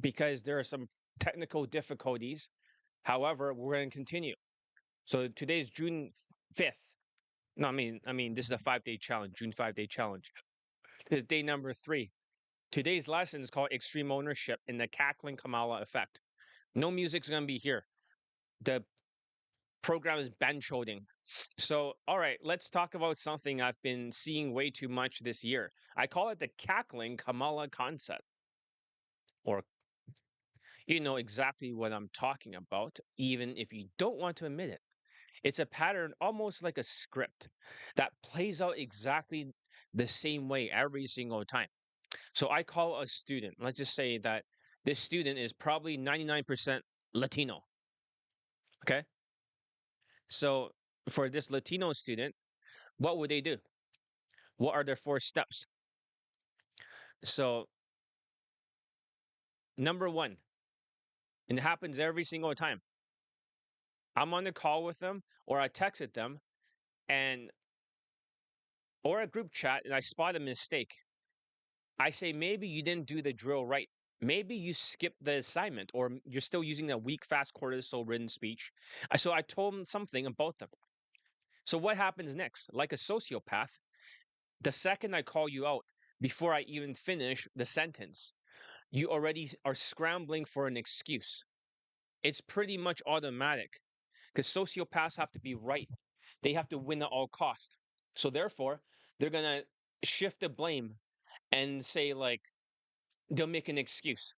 because there are some technical difficulties. However, we're going to continue. So today's June 5th. No, I mean, this is a 5 day challenge, June 5 day challenge. This is day number 3. Today's lesson is called Extreme Ownership and the Cackling Kamala Effect. No music's going to be here. The program is bench holding. So, all right, let's talk about something I've been seeing way too much this year. I call it the cackling Kamala concept, or you know exactly what I'm talking about, even if you don't want to admit it. It's a pattern almost like a script that plays out exactly the same way every single time. So I call a student, let's just say that this student is probably 99% Latino. Okay. So for this Latino student, what would they do? What are their 4 steps? So, number one, and it happens every single time. I'm on the call with them or I texted them and or a group chat and I spot a mistake. I say maybe you didn't do the drill right. Maybe you skipped the assignment or you're still using that weak fast cortisol written speech. So I told them something about them. So what happens next? Like a sociopath, the second I call you out before I even finish the sentence, you already are scrambling for an excuse. It's pretty much automatic because sociopaths have to be right. They have to win at all cost. So therefore, they're gonna shift the blame and say like they'll make an excuse.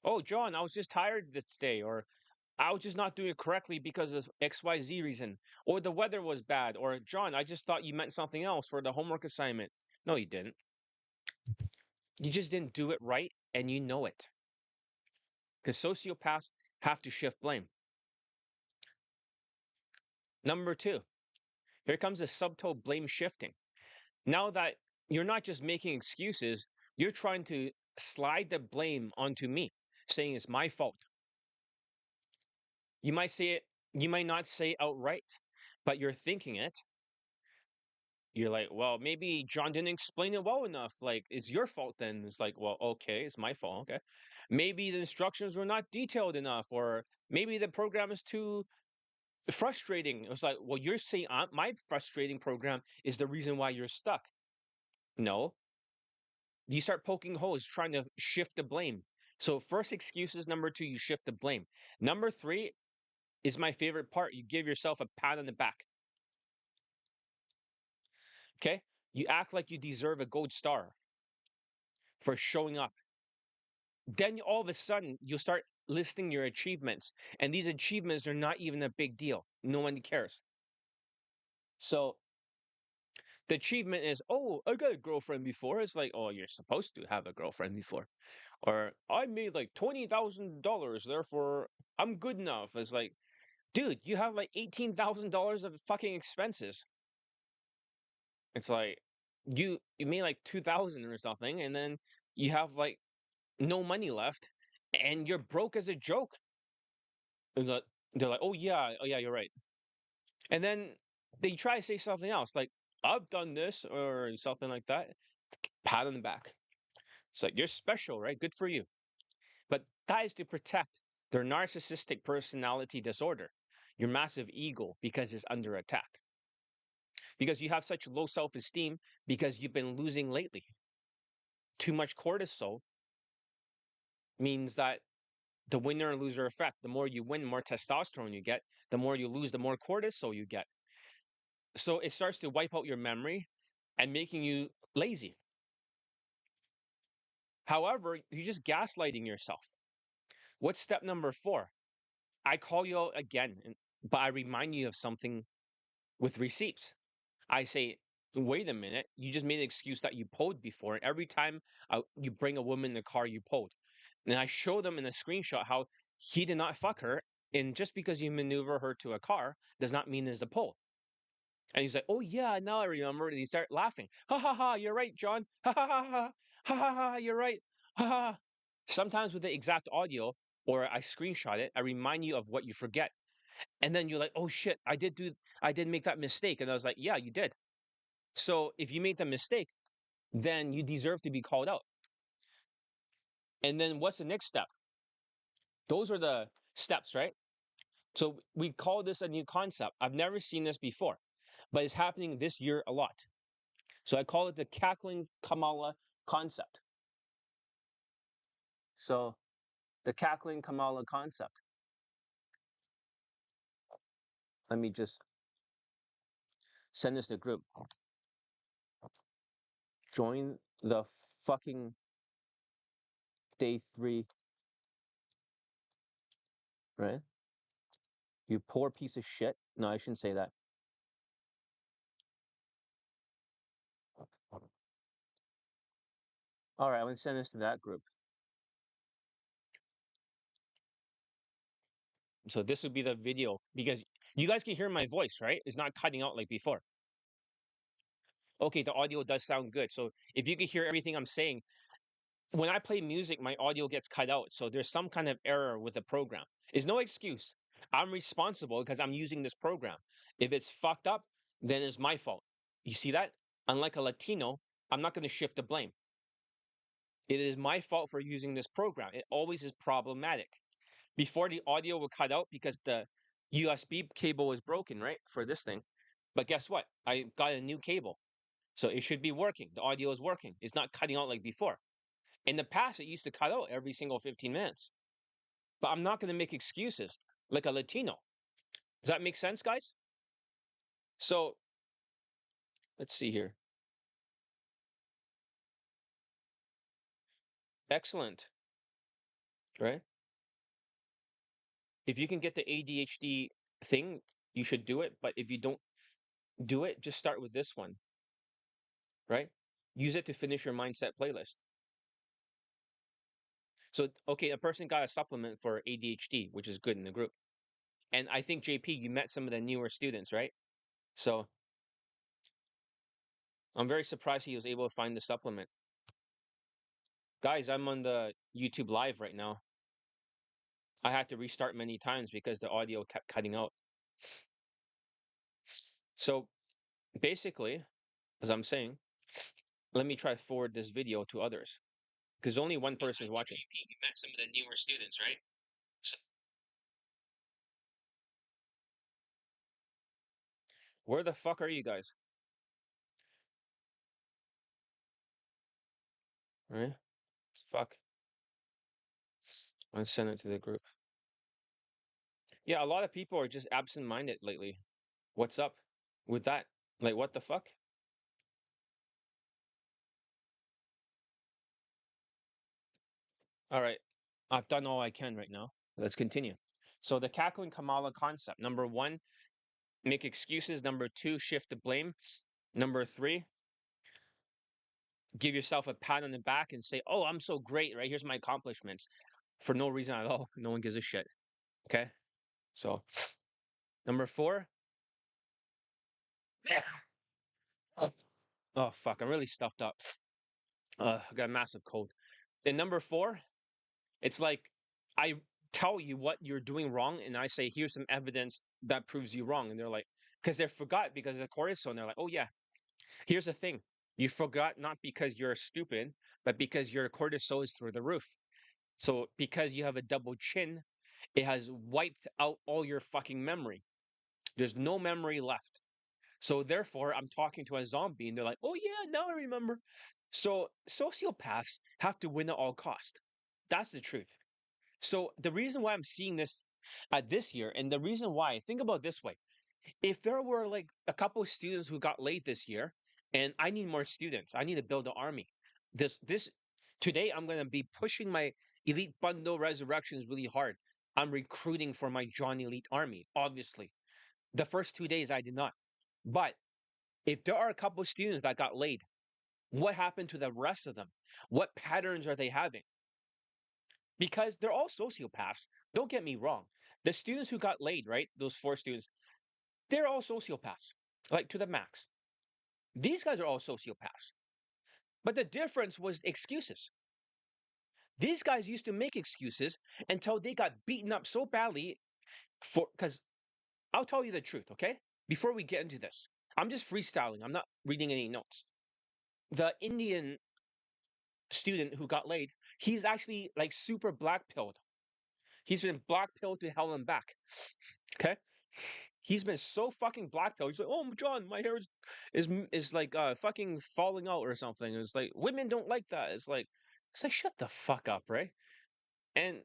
Oh, John, I was just tired this day, or I was just not doing it correctly because of XYZ reason, or the weather was bad, or John, I just thought you meant something else for the homework assignment. No, you didn't. You just didn't do it right, and you know it. Because sociopaths have to shift blame. Number 2, here comes the subtle blame shifting. Now that you're not just making excuses, you're trying to slide the blame onto me, saying it's my fault. You might say it, you might not say it outright, but you're thinking it. You're like, well, maybe John didn't explain it well enough. Like, it's your fault then. It's like, well, okay, it's my fault. Okay. Maybe the instructions were not detailed enough, or maybe the program is too frustrating. It's like, well, you're saying my frustrating program is the reason why you're stuck. No, you start poking holes, trying to shift the blame. So, first excuses. Number 2, you shift the blame. Number 3 is my favorite part. You give yourself a pat on the back. Okay. You act like you deserve a gold star for showing up. Then all of a sudden, you'll start listing your achievements. And these achievements are not even a big deal. No one cares. So, the achievement is, oh, I got a girlfriend before. It's like, oh, you're supposed to have a girlfriend before. Or I made like $20,000, therefore I'm good enough. It's like, dude, you have like $18,000 of fucking expenses. It's like you made like 2,000 or something, and then you have like no money left, and you're broke as a joke. And they're like, oh yeah, you're right. And then they try to say something else, like I've done this or something like that. Pat on the back. It's like you're special, right? Good for you. But that is to protect their narcissistic personality disorder, your massive ego, because it's under attack. Because you have such low self esteem because you've been losing lately. Too much cortisol means that the winner and loser effect. The more you win, the more testosterone you get. The more you lose, the more cortisol you get. So it starts to wipe out your memory and making you lazy. However, you're just gaslighting yourself. What's step number 4? I call you out again, but I remind you of something with receipts. I say, wait a minute, you just made an excuse that you pulled before. And every time you bring a woman in the car, you pulled. And I show them in a screenshot how he did not fuck her. And just because you maneuver her to a car does not mean there's a pull. And he's like, oh, yeah, now I remember. And he start laughing. Ha ha ha, you're right, John. Ha ha ha ha. Ha ha ha, you're right. Ha ha. Sometimes with the exact audio or I screenshot it, I remind you of what you forget. And then you're like, oh shit, I did make that mistake. And I was like, yeah, you did. So if you made the mistake, then you deserve to be called out. And then what's the next step? Those are the steps, right? So we call this a new concept. I've never seen this before, but it's happening this year a lot. So I call it the cackling Kamala concept. So the cackling Kamala concept. Let me just send this to the group. Join the fucking day 3, right? You poor piece of shit. No, I shouldn't say that. All right, I'm gonna send this to that group. So this would be the video because you guys can hear my voice, right? It's not cutting out like before. Okay, the audio does sound good. So if you can hear everything I'm saying, when I play music, my audio gets cut out. So there's some kind of error with the program. It's no excuse. I'm responsible because I'm using this program. If it's fucked up, then it's my fault. You see that? Unlike a Latino, I'm not going to shift the blame. It is my fault for using this program. It always is problematic. Before the audio would cut out because the USB cable was broken, right? For this thing. But guess what? I got a new cable. So it should be working. The audio is working. It's not cutting out like before. In the past, it used to cut out every single 15 minutes. But I'm not going to make excuses like a Latino. Does that make sense, guys? So let's see here. Excellent, right? If you can get the ADHD thing, you should do it. But if you don't do it, just start with this one, right? Use it to finish your mindset playlist. So, okay, a person got a supplement for ADHD, which is good in the group. And I think, JP, you met some of the newer students, right? So I'm very surprised he was able to find the supplement. Guys, I'm on the YouTube live right now. I had to restart many times because the audio kept cutting out. So basically, as I'm saying, let me try to forward this video to others because only one person is watching. You met some of the newer students, right? So, where the fuck are you guys? Right? Fuck. I'll send it to the group. Yeah, a lot of people are just absent-minded lately. What's up with that? Like, what the fuck? All right. I've done all I can right now. Let's continue. So the cackling Kamala concept. Number 1, make excuses. Number 2, shift the blame. Number 3, give yourself a pat on the back and say, "Oh, I'm so great, right? Here's my accomplishments." For no reason at all. No one gives a shit. Okay? So, number 4, oh fuck, I'm really stuffed up. I got a massive cold. And number 4, it's like I tell you what you're doing wrong, and I say, "Here's some evidence that proves you wrong." And they're like, because they forgot because of the cortisol, and they're like, "Oh yeah, here's the thing. You forgot not because you're stupid, but because your cortisol is through the roof. So because you have a double chin, it has wiped out all your fucking memory. There's no memory left. So therefore, I'm talking to a zombie, and they're like, "Oh yeah, now I remember." So sociopaths have to win at all cost. That's the truth. So the reason why I'm seeing this this year, and the reason why, think about it this way: if there were like a couple of students who got late this year, and I need more students, I need to build an army. This today, I'm gonna be pushing my elite bundle resurrections really hard. I'm recruiting for my John Elite army. Obviously, the first 2 days I did not, but if there are a couple of students that got laid, what happened to the rest of them? What patterns are they having? Because they're all sociopaths. Don't get me wrong. The students who got laid, right? Those 4 students, they're all sociopaths, like to the max. These guys are all sociopaths. But the difference was excuses. These guys used to make excuses until they got beaten up so badly for because I'll tell you the truth, okay? Before we get into this, I'm just freestyling. I'm not reading any notes. The Indian student who got laid, he's actually like super black pilled. He's been black pilled to hell and back. Okay, he's been so fucking black pilled. He's like, "Oh, John, my hair is like fucking falling out or something." It's like women don't like that. It's like shut the fuck up, right? And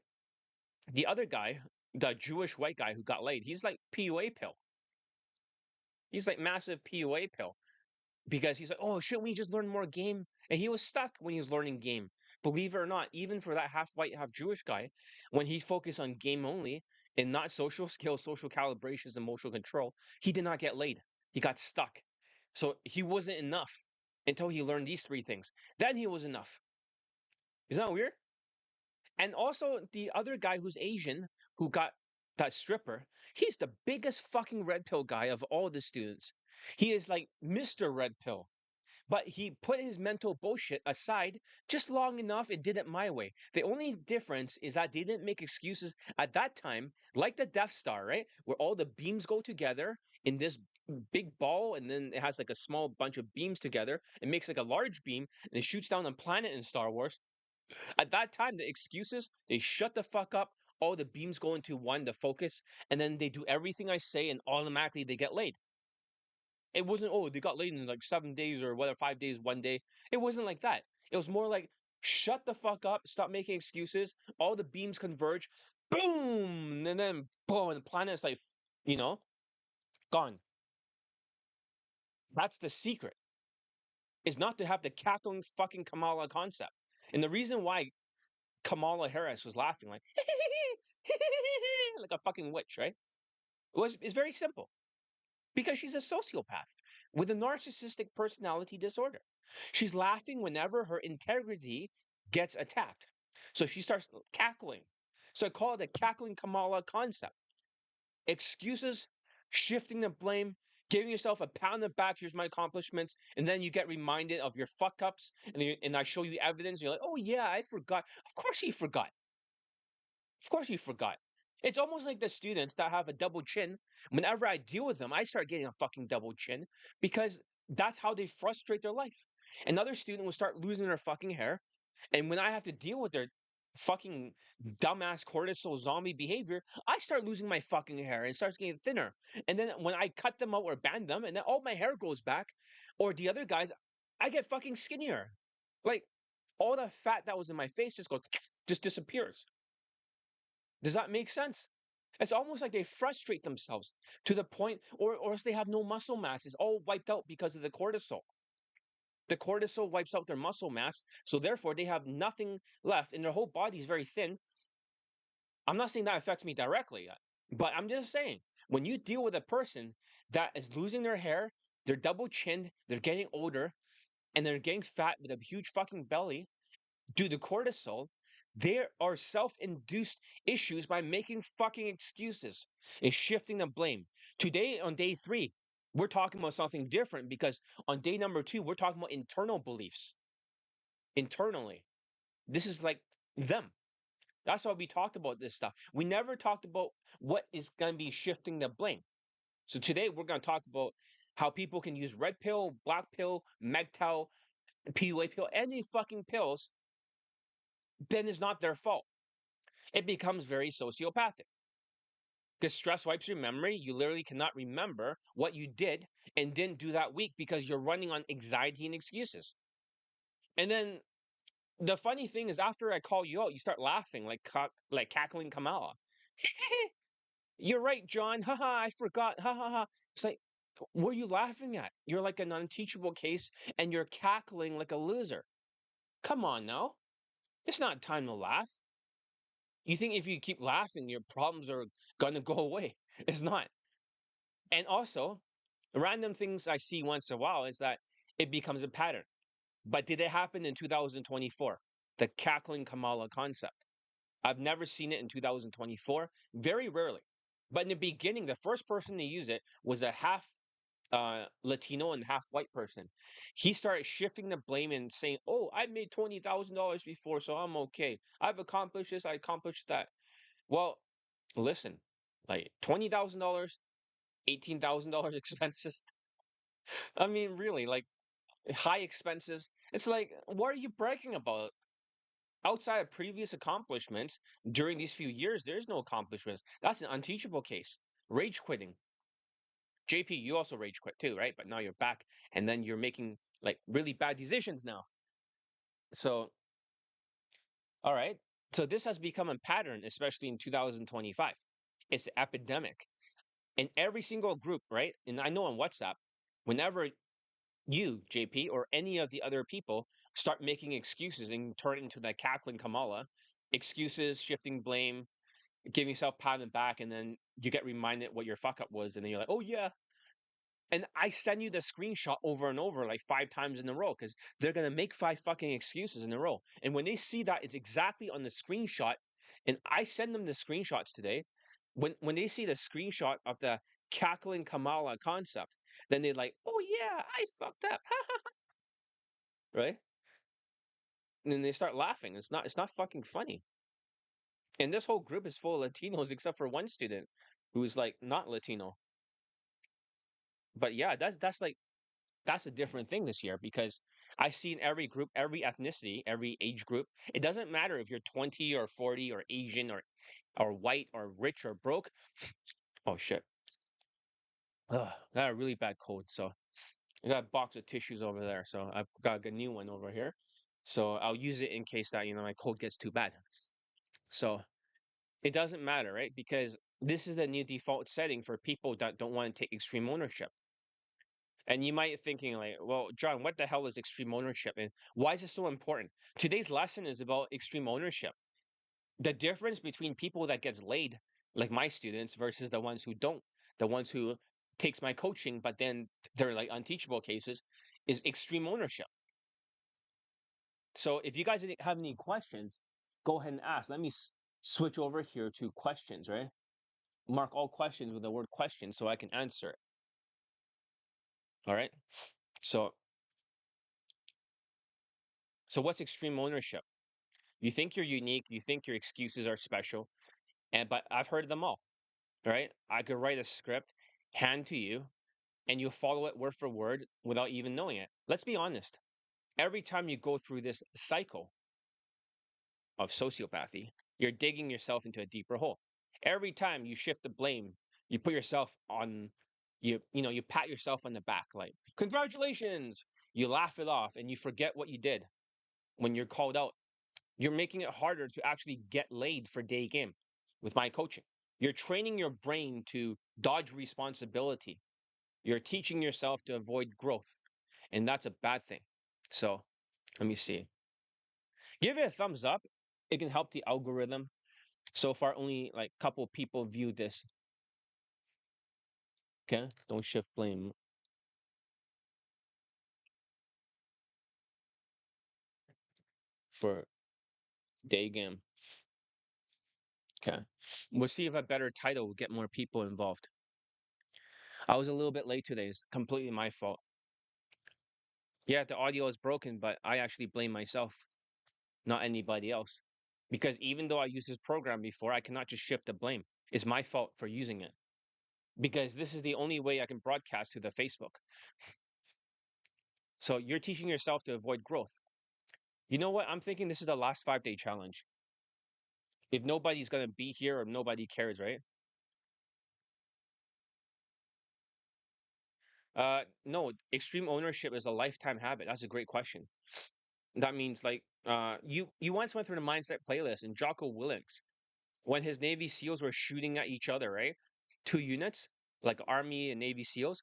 the other guy, the Jewish white guy who got laid, he's like PUA pill. He's like massive PUA pill because he's like, oh, shouldn't we just learn more game? And he was stuck when he was learning game. Believe it or not, even for that half white, half Jewish guy, when he focused on game only and not social skills, social calibrations, emotional control, he did not get laid. He got stuck. So he wasn't enough until he learned these three things. Then he was enough. Isn't that weird? And also the other guy who's Asian who got that stripper, he's the biggest fucking red pill guy of all the students. He is like Mr. Red Pill. But he put his mental bullshit aside just long enough and did it my way. The only difference is that they didn't make excuses at that time, like the Death Star, right? Where all the beams go together in this big ball, and then it has like a small bunch of beams together. It makes like a large beam, and it shoots down a planet in Star Wars. At that time, the excuses, they shut the fuck up. All the beams go into one, the focus, and then they do everything I say, and automatically they get laid. It wasn't, oh, they got laid in like 7 days or whatever, 5 days, one day. It wasn't like that. It was more like, shut the fuck up, stop making excuses. All the beams converge, boom, and then boom, and the planet's like, you know, gone. That's the secret. Is not to have the cackling fucking Kamala concept. And the reason why Kamala Harris was laughing like, like a fucking witch, right? It's very simple. Because she's a sociopath with a narcissistic personality disorder. She's laughing whenever her integrity gets attacked. So she starts cackling. So I call it the cackling Kamala concept. Excuses, shifting the blame, giving yourself a pat on the back, here's my accomplishments, and then you get reminded of your fuck ups, and I show you evidence, and you're like, oh yeah, I forgot. Of course you forgot. Of course you forgot. It's almost like the students that have a double chin. Whenever I deal with them, I start getting a fucking double chin because that's how they frustrate their life. Another student will start losing their fucking hair. And when I have to deal with their fucking dumbass cortisol zombie behavior, I start losing my fucking hair and it starts getting thinner. And then when I cut them out or ban them, and then all my hair grows back, or the other guys, I get fucking skinnier. Like all the fat that was in my face just goes, just disappears. Does that make sense? It's almost like they frustrate themselves to the point, or else they have no muscle mass. It's all wiped out because of the cortisol. The cortisol wipes out their muscle mass, so therefore they have nothing left, and their whole body is very thin. I'm not saying that affects me directly, but I'm just saying when you deal with a person that is losing their hair, they're double chinned, they're getting older, and they're getting fat with a huge fucking belly, due to cortisol, there are self-induced issues by making fucking excuses and shifting the blame. Today on day 3, we're talking about something different because on day number 2, we're talking about internal beliefs. Internally. This is like them. That's why we talked about this stuff. We never talked about what is going to be shifting the blame. So today we're going to talk about how people can use red pill, black pill, MGTOW, PUA pill, any fucking pills, then it's not their fault. It becomes very sociopathic. Because stress wipes your memory. You literally cannot remember what you did and didn't do that week because you're running on anxiety and excuses. And then the funny thing is, after I call you out, you start laughing like cackling Kamala. You're right, John. Haha, I forgot. Ha ha ha. It's like, what are you laughing at? You're like an unteachable case and you're cackling like a loser. Come on now. It's not time to laugh. You think if you keep laughing, your problems are gonna go away. It's not. And also, random things I see once in a while is that it becomes a pattern. But did it happen in 2024? The cackling Kamala concept. I've never seen it in 2024. Very rarely. But in the beginning, the first person to use it was a half Latino and half white person. He started shifting the blame and saying, "Oh, I made $20,000 before, so I'm okay. I've accomplished this. I accomplished that." Well, listen, like $20,000, $18,000 expenses. I mean, really, like high expenses. It's like, what are you bragging about? outside of previous accomplishments during these few years, there's no accomplishments. That's an unteachable case. Rage quitting. JP, you also rage quit too, right? But now you're back, and then you're making like really bad decisions now. So, all right. So this has become a pattern, especially in 2025. It's epidemic in every single group, right? And I know on WhatsApp, whenever you, JP, or any of the other people start making excuses and turn it into that cackling Kamala, excuses, shifting blame, giving yourself pat on the back, and then you get reminded what your fuck up was, and then you're like, oh yeah. And I send you the screenshot over and over, like 5 times in a row, because they're gonna make 5 fucking excuses in a row. And when they see that it's exactly on the screenshot, and I send them the screenshots today, when they see the screenshot of the cackling Kamala concept, then they're like, oh yeah, I fucked up. Right? And then they start laughing. It's not fucking funny. And this whole group is full of Latinos except for one student who's like not Latino. But yeah, that's a different thing this year because I see in every group, every ethnicity, every age group, it doesn't matter if you're 20 or 40 or Asian or white or rich or broke. Oh shit. Ugh, I got a really bad cold, so I got a box of tissues over there, so I've got a new one over here. So I'll use it in case that my cold gets too bad. So it doesn't matter, right? Because this is the new default setting for people that don't want to take extreme ownership. And you might be thinking like, well, John, what the hell is extreme ownership and why is it so important? Today's lesson is about extreme ownership. The difference between people that gets laid, like my students, versus the ones who don't, the ones who takes my coaching, but then they're like unteachable cases, is extreme ownership. So if you guys have any questions, go ahead and ask. Let me switch over here to questions, right? Mark all questions with the word question so I can answer it. All right. So so what's extreme ownership? You think you're unique, you think your excuses are special, and but I've heard them all, right? I could write a script, hand to you, and you'll follow it word for word without even knowing it. Let's be honest. Every time you go through this cycle of sociopathy, you're digging yourself into a deeper hole. Every time you shift the blame, you put yourself on you pat yourself on the back like, "Congratulations." You laugh it off and you forget what you did when you're called out. You're making it harder to actually get laid for day game with my coaching. You're training your brain to dodge responsibility. You're teaching yourself to avoid growth. And that's a bad thing. So let me see. Give it a thumbs up. It can help the algorithm. So far, only like a couple people view this. Okay. Don't shift blame for day game. Okay. We'll see if a better title will get more people involved. I was a little bit late today. It's completely my fault. Yeah, the audio is broken, but I actually blame myself, not anybody else. Because even though I used this program before, I cannot just shift the blame. It's my fault for using it. Because this is the only way I can broadcast to the Facebook. So you're teaching yourself to avoid growth. You know what? I'm thinking this is the last 5-day challenge. If nobody's going to be here or nobody cares, right? No, extreme ownership is a lifetime habit. That's a great question. That means like you once went through the mindset playlist and Jocko Willink when his Navy SEALs were shooting at each other, right? Two units, like Army and Navy SEALs,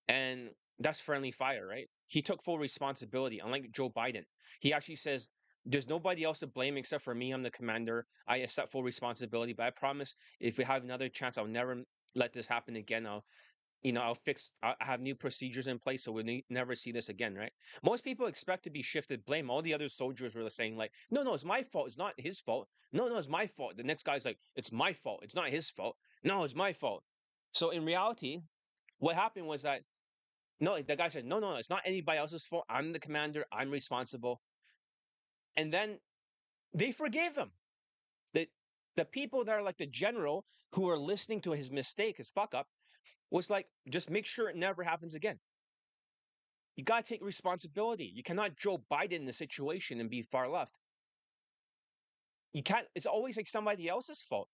and that's friendly fire, right? He took full responsibility, unlike Joe Biden. He actually says, there's nobody else to blame except for me. I'm the commander. I accept full responsibility, but I promise if we have another chance, I'll never let this happen again. I'll have new procedures in place so we'll never see this again, right? Most people expect to be shifted blame. All the other soldiers were saying, like, no, no, it's my fault. It's not his fault. No, no, it's my fault. The next guy's like, it's my fault. It's not his fault. No, it's my fault. So in reality, what happened was that, no, the guy said, no, no, no, it's not anybody else's fault. I'm the commander. I'm responsible. And then they forgave him. The, the people that are like the general who are listening to his mistake, his fuck up, was like, just make sure it never happens again. You got to take responsibility. You cannot Joe Biden the situation and be far left. You can't, it's always like somebody else's fault.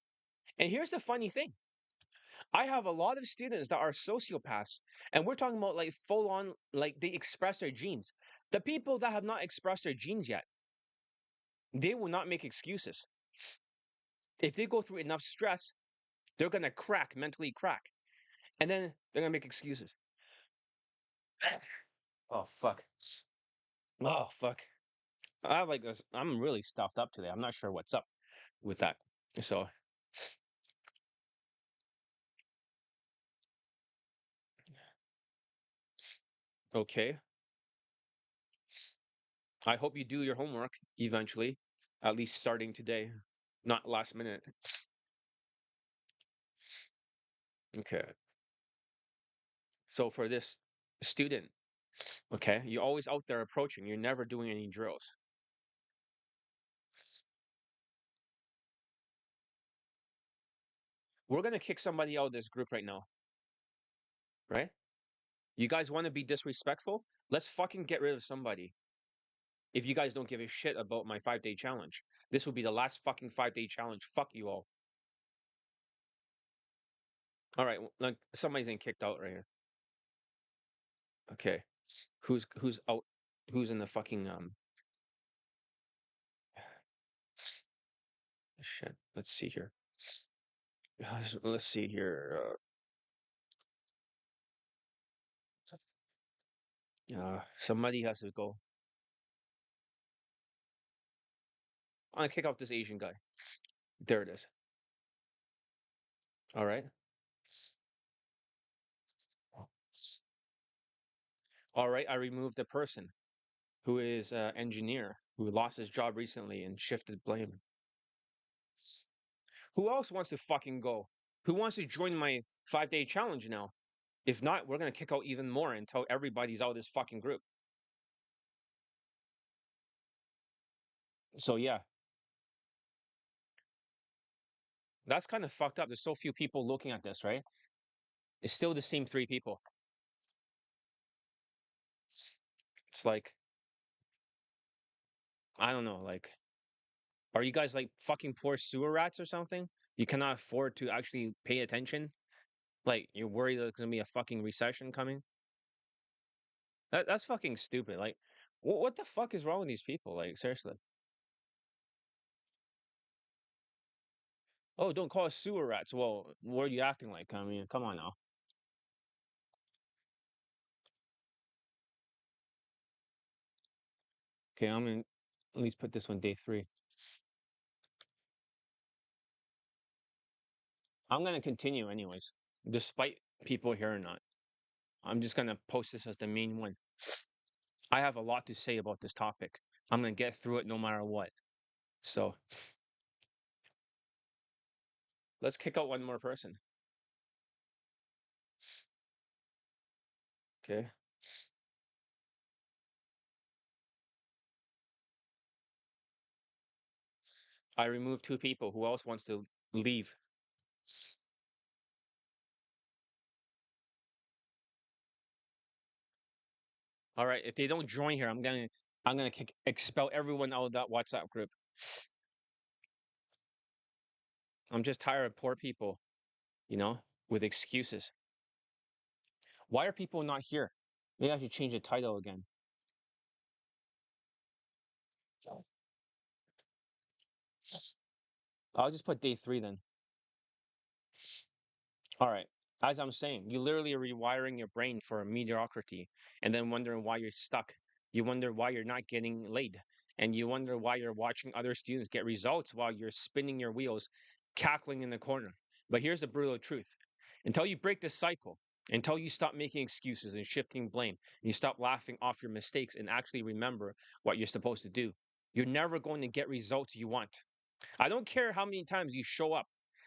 And here's the funny thing. I have a lot of students that are sociopaths, and we're talking about like full on, like they express their genes. The people that have not expressed their genes yet, they will not make excuses. If they go through enough stress, they're gonna crack, mentally crack, and then they're gonna make excuses. Oh fuck. Oh fuck. I have like this. I'm really stuffed up today. I'm not sure what's up with that. So okay. I hope you do your homework eventually, at least starting today, not last minute. Okay. So for this student, okay, you're always out there approaching. You're never doing any drills. We're gonna kick somebody out of this group right now, right? You guys want to be disrespectful? Let's fucking get rid of somebody. If you guys don't give a shit about my 5 day challenge, this will be the last fucking 5 day challenge. Fuck you all. All right, like somebody's getting kicked out right here. Okay, who's out? Who's in the fucking shit? Let's see here. Let's see here. Somebody has to go. I'm gonna kick out this Asian guy. There it is. All right. All right. I removed the person who is an engineer who lost his job recently and shifted blame. Who else wants to fucking go? Who wants to join my 5 day challenge now? If not, we're gonna kick out even more until everybody's out of this fucking group. So yeah, that's kind of fucked up. There's so few people looking at this, right? It's still the same 3 people. It's like, I don't know, like, are you guys like fucking poor sewer rats or something? You cannot afford to actually pay attention? Like, you're worried there's gonna be a fucking recession coming? That's fucking stupid. Like, what the fuck is wrong with these people? Like, seriously. Oh, don't call us sewer rats. Well, what are you acting like? I mean, come on now. Okay, I'm gonna at least put this one day 3. I'm gonna continue anyways, despite people here or not. I'm just gonna post this as the main one. I have a lot to say about this topic. I'm gonna get through it no matter what. So let's kick out one more person. Okay. I removed 2 people. Who else wants to leave? All right. If they don't join here, I'm gonna expel everyone out of that WhatsApp group. I'm just tired of poor people, you know, with excuses. Why are people not here? Maybe I should change the title again. I'll just put day 3 then. All right. As I'm saying, you literally are rewiring your brain for mediocrity and then wondering why you're stuck. You wonder why you're not getting laid. And you wonder why you're watching other students get results while you're spinning your wheels, cackling in the corner. But here's the brutal truth. Until you break this cycle, until you stop making excuses and shifting blame, and you stop laughing off your mistakes and actually remember what you're supposed to do, you're never going to get results you want. I don't care how many times you show up.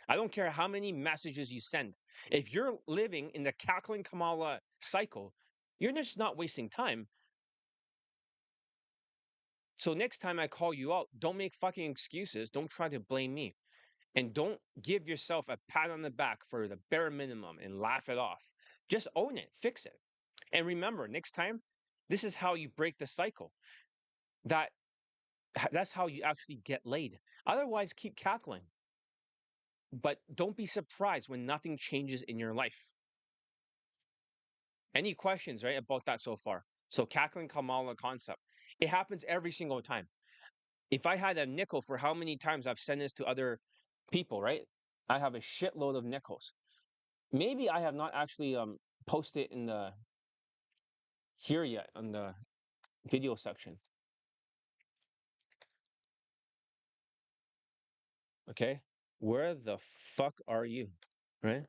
I don't care how many messages you send. If you're living in the cackling Kamala cycle, you're just not wasting time. So next time I call you out, don't make fucking excuses. Don't try to blame me. And don't give yourself a pat on the back for the bare minimum and laugh it off. Just own it, fix it. And remember, next time, this is how you break the cycle. That That's how you actually get laid. Otherwise, keep cackling. But don't be surprised when nothing changes in your life. Any questions, right, about that so far? So cackling Kamala concept. It happens every single time. If I had a nickel for how many times I've sent this to other people, right? I have a shitload of nickels. Maybe I have not actually posted in the here yet on the video section. Okay. Where the fuck are you? Right?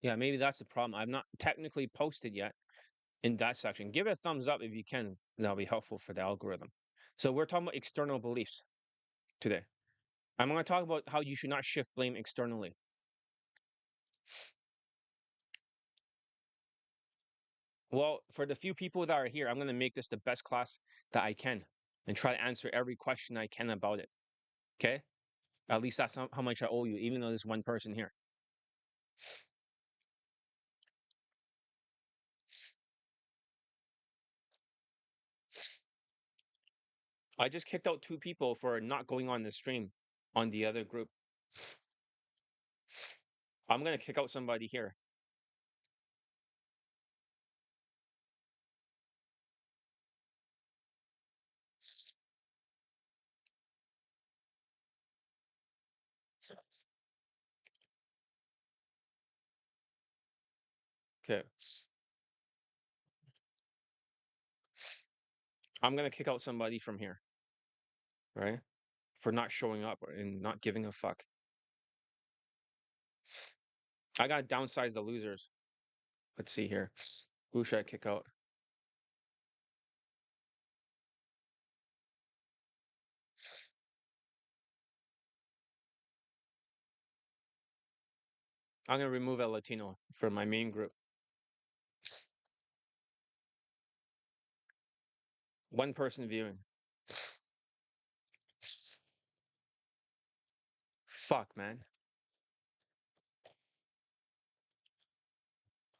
Yeah, maybe that's the problem. I've not technically posted yet in that section. Give it a thumbs up if you can. That'll be helpful for the algorithm. So we're talking about external beliefs today. I'm going to talk about how you should not shift blame externally. Well, for the few people that are here, I'm going to make this the best class that I can and try to answer every question I can about it. Okay? At least that's how much I owe you, even though there's one person here. I just kicked out two people for not going on the stream on the other group. I'm going to kick out somebody here. Okay. I'm going to kick out somebody from here, right? For not showing up and not giving a fuck. I got to downsize the losers. Let's see here. Who should I kick out? I'm going to remove a Latino from my main group. One person viewing. Fuck, man.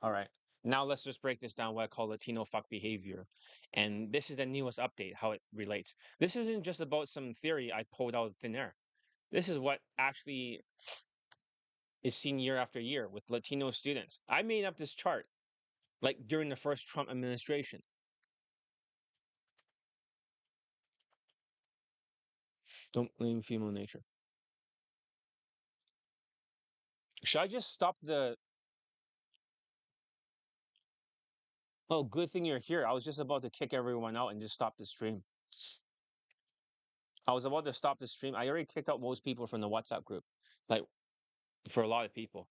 All right. Now let's just break this down what I call Latino fuck behavior. And this is the newest update, how it relates. This isn't just about some theory I pulled out of thin air. This is what actually is seen year after year with Latino students. I made up this chart like during the first Trump administration. Don't blame female nature. Should I just stop the? Oh, good thing you're here. I was just about to kick everyone out and just stop the stream. I was about to stop the stream. I already kicked out most people from the WhatsApp group, like for a lot of people.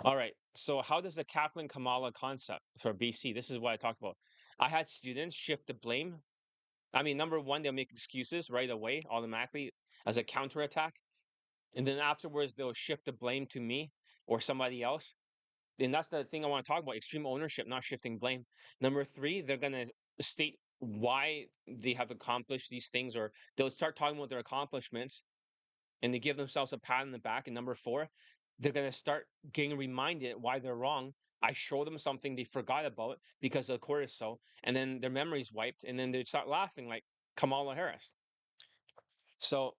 All right. So, how does the Kaplan Kamala concept for BC? This is what I talked about. I had students shift the blame. I mean, number one, they'll make excuses right away, automatically as a counterattack. And then afterwards, they'll shift the blame to me or somebody else. And that's the thing I want to talk about, extreme ownership, not shifting blame. Number three, they're going to state why they have accomplished these things, or they'll start talking about their accomplishments and they give themselves a pat on the back. And number four, they're going to start getting reminded why they're wrong. I show them something they forgot about because of cortisol, and then their memory's wiped, and then they start laughing like Kamala Harris. So,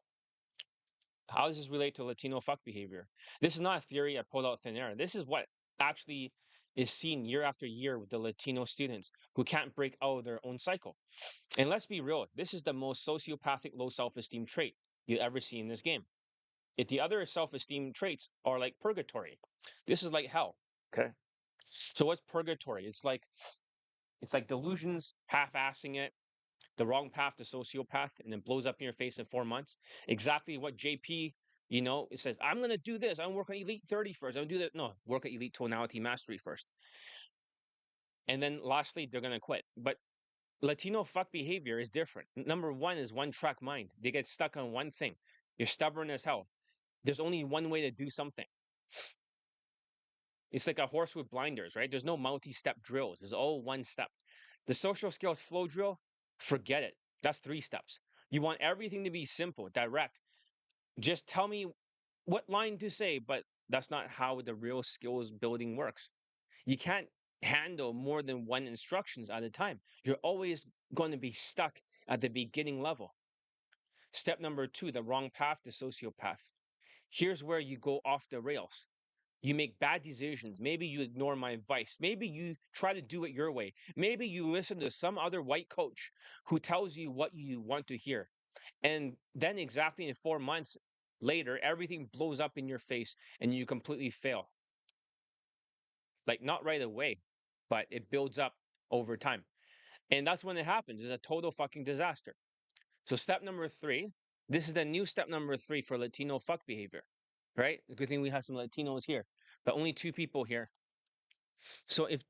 how does this relate to Latino fuck behavior? This is not a theory I pulled out thin air. This is what actually is seen year after year with the Latino students who can't break out of their own cycle. And let's be real, this is the most sociopathic low self esteem trait you ever see in this game. If the other self-esteem traits are like purgatory, this is like hell. Okay. So what's purgatory? It's like delusions, half-assing it, the wrong path to sociopath, and then blows up in your face in 4 months. Exactly what JP, it says, I'm gonna do this. I'm gonna work on Elite 30 first. I'm gonna do that. No, work at Elite Tonality Mastery first. And then lastly, they're gonna quit. But Latino fuck behavior is different. Number one is one track mind. They get stuck on one thing. You're stubborn as hell. There's only one way to do something. It's like a horse with blinders, right? There's no multi-step drills. It's all one step. The social skills flow drill, forget it. That's 3 steps. You want everything to be simple, direct. Just tell me what line to say, but that's not how the real skills building works. You can't handle more than one instructions at a time. You're always going to be stuck at the beginning level. Step number two, the wrong path to sociopath. Here's where you go off the rails. You make bad decisions. Maybe you ignore my advice. Maybe you try to do it your way. Maybe you listen to some other white coach who tells you what you want to hear. And then, exactly in 4 months later, everything blows up in your face and you completely fail. Like, not right away, but it builds up over time. And that's when it happens. It's a total fucking disaster. So, step number three, this is the new step number three for Latino fuck behavior, right? Good thing we have some Latinos here, but only two people here. So, if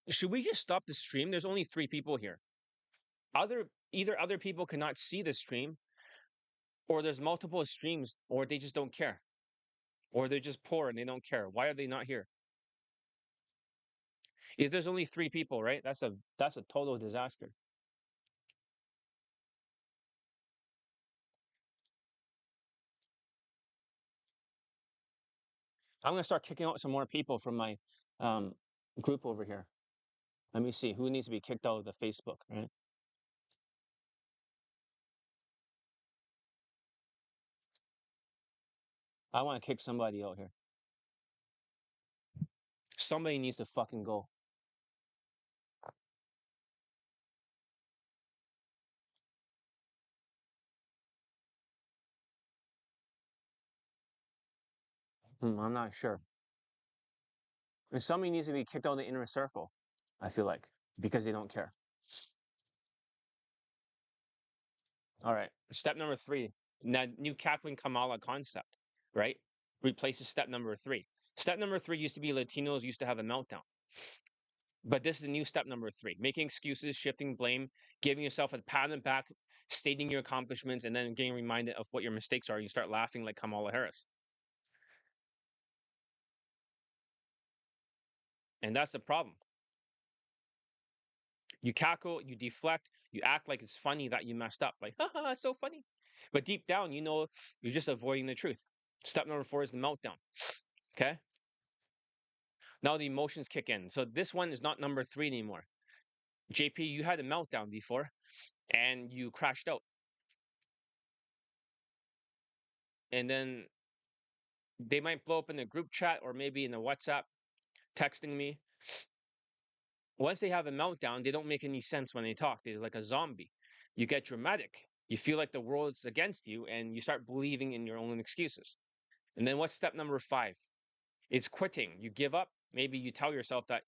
should we just stop the stream? There's only three people here. Either other people cannot see the stream, or there's multiple streams, or they just don't care, or they're just poor and they don't care. Why are they not here? If there's only three people, right? That's a total disaster. I'm gonna start kicking out some more people from my um, group over here. Let me see who needs to be kicked out of the Facebook, right? I want to kick somebody out here. Somebody needs to fucking go. I'm not sure. And somebody needs to be kicked out of the inner circle. I feel like because they don't care. All right. Step number three. Now, new cackling Kamala concept, right? Replaces step number three. Step number three used to be Latinos used to have a meltdown. But this is the new step number three, making excuses, shifting blame, giving yourself a pat on the back, stating your accomplishments, and then getting reminded of what your mistakes are. You start laughing like Kamala Harris. And that's the problem. You cackle, you deflect, you act like it's funny that you messed up. Like, haha, it's so funny. But deep down, you know you're just avoiding the truth. Step number four is the meltdown. Okay. Now the emotions kick in. So this one is not number three anymore. JP, you had a meltdown before and you crashed out. And then they might blow up in a group chat or maybe in a WhatsApp texting me. Once they have a meltdown, they don't make any sense when they talk. They're like a zombie. You get dramatic. You feel like the world's against you and you start believing in your own excuses. And then what's step number five? It's quitting. You give up. Maybe you tell yourself that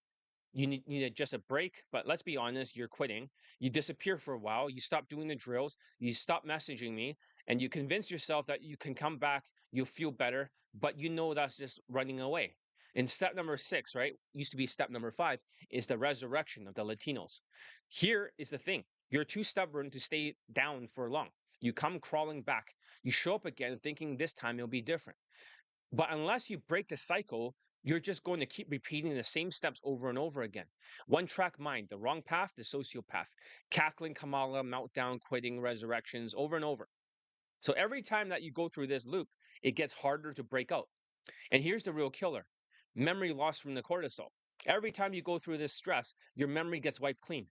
you need just a break, but let's be honest, you're quitting. You disappear for a while. You stop doing the drills. You stop messaging me, and you convince yourself that you can come back. You'll feel better, but you know that's just running away. And step number six, right? Used to be step number five, is the resurrection of the Latinos. Here is the thing: you're too stubborn to stay down for long. You come crawling back. You show up again, thinking this time it'll be different. But unless you break the cycle, you're just going to keep repeating the same steps over and over again. One track mind, the wrong path, the sociopath. Cackling Kamala, meltdown, quitting, resurrections, over and over. So every time that you go through this loop, it gets harder to break out. And here's the real killer: memory loss from the cortisol. Every time you go through this stress, your memory gets wiped clean.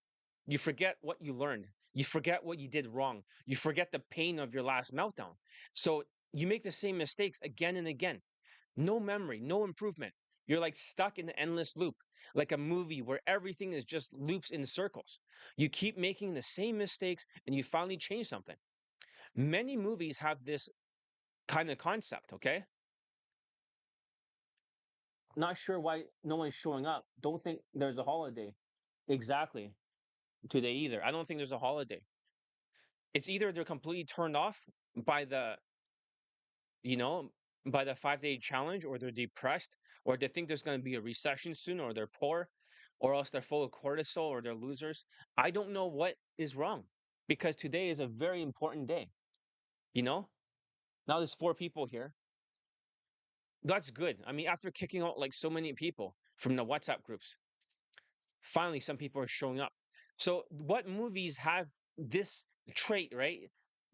You forget what you learned. You forget what you did wrong. You forget the pain of your last meltdown. So you make the same mistakes again and again. No memory, no improvement. You're like stuck in an endless loop, like a movie where everything is just loops in circles. You keep making the same mistakes and you finally change something. Many movies have this kind of concept, okay? Not sure why no one's showing up. Don't think there's a holiday. Exactly. Today either. I don't think there's a holiday. It's either they're completely turned off by you know, by the 5 day challenge, or they're depressed, or they think there's going to be a recession soon, or they're poor, or else they're full of cortisol, or they're losers. I don't know what is wrong because today is a very important day. You know, now there's four people here. That's good. I mean, after kicking out like so many people from the WhatsApp groups, finally some people are showing up. So, what movies have this trait, right?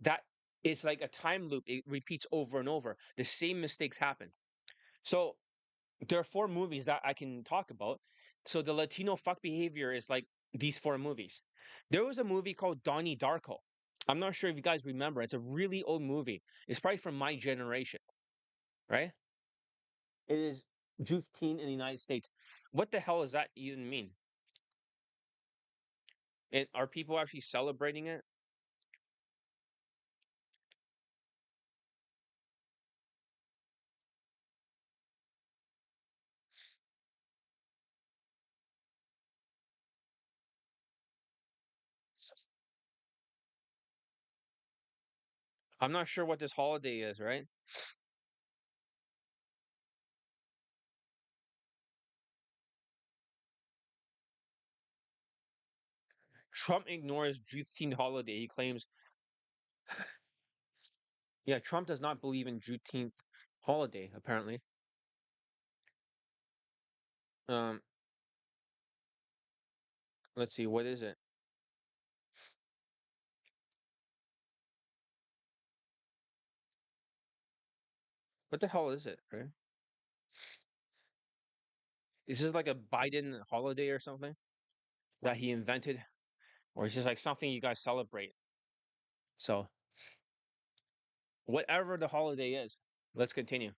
That it's like a time loop. It repeats over and over. The same mistakes happen. So There are four movies that I can talk about. So the Latino fuck behavior is like these four movies. There was a movie called Donnie Darko. I'm not sure if you guys remember. It's a really old movie. It's probably from my generation, right? It is Juneteenth in the United States. What the hell does that even mean? Are people actually celebrating it? I'm not sure what this holiday is, right? Trump ignores Juneteenth holiday. He claims, yeah, Trump does not believe in Juneteenth holiday, apparently. Um, let's see, what is it? What the hell is it, right? Is this like a Biden holiday or something that he invented? Or is this like something you guys celebrate? So, whatever the holiday is, let's continue.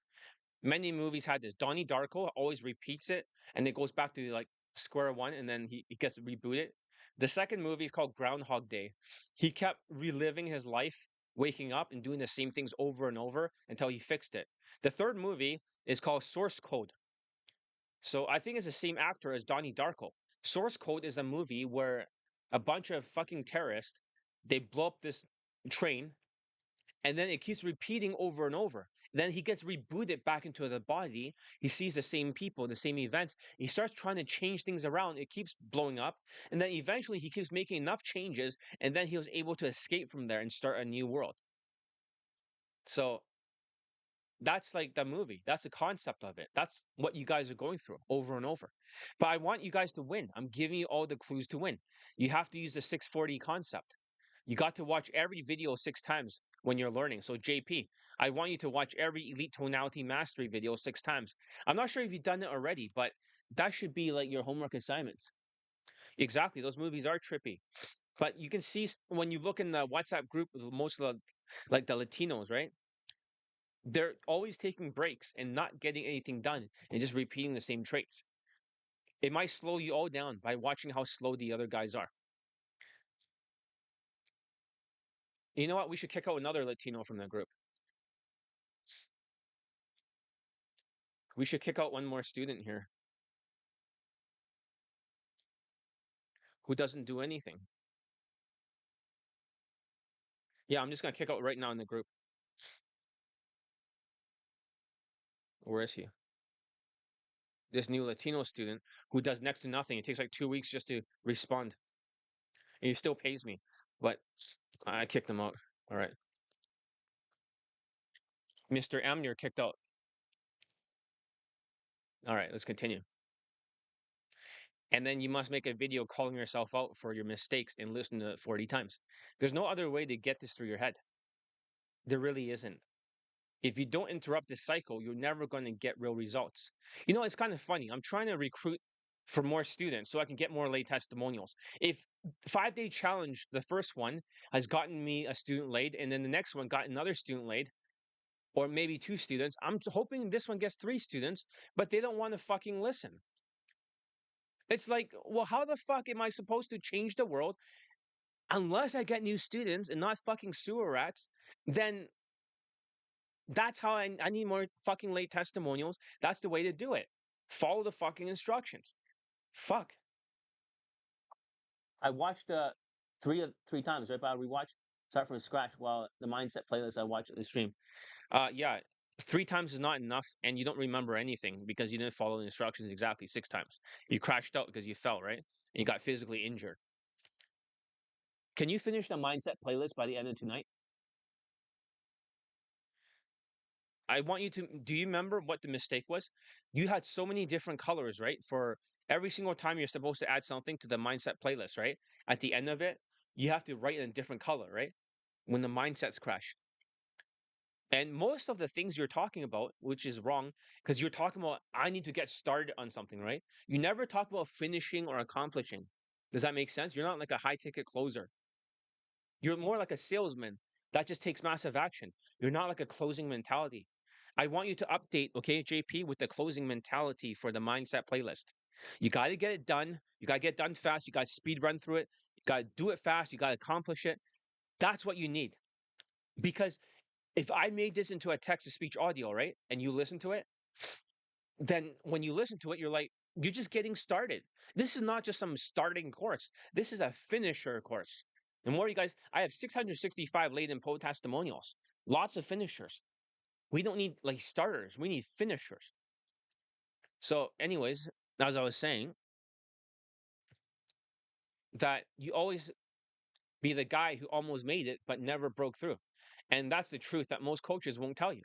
Many movies had this. Donnie Darko always repeats it and it goes back to like square one and then he gets rebooted. The second movie is called Groundhog Day. He kept reliving his life, waking up and doing the same things over and over until he fixed it. The third movie is called Source Code. So I think it's the same actor as Donnie Darko. Source Code is a movie where a bunch of fucking terrorists they blow up this train and then it keeps repeating over and over. Then he gets rebooted back into the body. He sees the same people, the same events. He starts trying to change things around. It keeps blowing up. And then eventually he keeps making enough changes. And then he was able to escape from there and start a new world. So that's like the movie. That's the concept of it. That's what you guys are going through over and over. But I want you guys to win. I'm giving you all the clues to win. You have to use the 640 concept. You got to watch every video 6 times when you're learning. So, JP, I want you to watch every Elite Tonality Mastery video 6 times. I'm not sure if you've done it already, but that should be like your homework assignments. Exactly. Those movies are trippy. But you can see when you look in the WhatsApp group, most of the like the Latinos, right? They're always taking breaks and not getting anything done and just repeating the same traits. It might slow you all down by watching how slow the other guys are. You know what? We should kick out another Latino from the group. We should kick out one more student here who doesn't do anything. Yeah, I'm just gonna kick out right now in the group. Where is he? This new Latino student who does next to nothing. It takes like 2 weeks just to respond. And he still pays me. But I kicked him out. All right. Mr. M, you're kicked out. All right, let's continue. And then you must make a video calling yourself out for your mistakes and listen to it 40 times. There's no other way to get this through your head. There really isn't. If you don't interrupt this cycle, you're never going to get real results. You know, it's kind of funny. I'm trying to recruit for more students so I can get more late testimonials. If 5 day challenge, the first one has gotten me a student laid, and then the next one got another student laid, or maybe two students, I'm hoping this one gets three students, but they don't want to fucking listen. It's like, well, how the fuck am I supposed to change the world unless I get new students and not fucking sewer rats? Then that's how I need more fucking late testimonials. That's the way to do it. Follow the fucking instructions. Fuck. I watched three times, right? But I rewatched start from scratch while the mindset playlist I watched the stream. Yeah, 3 times is not enough, and you don't remember anything because you didn't follow the instructions exactly 6 times. You crashed out because you fell, right? And you got physically injured. Can you finish the mindset playlist by the end of tonight? I want you to do you remember what the mistake was? You had so many different colors, right? For every single time you're supposed to add something to the mindset playlist, right? At the end of it, you have to write in a different color, right? When the mindsets crash. And most of the things you're talking about, which is wrong, because you're talking about, I need to get started on something, right? You never talk about finishing or accomplishing. Does that make sense? You're not like a high ticket closer. You're more like a salesman that just takes massive action. You're not like a closing mentality. I want you to update, okay, JP, with the closing mentality for the mindset playlist. You got to get it done. You got to get it done fast. You got to speed run through it. You got to do it fast. You got to accomplish it. That's what you need. Because if I made this into a text to speech audio, right, and you listen to it, then when you listen to it, you're like, you're just getting started. This is not just some starting course. This is a finisher course. The more you guys, I have 665 laid in post testimonials, lots of finishers. We don't need like starters. We need finishers. So, anyways, as I was saying, that you always be the guy who almost made it but never broke through. And that's the truth that most coaches won't tell you.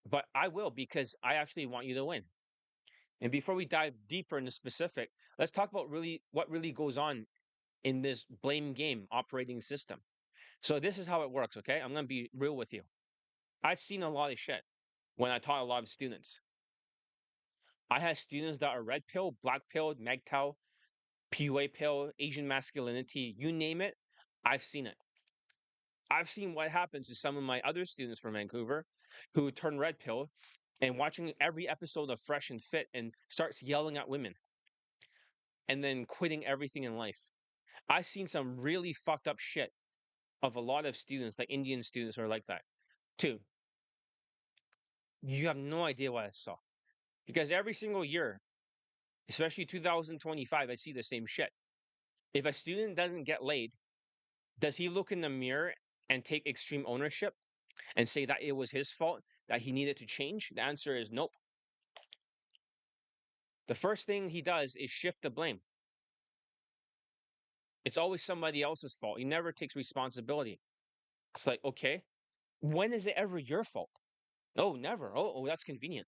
But I will, because I actually want you to win. And before we dive deeper into specific, let's talk about really what really goes on in this blame game operating system. So this is how it works, okay? I'm gonna be real with you. I've seen a lot of shit when I taught a lot of students. I had students that are red pill, black pill, MGTOW, PUA pill, Asian masculinity, you name it, I've seen it. I've seen what happens to some of my other students from Vancouver who turn red pill and watching every episode of Fresh and Fit and starts yelling at women and then quitting everything in life. I've seen some really fucked up shit of a lot of students, like Indian students are like that too. You have no idea what I saw. Because every single year, especially 2025, I see the same shit. If a student doesn't get laid, does he look in the mirror and take extreme ownership and say that it was his fault, that he needed to change? The answer is nope. The first thing he does is shift the blame. It's always somebody else's fault. He never takes responsibility. It's like, okay, when is it ever your fault? Oh, never. Oh, that's convenient.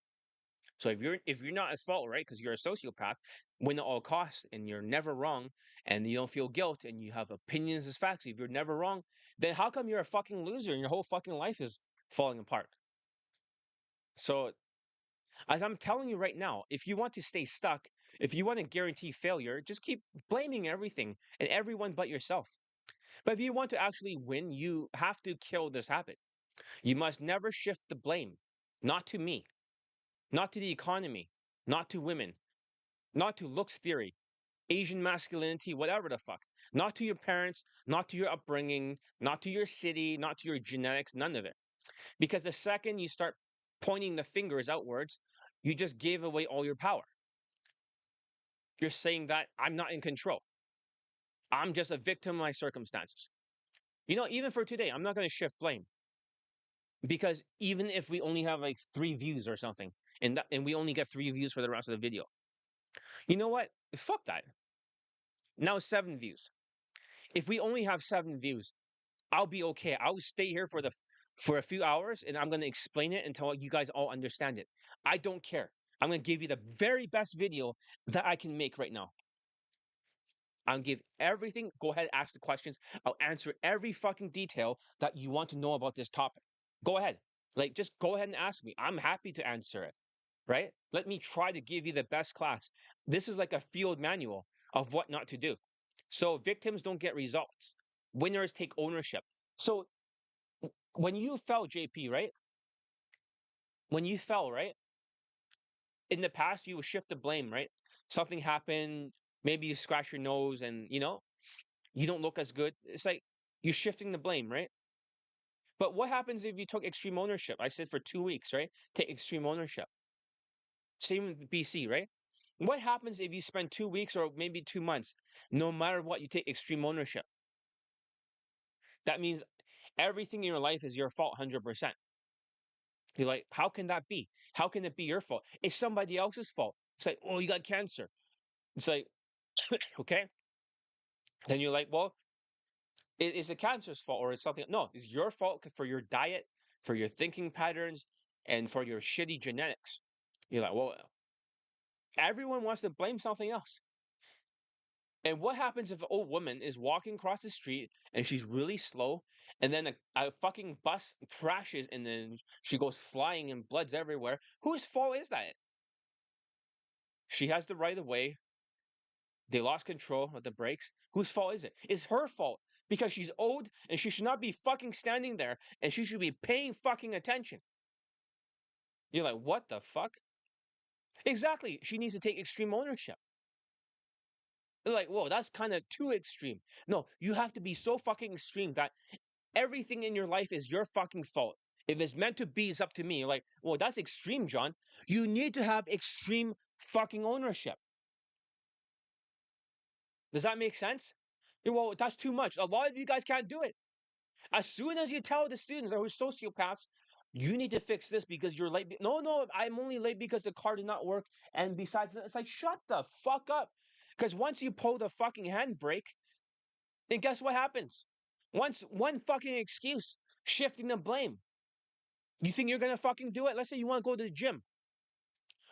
So if you're not at fault, right? Because you're a sociopath, win at all costs, and you're never wrong, and you don't feel guilt, and you have opinions as facts. If you're never wrong, then how come you're a fucking loser and your whole fucking life is falling apart? So as I'm telling you right now, if you want to stay stuck, if you want to guarantee failure, just keep blaming everything and everyone but yourself. But if you want to actually win, you have to kill this habit. You must never shift the blame, not to me, not to the economy, not to women, not to looks theory, Asian masculinity, whatever the fuck. Not to your parents, not to your upbringing, not to your city, not to your genetics, none of it. Because the second you start pointing the fingers outwards, you just gave away all your power. You're saying that I'm not in control. I'm just a victim of my circumstances. Even for today, I'm not going to shift blame because even if we only have like 3 views or something, and we only get 3 views for the rest of the video, you know what? Fuck that. Now 7 views. If we only have 7 views, I'll be okay. I'll stay here for a few hours and I'm going to explain it until you guys all understand it. I don't care. I'm going to give you the very best video that I can make right now. I'll give everything. Go ahead, ask the questions. I'll answer every fucking detail that you want to know about this topic. Go ahead. Like, just go ahead and ask me. I'm happy to answer it, right? Let me try to give you the best class. This is like a field manual of what not to do. So victims don't get results. Winners take ownership. So when you fell, JP, right? When you fell, right? In the past, you would shift the blame, right? Something happened, maybe you scratch your nose and, you don't look as good. It's like you're shifting the blame, right? But what happens if you took extreme ownership? I said for 2 weeks, right? Take extreme ownership. Same with BC, right? What happens if you spend 2 weeks or maybe 2 months, no matter what, you take extreme ownership? That means everything in your life is your fault 100%. You're like, how can that be? How can it be your fault? It's somebody else's fault. It's like, oh, you got cancer. It's like, okay. Then you're like, well, it is a cancer's fault or it's something. No, it's your fault for your diet, for your thinking patterns, and for your shitty genetics. You're like, well, everyone wants to blame something else. And what happens if an old woman is walking across the street and she's really slow, and then a fucking bus crashes and then she goes flying and blood's everywhere? Whose fault is that? She has the right of way. They lost control of the brakes. Whose fault is it? It's her fault because she's old and she should not be fucking standing there and she should be paying fucking attention. You're like, what the fuck? Exactly. She needs to take extreme ownership. They're like, whoa, that's kind of too extreme. No, you have to be so fucking extreme that everything in your life is your fucking fault. If it's meant to be, it's up to me. You're like, well, that's extreme, John. You need to have extreme fucking ownership. Does that make sense? Well, that's too much. A lot of you guys can't do it. As soon as you tell the students that are sociopaths, you need to fix this because you're late. No, no, I'm only late because the car did not work. And besides, it's like, shut the fuck up. Because once you pull the fucking handbrake, then guess what happens? Once one fucking excuse, shifting the blame. You think you're gonna fucking do it? Let's say you want to go to the gym.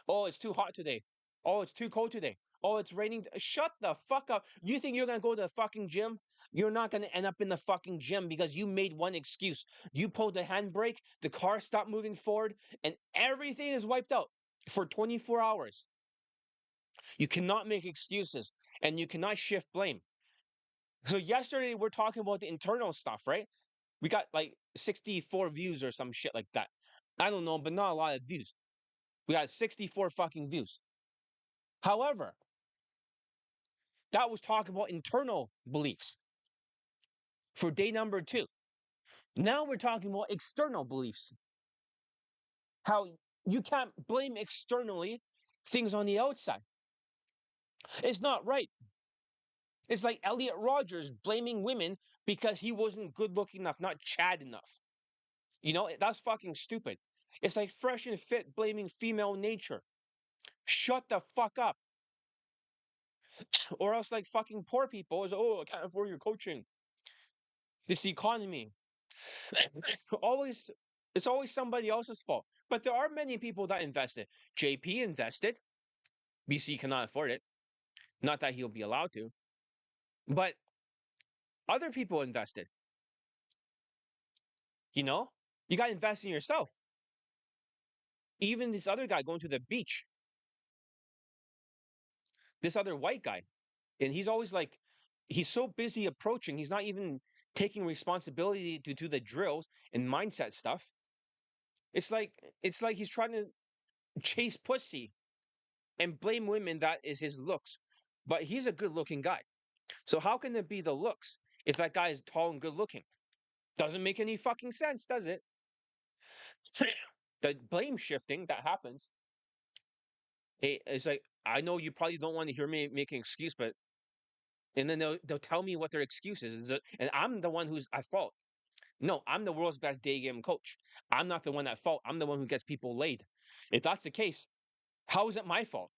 Oh, it's too hot today. Oh, it's too cold today. Oh, it's raining. Shut the fuck up. You think you're gonna go to the fucking gym? You're not gonna end up in the fucking gym because you made one excuse. You pulled the handbrake, the car stopped moving forward, and everything is wiped out for 24 hours. You cannot make excuses and you cannot shift blame. So yesterday we're talking about the internal stuff, right? We got like 64 views or some shit like that. I don't know, but not a lot of views. We got 64 fucking views. However, that was talking about internal beliefs for day number 2. Now we're talking about external beliefs. How you can't blame externally things on the outside. It's not right. It's like Elliot Rogers blaming women because he wasn't good looking enough, not Chad enough. You know, that's fucking stupid. It's like Fresh and Fit blaming female nature. Shut the fuck up. Or else, like fucking poor people is, oh, I can't afford your coaching. It's the economy. always, it's always somebody else's fault. But there are many people that invested. JP invested. BC cannot afford it. Not that he'll be allowed to. But other people invested. You know, you got to invest in yourself. Even this other guy going to the beach, this other white guy, and he's always like, he's so busy approaching, he's not even taking responsibility to do the drills and mindset stuff. It's like it's like he's trying to chase pussy and blame women that is his looks. But he's a good-looking guy. So how can it be the looks if that guy is tall and good-looking? Doesn't make any fucking sense, does it? The blame shifting that happens. It's like, I know you probably don't want to hear me make an excuse, but and then they'll tell me what their excuse is, and I'm the one who's at fault. No, I'm the world's best day game coach. I'm not the one at fault. I'm the one who gets people laid. If that's the case, how is it my fault?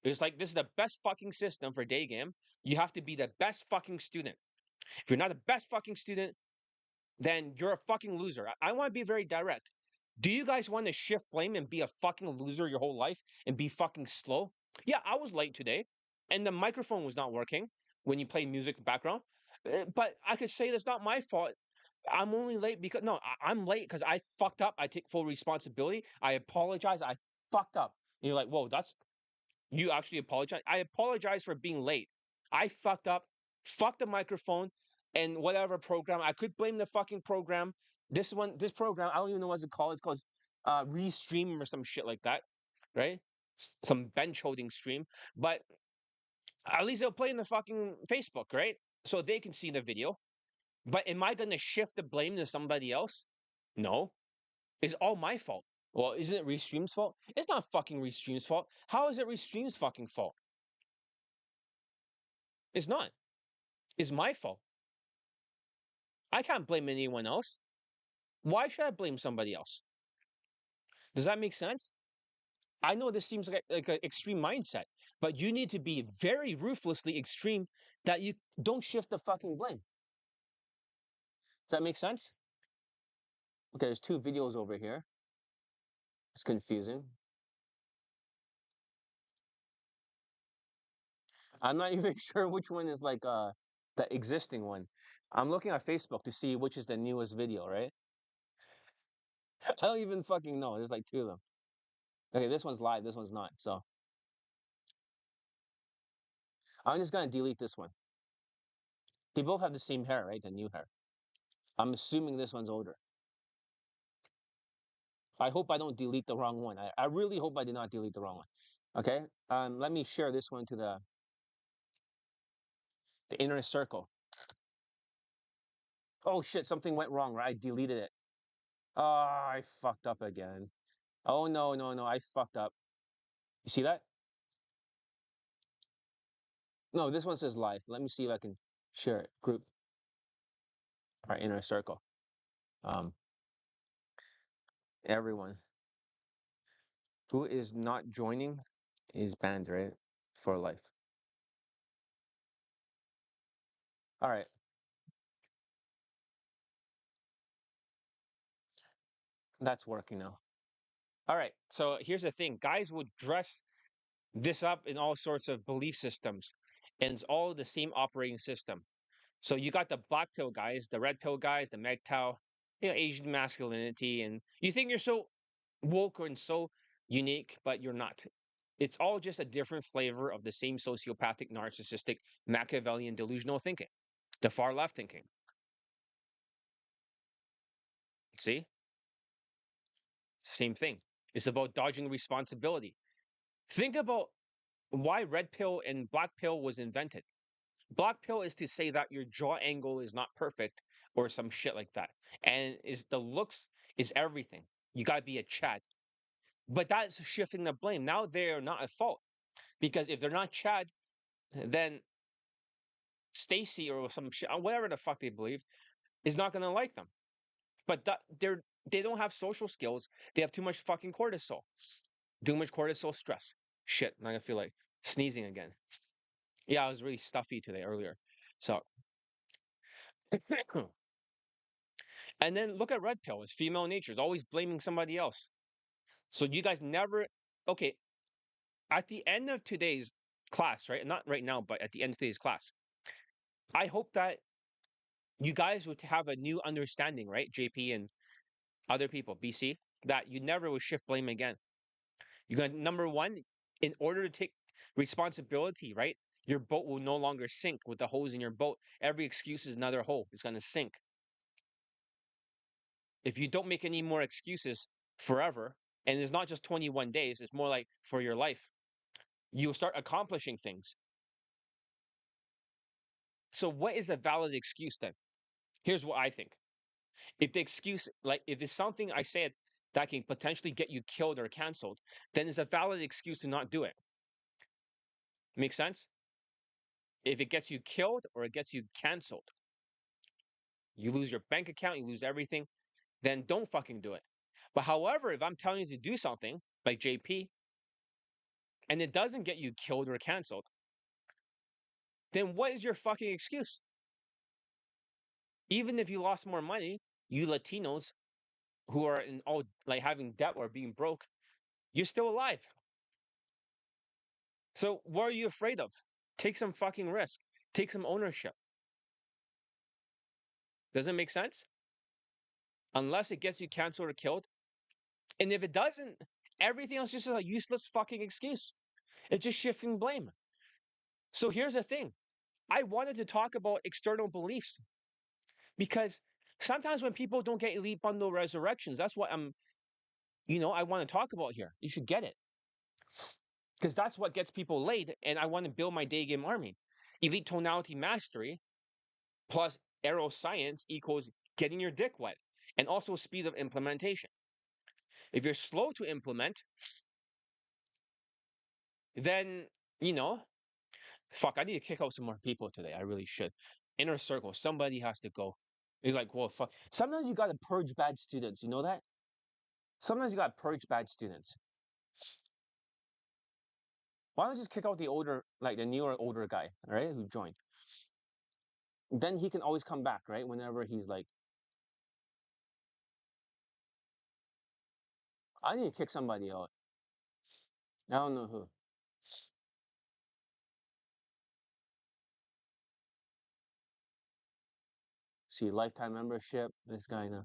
It's like, this is the best fucking system for day game. You have to be the best fucking student. If you're not the best fucking student, then you're a fucking loser. I want to be very direct. Do you guys want to shift blame and be a fucking loser your whole life and be fucking slow? Yeah, I was late today and the microphone was not working when you play music in the background. But I could say that's not my fault. I'm only late because no, I'm late because I fucked up. I take full responsibility. I apologize. I fucked up. And you're like, whoa, that's you actually apologize. I apologize for being late. I fucked up, fucked the microphone and whatever program. I could blame the fucking program. This program, I don't even know what it's called. It's called Restream or some shit like that, right? Some bench holding stream. But at least they'll play in the fucking Facebook, right? So they can see the video. But am I going to shift the blame to somebody else? No. It's all my fault. Well, isn't it Restream's fault? It's not fucking Restream's fault. How is it Restream's fucking fault? It's not. It's my fault. I can't blame anyone else. Why should I blame somebody else? Does that make sense? I know this seems like an extreme mindset, but you need to be very ruthlessly extreme that you don't shift the fucking blame. Does that make sense? Okay, there's 2 videos over here. It's confusing. I'm not even sure which one is like the existing one. I'm looking at Facebook to see which is the newest video, right? I don't even fucking know. There's like two of them. Okay, this one's live, this one's not. So I'm just gonna delete this one. They both have the same hair, right? The new hair. I'm assuming this one's older. I hope I don't delete the wrong one. I really hope I did not delete the wrong one. Okay. Let me share this one to the inner circle. Oh shit, something went wrong, right? I deleted it. Oh, I fucked up again. Oh no, no, no, I fucked up. You see that? No, this one says live. Let me see if I can share it. Group. Our inner circle. Um, everyone who is not joining is banned, right? For life. All right. That's working now. All right. So here's the thing. Guys would dress this up in all sorts of belief systems, and it's all the same operating system. So you got the black pill guys, the red pill guys, the MGTOW, Asian masculinity, and you think you're so woke and so unique, but you're not. It's all just a different flavor of the same sociopathic, narcissistic, Machiavellian, delusional thinking, the far left thinking. See, same thing. It's about dodging responsibility. Think about why red pill and black pill was invented. Black pill is to say that your jaw angle is not perfect or some shit like that. And is the looks is everything. You gotta be a Chad. But that's shifting the blame. Now they're not at fault. Because if they're not Chad, then Stacy or some shit, whatever the fuck they believe, is not gonna like them. But they don't have social skills. They have too much fucking cortisol. Too much cortisol stress. Shit, I'm gonna feel like sneezing again. Yeah, I was really stuffy today earlier. So and then look at red pill. It's female nature. It's always blaming somebody else. So you guys never okay. At the end of today's class, right? Not right now, but at the end of today's class, I hope that you guys would have a new understanding, right? JP and other people, BC, that you never will shift blame again. You're going to, number one, in order to take responsibility, right? Your boat will no longer sink with the holes in your boat. Every excuse is another hole. It's going to sink. If you don't make any more excuses forever, and it's not just 21 days, it's more like for your life, you'll start accomplishing things. So, what is a valid excuse then? Here's what I think. If the excuse, like if it's something I said that can potentially get you killed or canceled, then it's a valid excuse to not do it. Make sense? If it gets you killed or it gets you canceled, you lose your bank account, you lose everything, then don't fucking do it. But however, if I'm telling you to do something like JP and it doesn't get you killed or canceled, then what is your fucking excuse? Even if you lost more money, you Latinos who are in all like having debt or being broke, you're still alive. So what are you afraid of? Take some fucking risk. Take some ownership. Does it make sense? Unless it gets you canceled or killed. And if it doesn't, everything else is just a useless fucking excuse. It's just shifting blame. So here's the thing. I wanted to talk about external beliefs because sometimes when people don't get elite bundle resurrections, that's what I want to talk about here. You should get it. Because that's what gets people laid, and I want to build my day game army. Elite tonality mastery plus arrow science equals getting your dick wet, and also speed of implementation. If you're slow to implement, then fuck, I need to kick out some more people today. I really should. Inner circle, somebody has to go. You're like, well, fuck. Sometimes you gotta purge bad students. You know that? Sometimes you gotta purge bad students. Why don't you just kick out the older, like the newer, older guy, right, who joined? Then he can always come back, right? Whenever he's like, I need to kick somebody out. I don't know who. See, lifetime membership. This guy now.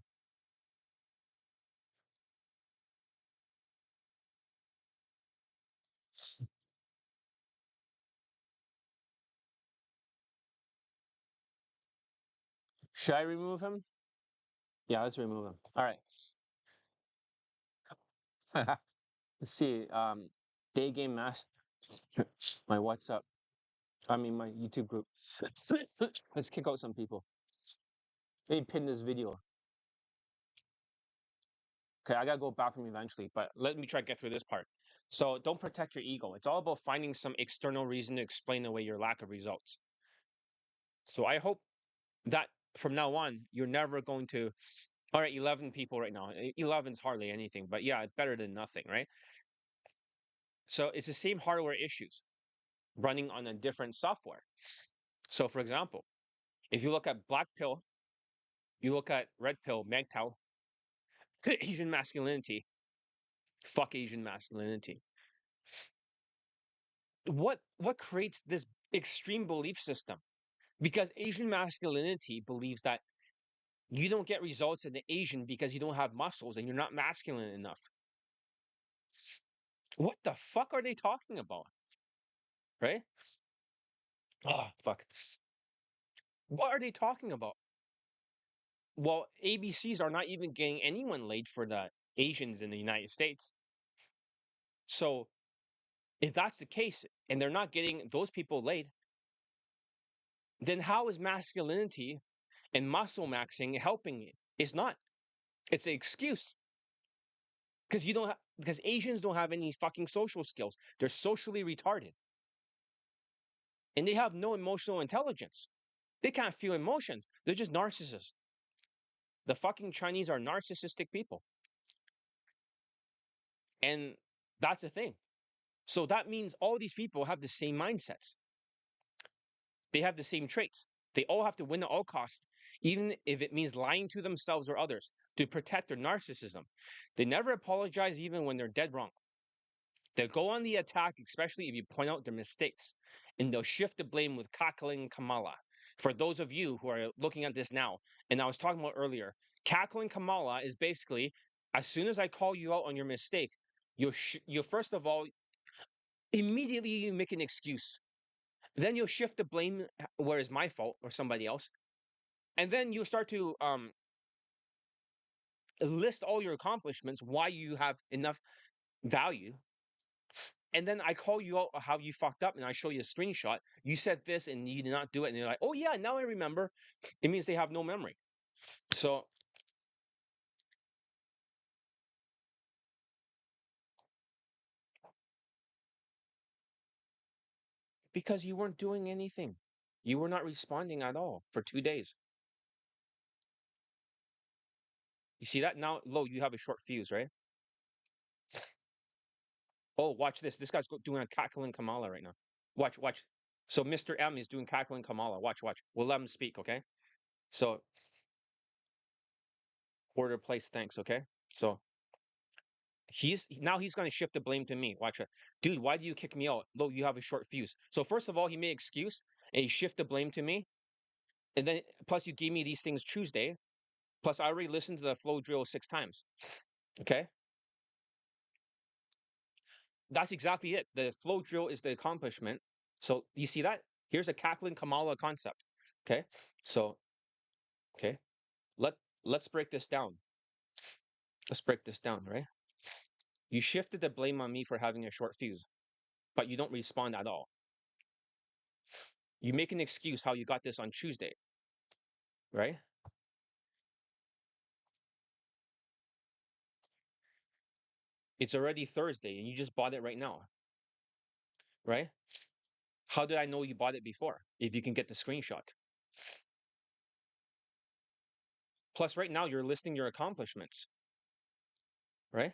Should I remove him? Yeah, let's remove him. All right. Let's see. Daygame Master. My WhatsApp. I mean, my YouTube group. Let's kick out some people. Let me pin this video. Okay, I gotta go bathroom eventually, but let me try to get through this part. So don't protect your ego. It's all about finding some external reason to explain away your lack of results. So I hope that from now on, you're never going to. All right, 11 people right now. 11's hardly anything, but yeah, it's better than nothing, right? So it's the same hardware issues running on a different software. So for example, if you look at black pill, you look at red pill, MGTOW, Asian masculinity, fuck Asian masculinity. What creates this extreme belief system? Because Asian masculinity believes that you don't get results in the Asian because you don't have muscles and you're not masculine enough. What the fuck are they talking about? Right? Oh, fuck. What are they talking about? Well, ABCs are not even getting anyone laid for the Asians in the United States. So if that's the case and they're not getting those people laid, then how is masculinity and muscle maxing helping it? It's not. It's an excuse. Because because Asians don't have any fucking social skills. They're socially retarded. And they have no emotional intelligence. They can't feel emotions. They're just narcissists. The fucking Chinese are narcissistic people. And that's the thing. So that means all these people have the same mindsets. They have the same traits. They all have to win at all costs, even if it means lying to themselves or others to protect their narcissism. They never apologize even when they're dead wrong. They'll go on the attack, especially if you point out their mistakes, and they'll shift the blame with cackling Kamala. For those of you who are looking at this now, and I was talking about earlier, cackling Kamala is basically as soon as I call you out on your mistake, you'll first of all immediately you make an excuse. Then you'll shift the blame where it's my fault or somebody else, and then you'll start to list all your accomplishments, why you have enough value. And then I call you out how you fucked up and I show you a screenshot. You said this and you did not do it. And you're like, oh, yeah, now I remember. It means they have no memory. So because you weren't doing anything, you were not responding at all for 2 days. You see that? Now, Lo, you have a short fuse, right? Oh, watch this. This guy's doing a cackling Kamala right now. Watch, watch. So Mr. M is doing cackling Kamala. Watch, watch. We'll let him speak, okay? So order place, thanks, okay? So he's going to shift the blame to me. Watch it, dude. Why do you kick me out? Lo, you have a short fuse. So first of all, he made excuse and he shift the blame to me, and then plus you gave me these things Tuesday. Plus I already listened to the flow drill 6 times. Okay, that's exactly it. The flow drill is the accomplishment. So you see that? Here's a cackling Kamala concept. Okay, so okay, let let's break this down. Let's break this down, right? You shifted the blame on me for having a short fuse, but you don't respond at all. You make an excuse how you got this on Tuesday, right? It's already Thursday and you just bought it right now, right? How did I know you bought it before if you can get the screenshot? Plus, right now you're listing your accomplishments, right?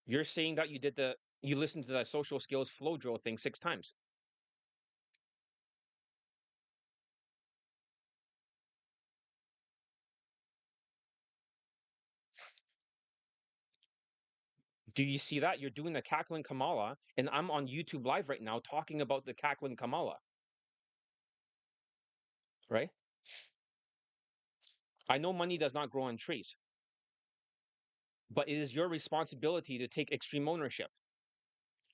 You're saying that you listened to the social skills flow drill thing 6 times. Do you see that? You're doing the cackling Kamala, and I'm on YouTube Live right now talking about the cackling Kamala. right? I know money does not grow on trees, but it is your responsibility to take extreme ownership,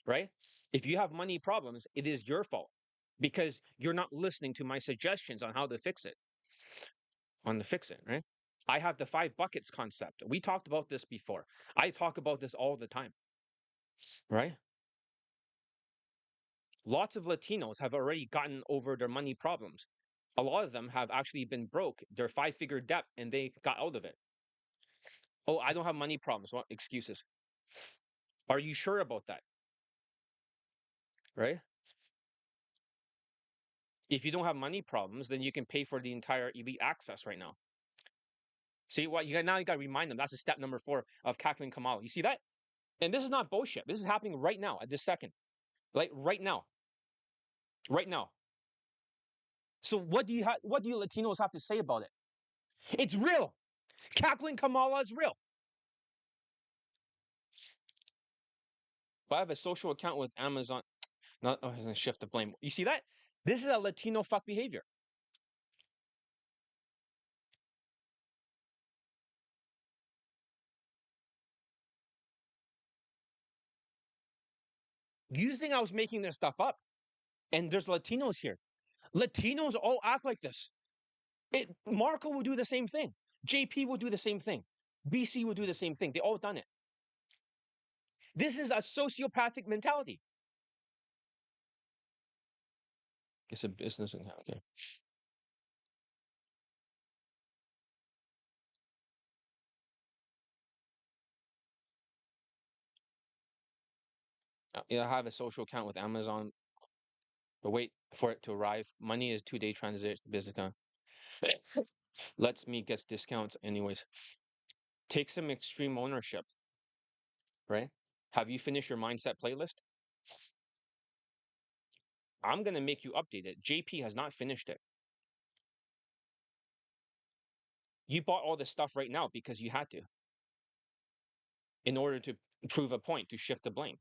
right? If you have money problems, it is your fault because you're not listening to my suggestions on how to fix it, right? I have the 5 buckets concept. We talked about this before. I talk about this all the time, right? Lots of Latinos have already gotten over their money problems. A lot of them have actually been broke. They're 5-figure debt and they got out of it. Oh, I don't have money problems. What excuses? Are you sure about that? Right? If you don't have money problems, then you can pay for the entire elite access right now. See what you got now? You got to remind them. That's a step number 4 of cackling Kamala. You see that? And this is not bullshit. This is happening right now at this second, like right now, right now. So what do you Latinos have to say about it? It's real. Cackling Kamala is real. But I have a social account with Amazon. Not oh, I'm gonna shift the blame. You see that? This is a Latino fuck behavior. You think I was making this stuff up? And there's Latinos here. Latinos all act like this. Marco will do the same thing. JP will do the same thing. BC will do the same thing. They all done it. This is a sociopathic mentality. It's a business account. Okay. Yeah, I have a social account with Amazon, but wait for it to arrive. Money is 2-day transit business account. Lets me get discounts anyways. Take some extreme ownership, right? Have you finished your mindset playlist? I'm gonna make you update it. JP has not finished it. You bought all this stuff right now because you had to, in order to prove a point, to shift the blame.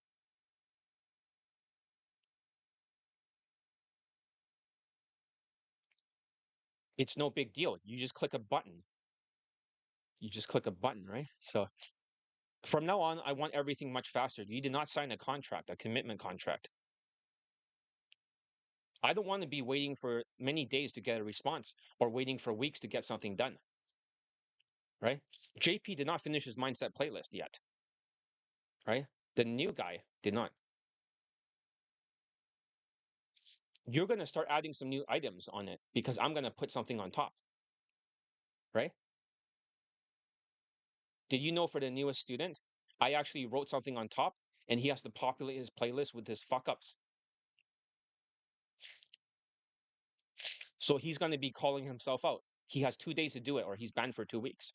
It's no big deal. You just click a button. You just click a button, right? So from now on, I want everything much faster. You did not sign a contract, a commitment contract. I don't want to be waiting for many days to get a response or waiting for weeks to get something done, right? JP did not finish his mindset playlist yet, right? The new guy did not. You're going to start adding some new items on it because I'm going to put something on top, right? Did you know for the newest student, I actually wrote something on top and he has to populate his playlist with his fuck ups. So he's going to be calling himself out. He has 2 days to do it or he's banned for 2 weeks.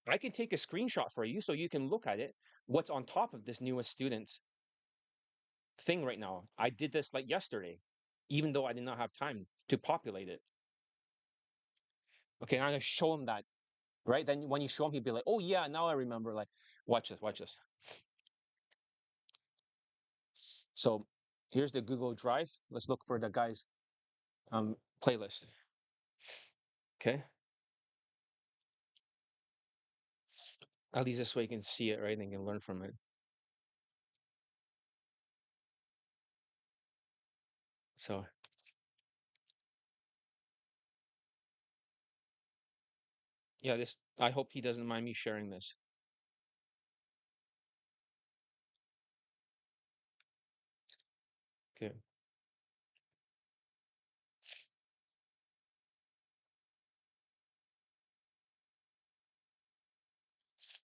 I can take a screenshot for you so you can look at it. What's on top of this newest student's thing right now? I did this like yesterday, even though I did not have time to populate it. Okay, I'm going to show him that, right? Then when you show him, he'll be like, oh, yeah, now I remember. Like, watch this, watch this. So here's the Google Drive. Let's look for the guy's playlist. Okay. At least this way you can see it, right? And you can learn from it. So yeah, this I hope he doesn't mind me sharing this. Okay.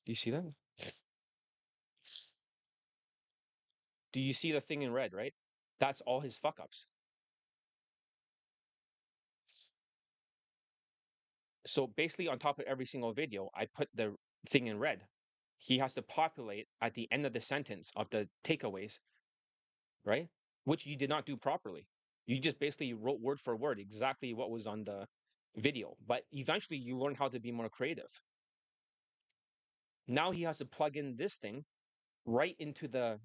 Do you see that? Do you see the thing in red, right? That's all his fuck ups. So basically on top of every single video, I put the thing in red. He has to populate at the end of the sentence of the takeaways, right? Which you did not do properly. You just basically wrote word for word exactly what was on the video. But eventually you learn how to be more creative. Now he has to plug in this thing right into the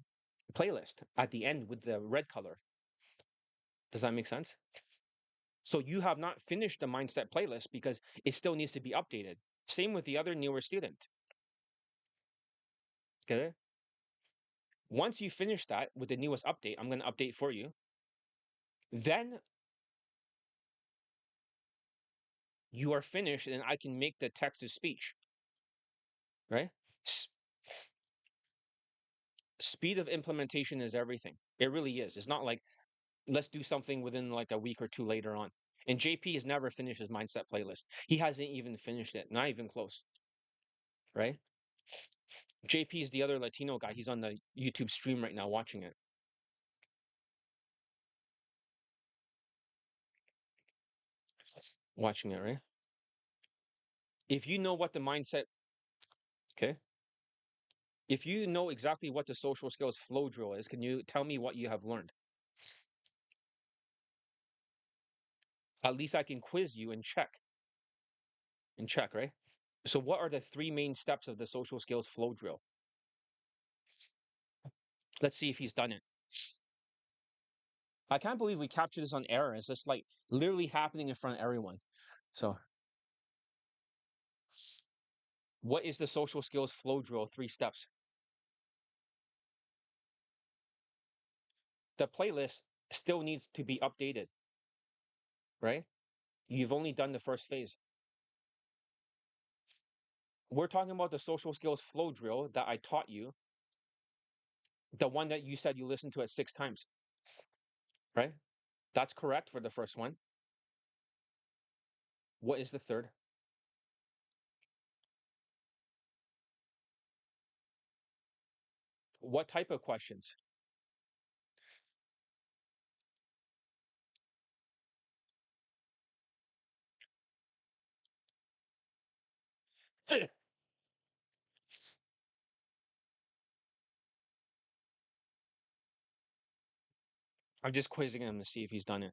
playlist at the end with the red color. Does that make sense? So you have not finished the mindset playlist because it still needs to be updated. Same with the other newer student. Okay. Once you finish that with the newest update, I'm going to update for you. Then you are finished and I can make the text to speech, right? S- Speed of implementation is everything. It really is. It's not like let's do something within like a week or two later on. And JP has never finished his mindset playlist. He hasn't even finished it, not even close, right? JP is the other Latino guy. He's on the YouTube stream right now watching it. Watching it, right? If you know what the mindset, okay? If you know exactly what the social skills flow drill is, can you tell me what you have learned? At least I can quiz you and check, right? So what are the three main steps of the social skills flow drill? Let's see if he's done it. I can't believe we captured this on air. It's just like literally happening in front of everyone. So what is the social skills flow drill? Three steps. The playlist still needs to be updated, right? You've only done the first phase. We're talking about the social skills flow drill that I taught you, the one that you said you listened to it 6 times, right? That's correct for the first one. What is the third? What type of questions? I'm just quizzing him to see if he's done it.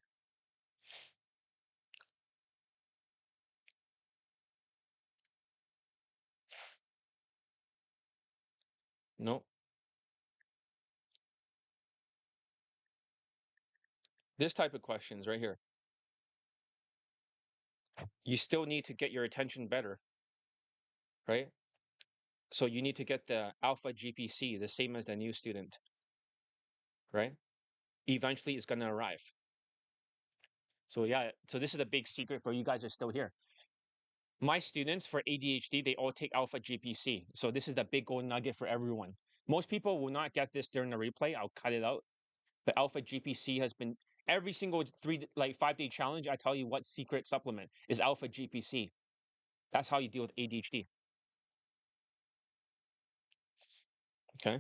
No. This type of questions right here. You still need to get your attention better, right? So you need to get the alpha GPC, the same as the new student, right? Eventually it's going to arrive. So yeah, so this is a big secret for you guys who are still here. My students for ADHD, they all take alpha GPC. So this is the big gold nugget for everyone. Most people will not get this during the replay. I'll cut it out. But alpha GPC has been every single 5 day challenge. I tell you what secret supplement is alpha GPC. That's how you deal with ADHD. Okay.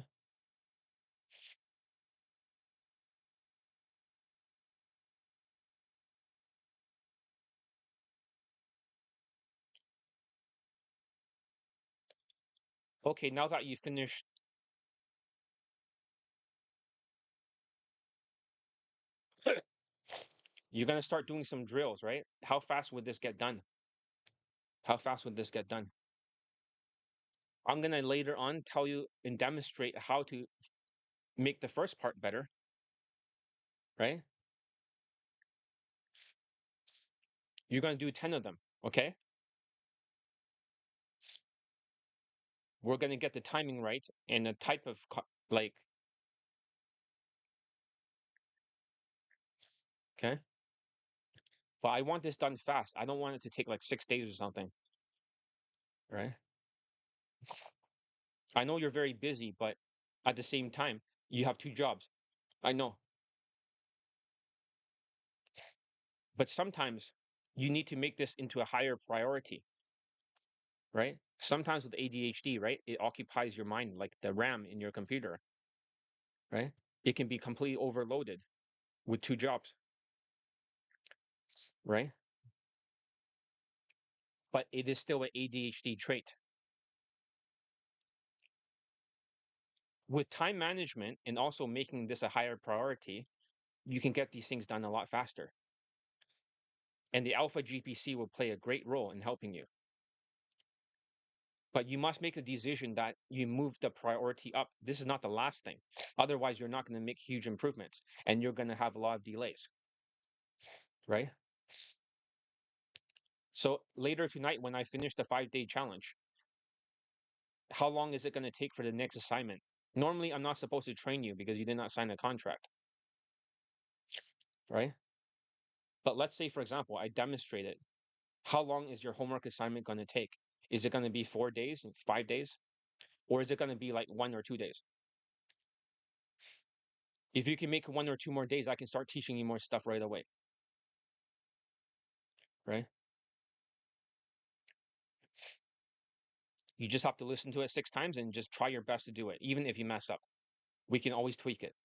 Okay. Now that you finished, you're gonna start doing some drills, right? How fast would this get done? How fast would this get done? I'm gonna later on tell you and demonstrate how to make the first part better, right? You're gonna do 10 of them, okay? We're gonna get the timing right and the type of like, okay? But I want this done fast. I don't want it to take like 6 days or something, right? I know you're very busy, but at the same time, you have 2 jobs. I know. But sometimes you need to make this into a higher priority, right? Sometimes with ADHD, right? It occupies your mind like the RAM in your computer, right? It can be completely overloaded with 2 jobs, right? But it is still an ADHD trait. With time management and also making this a higher priority, you can get these things done a lot faster. And the alpha GPC will play a great role in helping you. But you must make a decision that you move the priority up. This is not the last thing. Otherwise, you're not going to make huge improvements and you're going to have a lot of delays. right? So later tonight, when I finish the 5 day challenge, how long is it going to take for the next assignment? Normally, I'm not supposed to train you because you did not sign a contract, right? But let's say, for example, I demonstrate it. How long is your homework assignment going to take? Is it going to be 4 days, 5 days, or is it going to be like 1 or 2 days? If you can make 1 or 2 more days, I can start teaching you more stuff right away, right? You just have to listen to it 6 times and just try your best to do it, even if you mess up. We can always tweak it.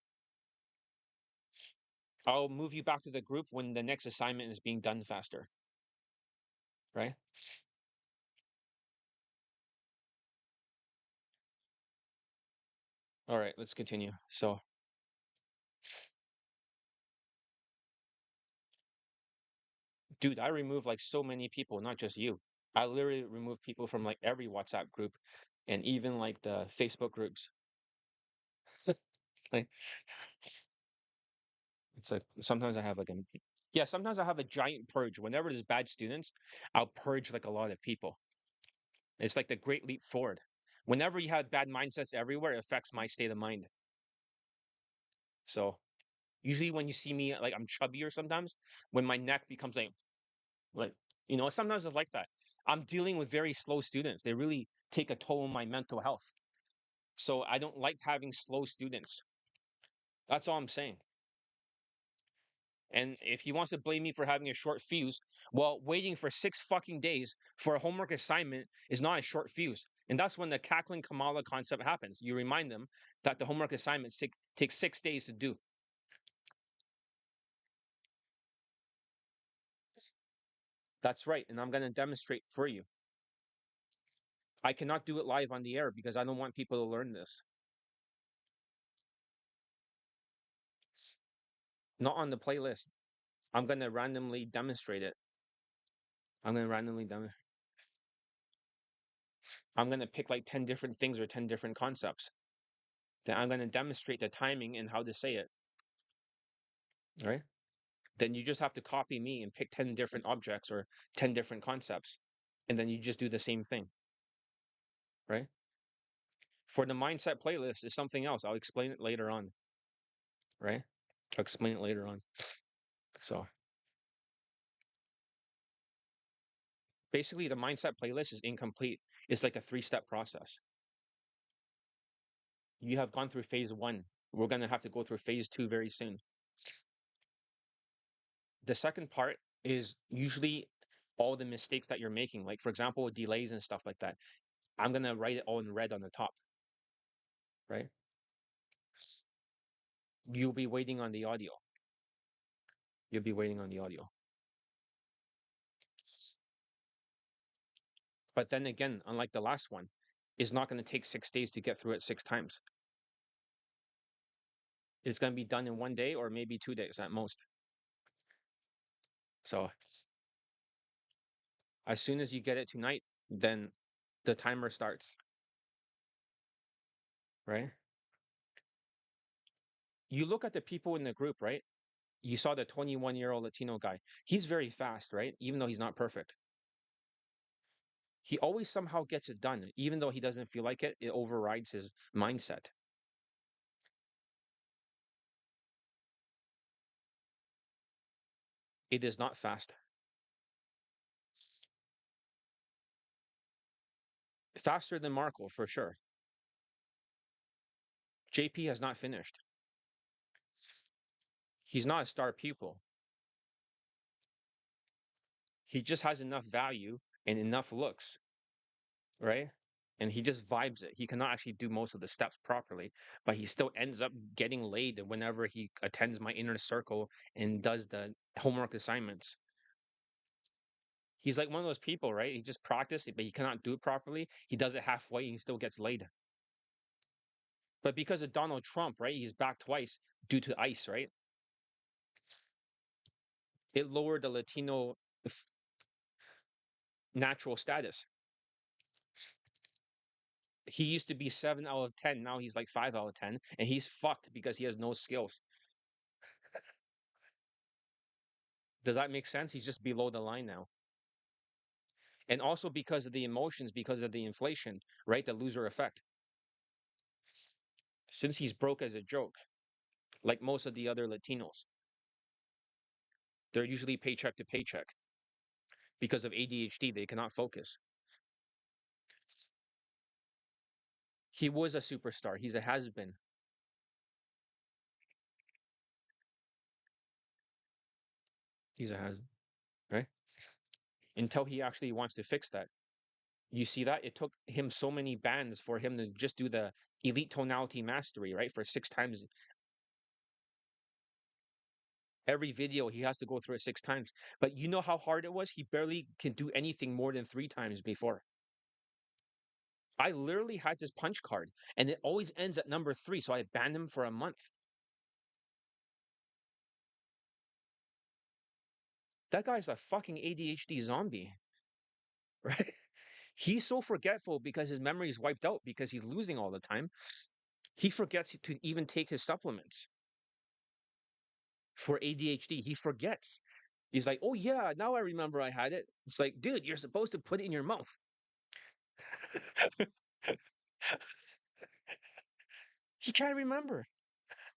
I'll move you back to the group when the next assignment is being done faster, right? All right, let's continue. So, dude, I remove like so many people, not just you. I literally remove people from like every WhatsApp group and even like the Facebook groups. Like, it's like sometimes I have like a yeah, sometimes I have a giant purge. Whenever there's bad students, I'll purge like a lot of people. It's like the great leap forward. Whenever you have bad mindsets everywhere, it affects my state of mind. So usually when you see me like I'm chubbier sometimes, when my neck becomes like sometimes it's like that. I'm dealing with very slow students. They really take a toll on my mental health. So I don't like having slow students. That's all I'm saying. And if he wants to blame me for having a short fuse, well, waiting for 6 fucking days for a homework assignment is not a short fuse. And that's when the cackling Kamala concept happens. You remind them that the homework assignment takes 6 days to do. That's right. And I'm going to demonstrate for you. I cannot do it live on the air because I don't want people to learn this. Not on the playlist. I'm going to randomly demonstrate it. I'm going to randomly demonstrate. I'm going to pick like 10 different things or 10 different concepts. Then I'm going to demonstrate the timing and how to say it. Right? Then you just have to copy me and pick 10 different objects or 10 different concepts. And then you just do the same thing. Right? For the mindset playlist is something else. I'll explain it later on. Right? I'll explain it later on. So basically, the mindset playlist is incomplete. It's like a 3-step process. You have gone through phase 1. We're going to have to go through phase 2 very soon. The second part is usually all the mistakes that you're making. Like, for example, delays and stuff like that. I'm going to write it all in red on the top. Right? You'll be waiting on the audio. You'll be waiting on the audio. But then again, unlike the last one, it's not going to take 6 days to get through it 6 times. It's going to be done in 1 day or maybe 2 days at most. So as soon as you get it tonight, then the timer starts, right? You look at the people in the group, right? You saw the 21-year-old Latino guy. He's very fast, right? Even though he's not perfect. He always somehow gets it done. Even though he doesn't feel like it, it overrides his mindset. It is not fast. Faster than Markle, for sure. JP has not finished. He's not a star pupil. He just has enough value and enough looks, right? And he just vibes it. He cannot actually do most of the steps properly, but he still ends up getting laid whenever he attends my inner circle and does the homework assignments. He's like one of those people, right? He just practiced it, but he cannot do it properly. He does it halfway and he still gets laid. But because of Donald Trump, right? He's back twice due to ICE, right? It lowered the Latino natural status. He used to be 7 out of 10. Now he's like 5 out of 10, and he's fucked because he has no skills. Does that make sense? He's just below the line now. And also because of the emotions, because of the inflation, right? The loser effect. Since he's broke as a joke, like most of the other Latinos, they're usually paycheck to paycheck. Because of ADHD, they cannot focus. He was a superstar. He's a has been, he's a has, right? Until he actually wants to fix that. You see that? It took him so many bands for him to just do the elite tonality mastery, right? For 6 times. Every video, he has to go through it 6 times. But you know how hard it was? He barely can do anything more than 3 times before. I literally had this punch card, and it always ends at number 3, so I banned him for a month. That guy's a fucking ADHD zombie, right? He's so forgetful because his memory is wiped out because he's losing all the time. He forgets to even take his supplements for ADHD. He forgets. He's like, oh yeah, now I remember I had it. It's like, dude, you're supposed to put it in your mouth. He can't remember.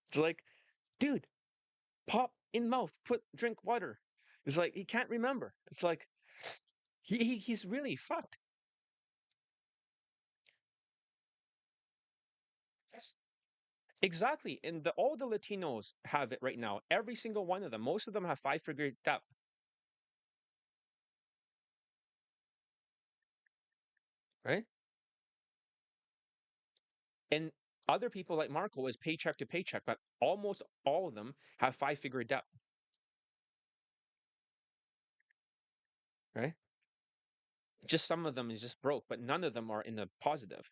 It's like, dude, pop in mouth, drink water. It's like he can't remember. It's like he's really fucked. Exactly. And all the Latinos have it right now. Every single one of them. Most of them have five-figure debt, right? And other people like Marco is paycheck to paycheck, but almost all of them have five-figure debt, right? Just some of them is just broke, but none of them are in the positive.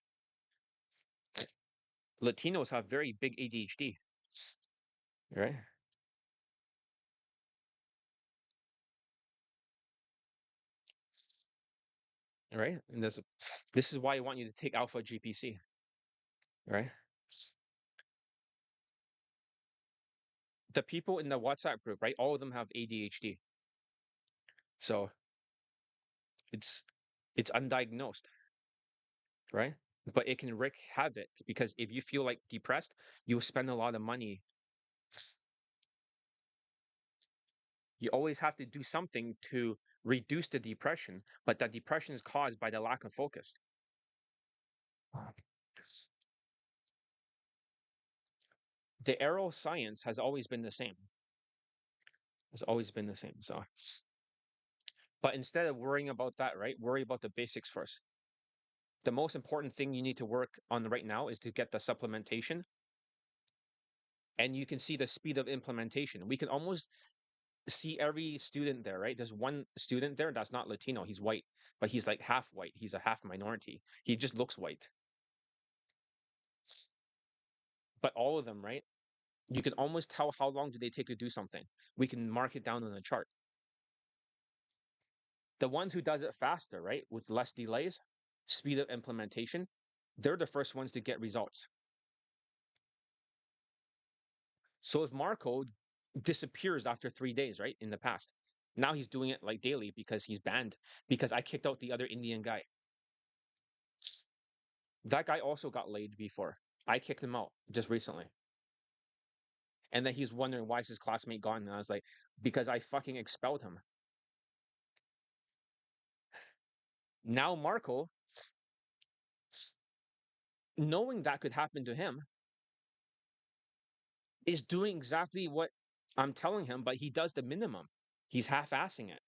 Latinos have very big ADHD, right? Right? And this is why I want you to take Alpha GPC, right? The people in the WhatsApp group, right? All of them have ADHD. So it's it's undiagnosed, right? But it can wreak havoc because if you feel like depressed, you'll spend a lot of money. You always have to do something to reduce the depression, but that depression is caused by the lack of focus. The arrow science has always been the same. It's always been the same. So, but instead of worrying about that, right, worry about the basics first. The most important thing you need to work on right now is to get the supplementation, and you can see the speed of implementation. We can almost see every student there, right? There's one student there that's not Latino, he's white, but he's like half white. He's a half minority. He just looks white. But all of them, right? You can almost tell how long do they take to do something. We can mark it down on a chart. The ones who does it faster, right, with less delays, speed of implementation, they're the first ones to get results. So if Marco disappears after 3 days, right, in the past, now he's doing it like daily because he's banned because I kicked out the other Indian guy. That guy also got laid before. I kicked him out just recently. And then he's wondering why is his classmate gone. And I was like, because I fucking expelled him. Now Marco, knowing that could happen to him, is doing exactly what I'm telling him, but he does the minimum. He's half-assing it.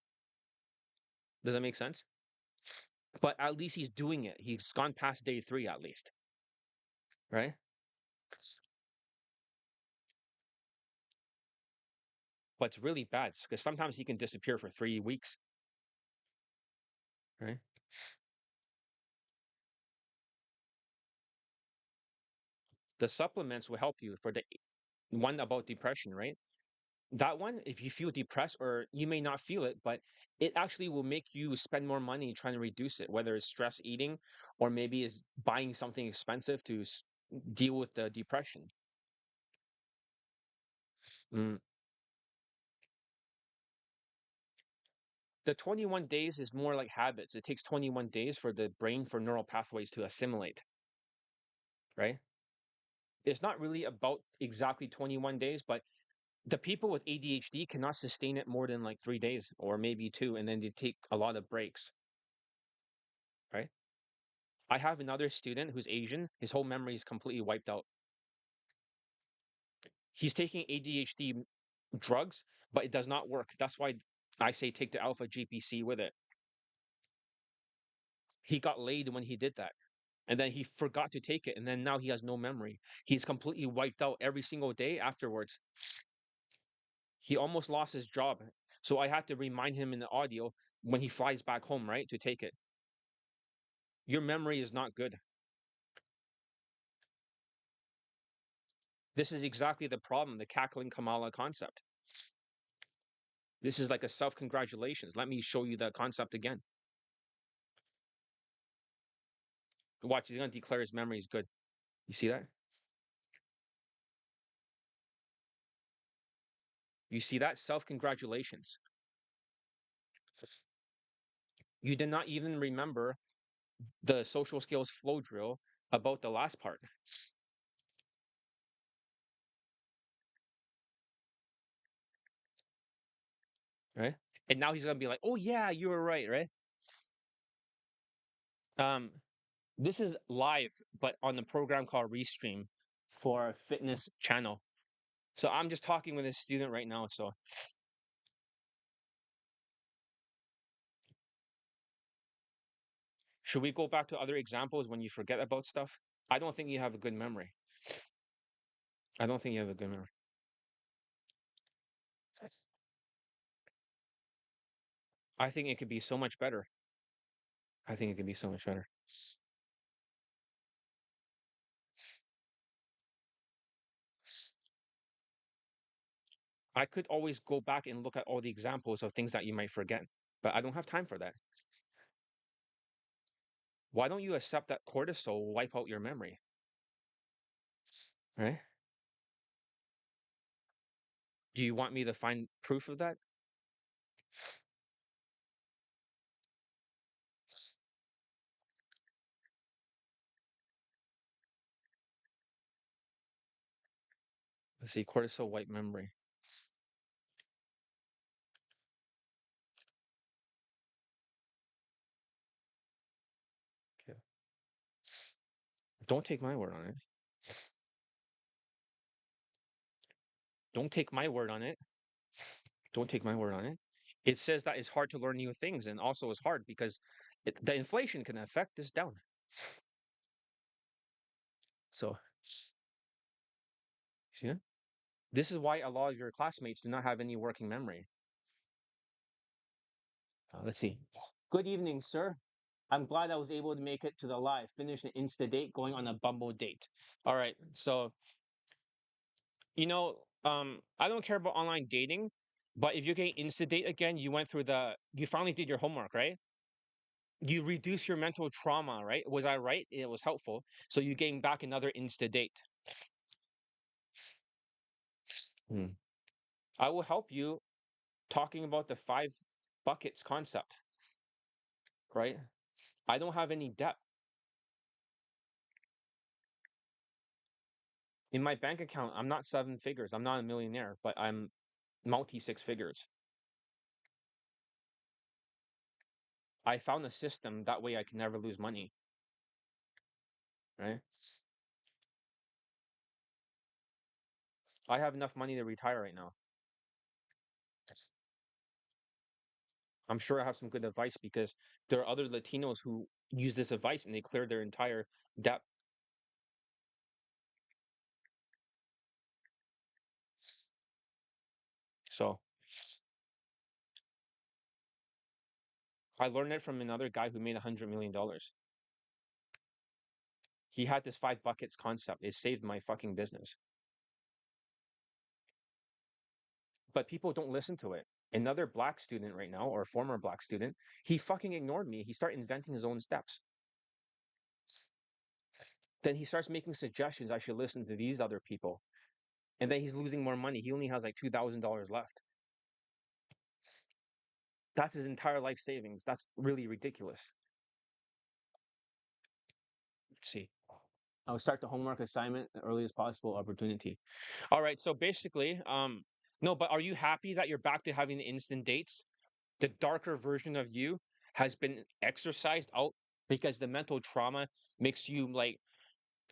Does that make sense? But at least he's doing it. He's gone past day 3 at least, right? But it's really bad because sometimes he can disappear for 3 weeks, right? The supplements will help you for the one about depression, right? That one, if you feel depressed or you may not feel it, but it actually will make you spend more money trying to reduce it, whether it's stress eating or maybe it's buying something expensive to deal with the depression. Mm, The 21 days is more like habits. It takes 21 days for the brain for neural pathways to assimilate, right? It's not really about exactly 21 days, but the people with ADHD cannot sustain it more than like 3 days or maybe two, and then they take a lot of breaks, right? I have another student who's Asian. His whole memory is completely wiped out. He's taking ADHD drugs, but it does not work. That's why I say take the alpha GPC with it. He got laid when he did that. And then he forgot to take it. And then now he has no memory. He's completely wiped out every single day afterwards. He almost lost his job. So I had to remind him in the audio when he flies back home, right, to take it. Your memory is not good. This is exactly the problem, the cackling Kamala concept. This is like a self congratulations. Let me show you the concept again. Watch, he's going to declare his memory is good. You see that? You see that? Self congratulations. You did not even remember the social skills flow drill about the last part, right? And now he's going to be like, oh, yeah, you were right, right? Um, this is live, but on the program called Restream for a fitness channel. So I'm just talking with a student right now. So should we go back to other examples when you forget about stuff? I don't think you have a good memory. I don't think you have a good memory. I think it could be so much better. I think it could be so much better. I could always go back and look at all the examples of things that you might forget, but I don't have time for that. Why don't you accept that cortisol will wipe out your memory? Right? Do you want me to find proof of that? Let's see, cortisol wipe memory. Okay. Don't take my word on it. Don't take my word on it. Don't take my word on it. It says that it's hard to learn new things, and also it's hard because the inflation can affect this down. So, see it? This is why a lot of your classmates do not have any working memory. Let's see. Good evening, sir. I'm glad I was able to make it to the live. Finish an Insta date, going on a Bumble date. All right. So, I don't care about online dating, but if you're getting Insta date again, you finally did your homework, right? You reduce your mental trauma, right? Was I right? It was helpful. So you gain back another Insta date. Hmm. I will help you talking about the 5 buckets concept, right? I don't have any debt. In my bank account, I'm not 7 figures. I'm not a millionaire, but I'm multi 6 figures. I found a system that way I can never lose money, right? I have enough money to retire right now. I'm sure I have some good advice because there are other Latinos who use this advice and they clear their entire debt. So I learned it from another guy who made $100 million. He had this 5 buckets concept. It saved my fucking business. But people don't listen to it. Another black student right now, or former black student, he fucking ignored me. He started inventing his own steps. Then he starts making suggestions I should listen to these other people. And then he's losing more money. He only has like $2,000 left. That's his entire life savings. That's really ridiculous. Let's see. I'll start the homework assignment the earliest possible opportunity. All right. So basically, no, but are you happy that you're back to having the instant dates? The darker version of you has been exercised out because the mental trauma makes you like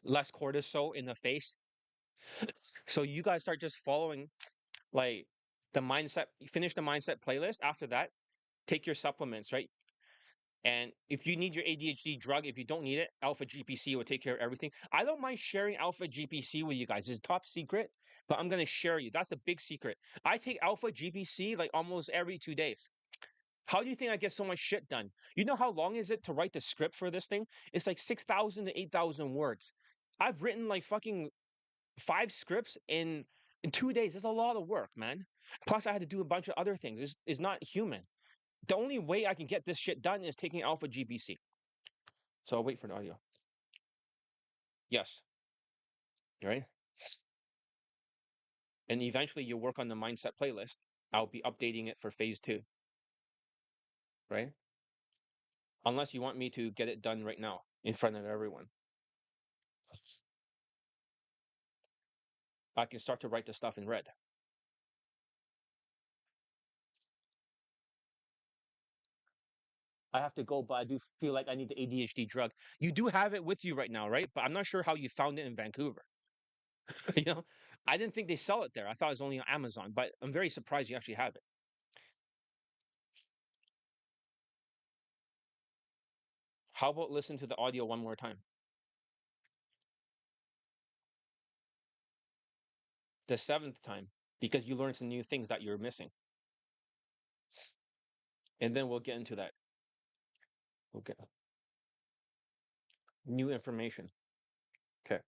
less cortisol in the face. So you guys start just following like the mindset, you finish the mindset playlist. After that, take your supplements, right? And if you need your ADHD drug, if you don't need it, Alpha GPC will take care of everything. I don't mind sharing Alpha GPC with you guys. It's top secret, but I'm gonna share you. That's a big secret. I take Alpha GPC like almost every 2 days. How do you think I get so much shit done? You know how long is it to write the script for this thing? It's like 6,000 to 8,000 words. I've written like fucking 5 scripts in 2 days. That's a lot of work, man. Plus, I had to do a bunch of other things. It's not human. The only way I can get this shit done is taking Alpha GPC. So I'll wait for the audio. Yes, right? And eventually you'll work on the mindset playlist. I'll be updating it for phase 2, right? Unless you want me to get it done right now in front of everyone. I can start to write the stuff in red. I have to go, but I do feel like I need the ADHD drug. You do have it with you right now, right? But I'm not sure how you found it in Vancouver. You know, I didn't think they sell it there. I thought it was only on Amazon, but I'm very surprised you actually have it. How about listen to the audio one more time? The seventh time, because you learned some new things that you're missing. And then we'll get into that. We'll get new information. Okay.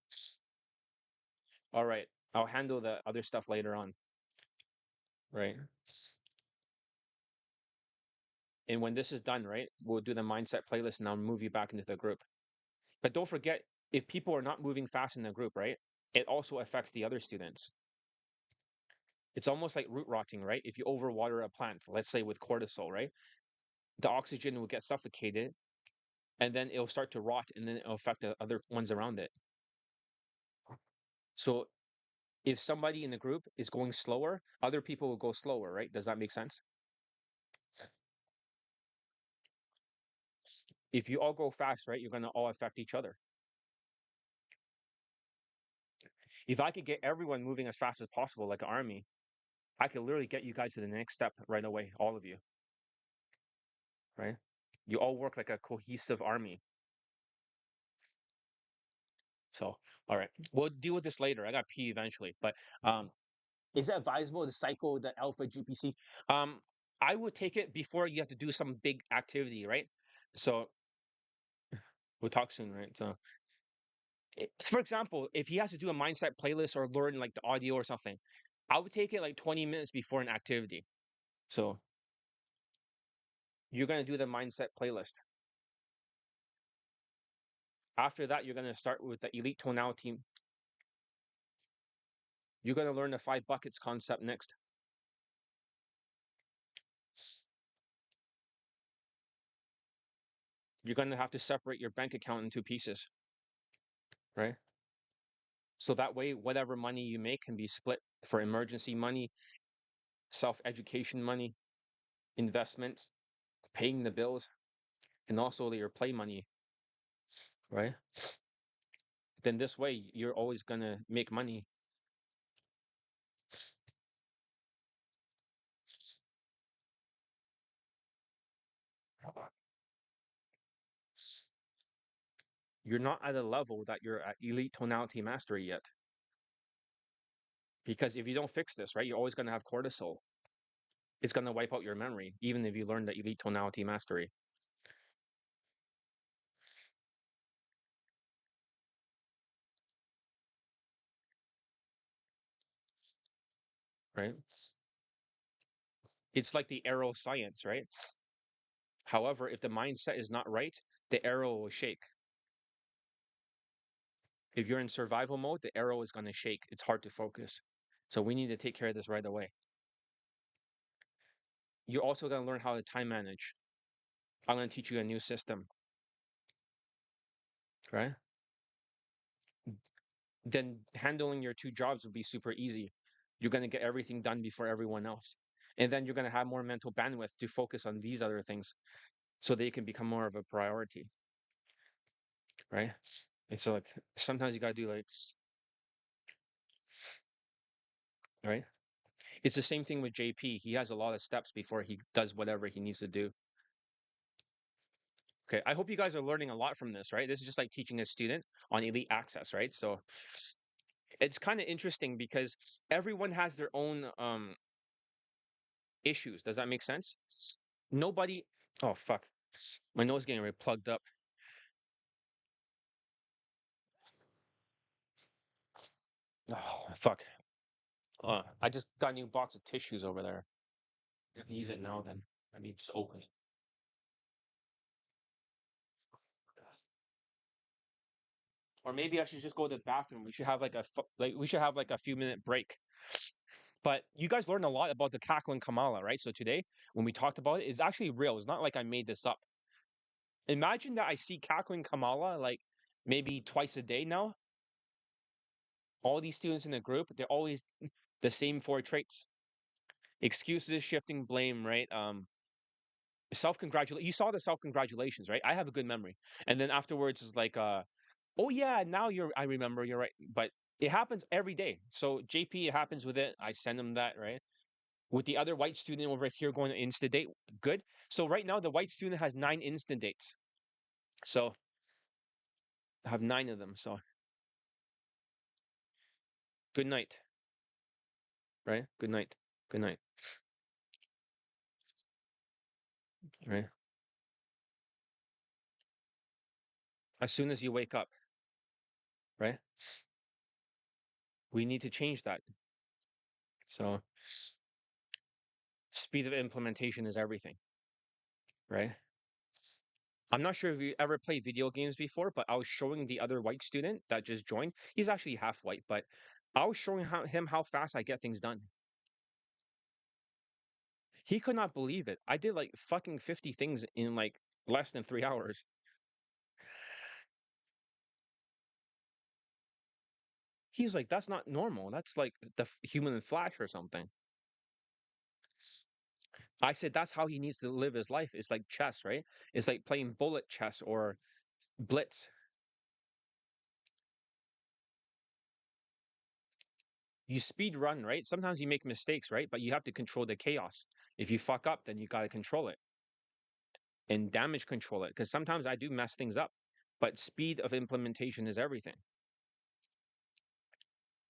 All right. I'll handle the other stuff later on. Right. And when this is done, right, we'll do the mindset playlist and I'll move you back into the group. But don't forget, if people are not moving fast in the group, right, it also affects the other students. It's almost like root rotting, right? If you overwater a plant, let's say with cortisol, right, the oxygen will get suffocated and then it'll start to rot and then it'll affect the other ones around it. So if somebody in the group is going slower, other people will go slower, right? Does that make sense? If you all go fast, right, you're going to all affect each other. If I could get everyone moving as fast as possible, like an army, I could literally get you guys to the next step right away, all of you, right? You all work like a cohesive army. So, all right, we'll deal with this later. I got pee eventually, but is it advisable to cycle the Alpha GPC? Um, I would take it before you have to do some big activity, right? So we'll talk soon, right? So, for example, if he has to do a mindset playlist or learn like the audio or something, I would take it like 20 minutes before an activity. So you're gonna do the mindset playlist. After that, you're gonna start with the elite tonality. You're gonna learn the 5 buckets concept next. You're gonna have to separate your bank account into pieces, right? So that way, whatever money you make can be split for emergency money, self-education money, investments, paying the bills, and also your play money, right? Then this way, you're always gonna make money. You're not at a level that you're at elite tonality mastery yet. Because if you don't fix this, right, you're always gonna have cortisol. It's gonna wipe out your memory, even if you learn the elite tonality mastery, right? It's like the arrow science, right? However, if the mindset is not right, the arrow will shake. If you're in survival mode, the arrow is going to shake. It's hard to focus. So we need to take care of this right away. you're also going to learn how to time manage. I'm going to teach you a new system, right? Then handling your two jobs will be super easy. You're going to get everything done before everyone else. And then you're going to have more mental bandwidth to focus on these other things so they can become more of a priority, right? And so, like, sometimes you got to do, like, right? It's the same thing with JP. He has a lot of steps before he does whatever he needs to do. Okay, I hope you guys are learning a lot from this, right? This is just like teaching a student on elite access, right? So it's kind of interesting because everyone has their own issues. Does that make sense? Nobody. Oh fuck, my nose getting really plugged up. Oh fuck. I just got a new box of tissues over there. I can use it now. Then I mean, just open it. Or maybe I should just go to the bathroom. We should have like we should have like a few minute break. But you guys learned a lot about the cackling Kamala, right? So today, when we talked about it, it's actually real. It's not like I made this up. Imagine that I see cackling Kamala like maybe twice a day now. All these students in the group, they're always the same four traits: excuses, shifting blame, right? Self-congratulate. You saw the self-congratulations, right? I have a good memory. And then afterwards is like, oh yeah, now I remember, you're right. But it happens every day. So JP, it happens with it. I send him that, right? With the other white student over here going to insta date, good. So right now the white student has 9 instant dates. So I have 9 of them. So good night, right? Good night. Good night, right? As soon as you wake up, right? We need to change that. So speed of implementation is everything, right? I'm not sure if you ever played video games before, but I was showing the other white student that just joined. He's actually half white, but I was showing him how fast I get things done. He could not believe it. I did like fucking 50 things in like less than 3 hours. He's like, that's not normal. That's like the human in Flash or something. I said, that's how he needs to live his life. It's like chess, right? It's like playing bullet chess or blitz. You speed run, right? Sometimes you make mistakes, right? But you have to control the chaos. If you fuck up, then you got to control it and damage control it. Because sometimes I do mess things up, but speed of implementation is everything,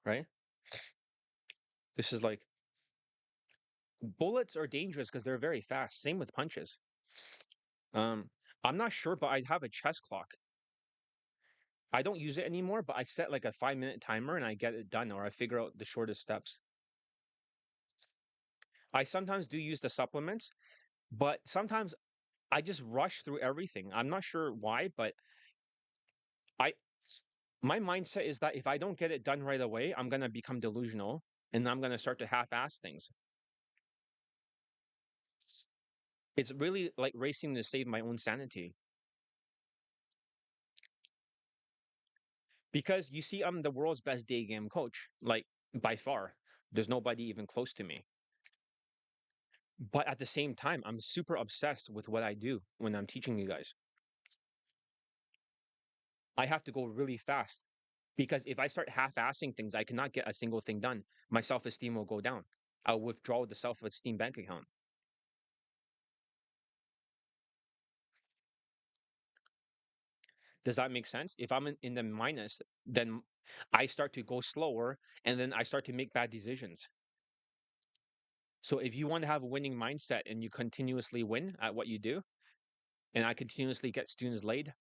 right? This is like bullets are dangerous because they're very fast. Same with punches. Um, I'm not sure, but I have a chess clock. I don't use it anymore, but I set like a 5 minute timer and I get it done, or I figure out the shortest steps. I sometimes do use the supplements, but sometimes I just rush through everything. I'm not sure why, but I my mindset is that if I don't get it done right away, I'm gonna become delusional and I'm gonna start to half-ass things. It's really like racing to save my own sanity. Because you see, I'm the world's best day game coach, like by far. There's nobody even close to me. But at the same time, I'm super obsessed with what I do when I'm teaching you guys. I have to go really fast because if I start half-assing things, I cannot get a single thing done. My self-esteem will go down. I'll withdraw the self-esteem bank account. Does that make sense? If I'm in the minus, then I start to go slower and then I start to make bad decisions. So if you want to have a winning mindset and you continuously win at what you do, and I continuously get students laid,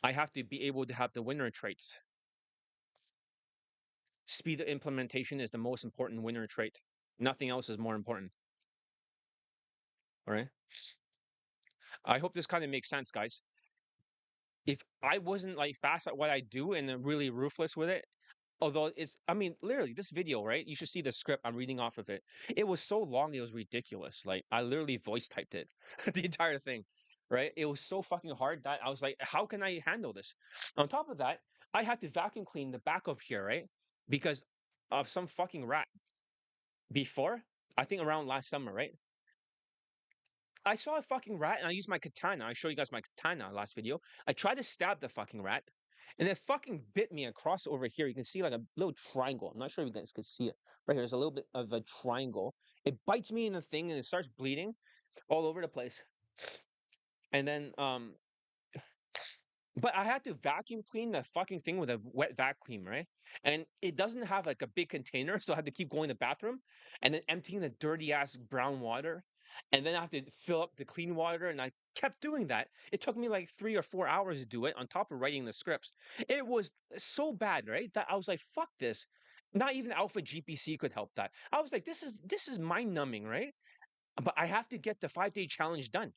I have to be able to have the winner traits. Speed of implementation is the most important winner trait. Nothing else is more important. All right. I hope this kind of makes sense, guys. If I wasn't like fast at what I do and then really ruthless with it, Although it's, I mean, literally, this video, right? You should see the script. I'm reading off of it. It was so long, it was ridiculous. Like, I literally voice typed it, the entire thing, right? It was so fucking hard that I was like, how can I handle this? On top of that, I had to vacuum clean the back of here, right? Because of some fucking rat before, I think around last summer, right? I saw a fucking rat and I used my katana. I showed you guys my katana last video. I tried to stab the fucking rat and it fucking bit me across over here. You can see like a little triangle. I'm not sure if you guys can see it. Right here, there's a little bit of a triangle. It bites me in the thing and it starts bleeding all over the place. And then but I had to vacuum clean the fucking thing with a wet vacuum, right? And it doesn't have like a big container, so I had to keep going to the bathroom and then emptying the dirty ass brown water. And then I have to fill up the clean water, and I kept doing that. It took me like 3 or 4 hours to do it on top of writing the scripts. It was so bad, right? That I was like, fuck this. Not even Alpha GPC could help that. I was like, this is mind numbing, right? But I have to get the 5 day challenge done.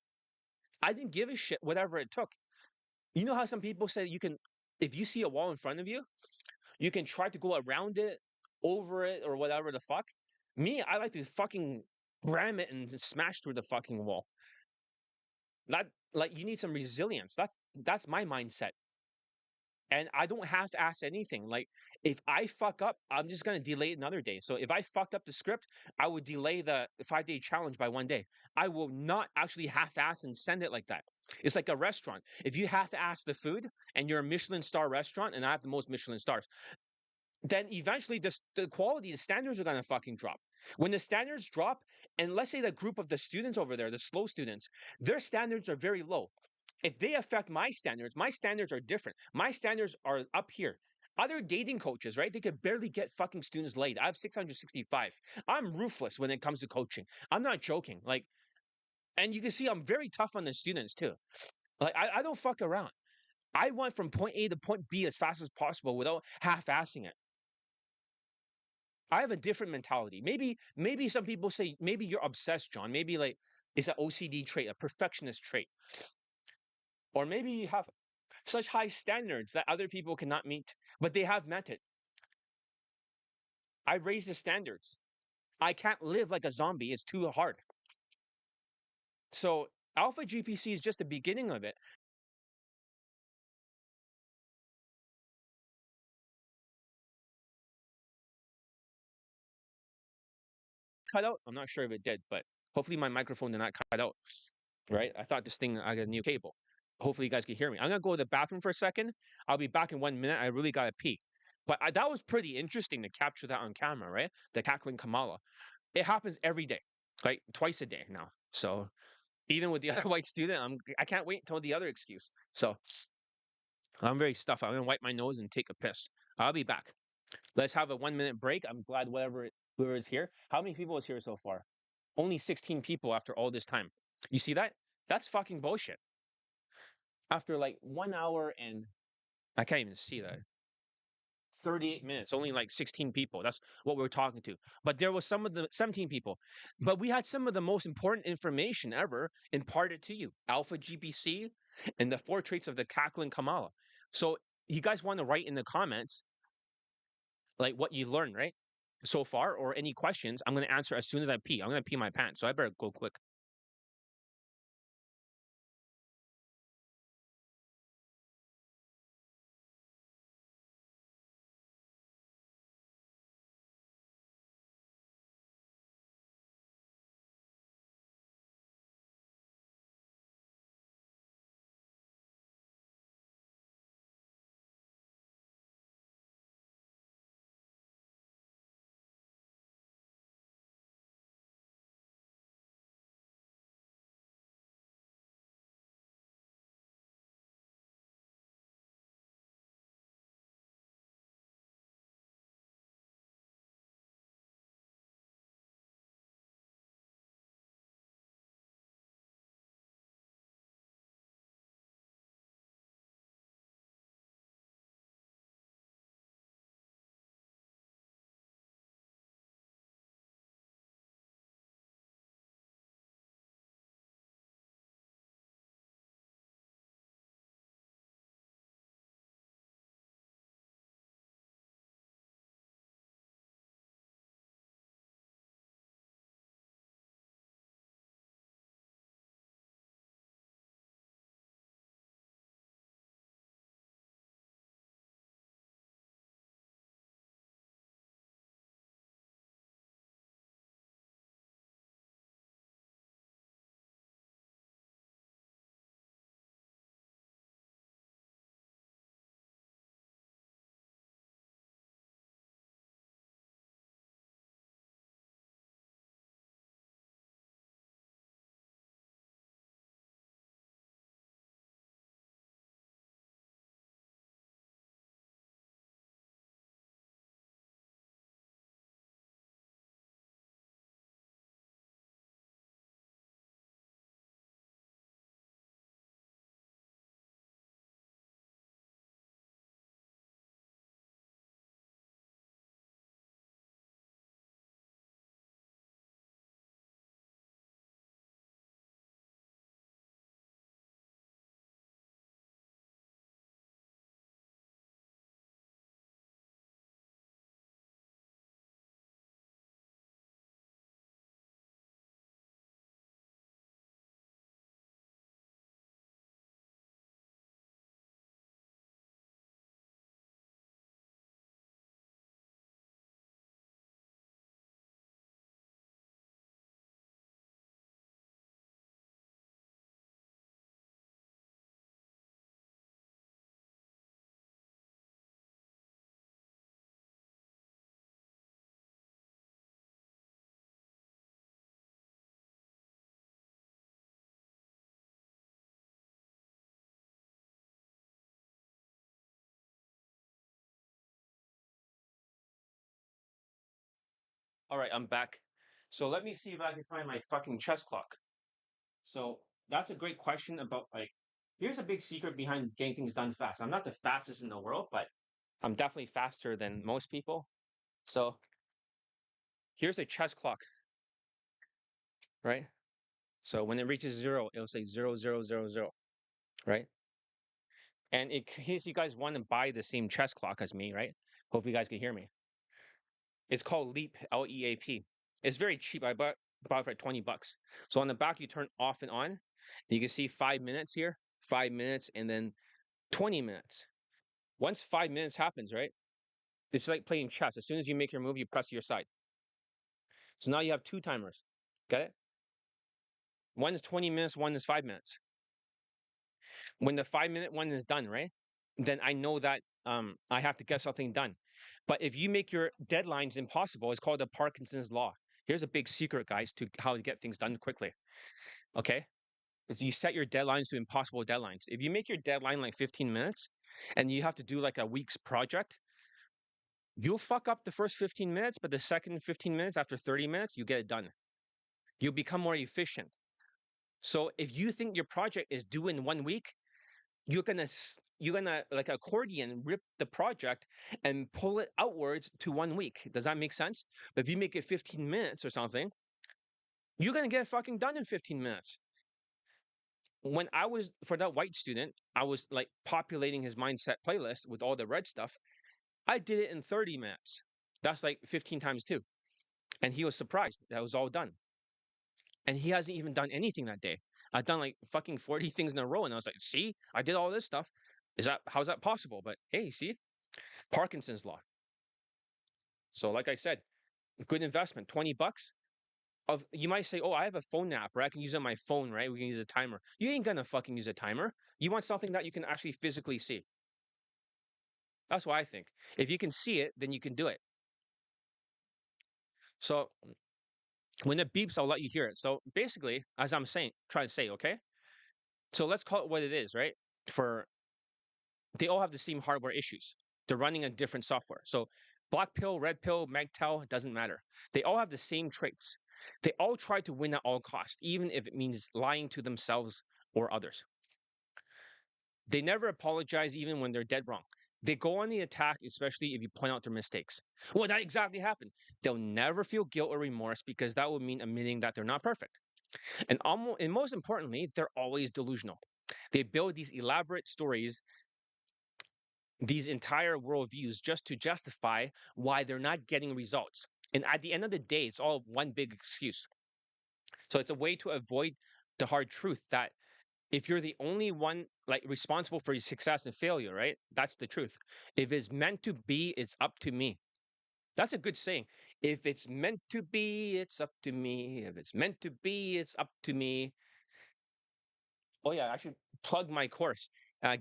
I didn't give a shit, whatever it took. You know how some people say you can, if you see a wall in front of you, you can try to go around it, over it, or whatever the fuck? Me, I like to fucking ram it and smash through the fucking wall. That, like, you need some resilience. That's my mindset. And I don't have to ask anything. Like, if I fuck up, I'm just gonna delay it another day. So if I fucked up the script, I would delay the 5 day challenge by 1 day. I will not actually half ass and send it like that. It's like a restaurant. If you have to ask the food and you're a Michelin star restaurant, and I have the most Michelin stars, then eventually the quality, the standards are gonna fucking drop. When the standards drop, and let's say the group of the students over there, the slow students, their standards are very low. If they affect my standards are different. My standards are up here. Other dating coaches, right? They could barely get fucking students laid. I have 665. I'm ruthless when it comes to coaching. I'm not joking. Like, and you can see I'm very tough on the students too. Like, I don't fuck around. I went from point A to point B as fast as possible without half-assing it. I have a different mentality. Maybe some people say maybe you're obsessed, John. Maybe like it's an OCD trait, a perfectionist trait. Or maybe you have such high standards that other people cannot meet, but they have met it. I raise the standards. I can't live like a zombie. It's too hard. So Alpha GPC is just the beginning of it. Cut out. I'm not sure if it did, but hopefully my microphone did not cut out. Right? I thought this thing, I got a new cable. Hopefully you guys can hear me. I'm gonna go to the bathroom for a second. I'll be back in 1 minute. I really gotta pee. But that was pretty interesting to capture that on camera, right? The cackling Kamala. It happens every day, like twice a day now. So even with the other white student, I can't wait until the other excuse. So I'm very stuffed. I'm gonna wipe my nose and take a piss. I'll be back. Let's have a 1 minute break. I'm glad whoever is here. How many people is here so far? Only 16 people after all this time. You see that? That's fucking bullshit. After like 1 hour and I can't even see that. 38 minutes, only like 16 people. That's what we are talking to. But there was some of the 17 people. But we had some of the most important information ever imparted to you. Alpha GPC and the 4 traits of the cackling Kamala. So you guys want to write in the comments like what you learned, right? So far, or any questions, I'm gonna answer as soon as I pee. I'm gonna pee my pants, so I better go quick. All right, I'm back. So let me see if I can find my fucking chess clock. So that's a great question about like, here's a big secret behind getting things done fast. I'm not the fastest in the world, but I'm definitely faster than most people. So here's a chess clock, right? So when it reaches zero, it'll say 0000, right? And in case you guys want to buy the same chess clock as me, right? Hopefully you guys can hear me. It's called Leap, Leap. It's very cheap. I bought it for like 20 bucks. So on the back, you turn off and on. You can see 5 minutes here, 5 minutes, and then 20 minutes. Once 5 minutes happens, right? It's like playing chess. As soon as you make your move, you press your side. So now you have two timers. Got it? One is 20 minutes, one is 5 minutes. When the 5 minute one is done, right? Then I know that I have to get something done. But if you make your deadlines impossible, it's called the Parkinson's law. Here's a big secret, guys, to how to get things done quickly. Okay? Is you set your deadlines to impossible deadlines. If you make your deadline like 15 minutes and you have to do like a week's project, you'll fuck up the first 15 minutes, but the second 15 minutes after 30 minutes, you get it done. You'll become more efficient. So if you think your project is due in 1 week, you're gonna like accordion rip the project and pull it outwards to 1 week. Does that make sense? But if you make it 15 minutes or something, you're gonna get it fucking done in 15 minutes. When I was for that white student, I was like populating his mindset playlist with all the red stuff. I did it in 30 minutes. That's like 15 times two. And he was surprised that was all done. And he hasn't even done anything that day. I've done like fucking 40 things in a row. And I was like, see, I did all this stuff. How's that possible? But hey, see, Parkinson's law. So, like I said, good investment, 20 bucks. You might say, oh, I have a phone app, right? I can use it on my phone, right? We can use a timer. You ain't gonna fucking use a timer. You want something that you can actually physically see. That's what I think. If you can see it, then you can do it. So when it beeps, I'll let you hear it. So basically, as I'm saying, trying to say, okay. So let's call it what it is, right? For They all have the same hardware issues. They're running a different software. So black pill, red pill, MagTel, doesn't matter. They all have the same traits. They all try to win at all costs, even if it means lying to themselves or others. They never apologize even when they're dead wrong. They go on the attack, especially if you point out their mistakes. Well, that exactly happened. They'll never feel guilt or remorse because that would mean admitting that they're not perfect. And most importantly, they're always delusional. They build these elaborate stories, these entire worldviews, just to justify why they're not getting results. And at the end of the day, it's all one big excuse. So it's a way to avoid the hard truth that if you're the only one like responsible for your success and failure, right? That's the truth. If it's meant to be, it's up to me. That's a good saying. If it's meant to be, it's up to me. If it's meant to be, it's up to me. Oh yeah, I should plug my course.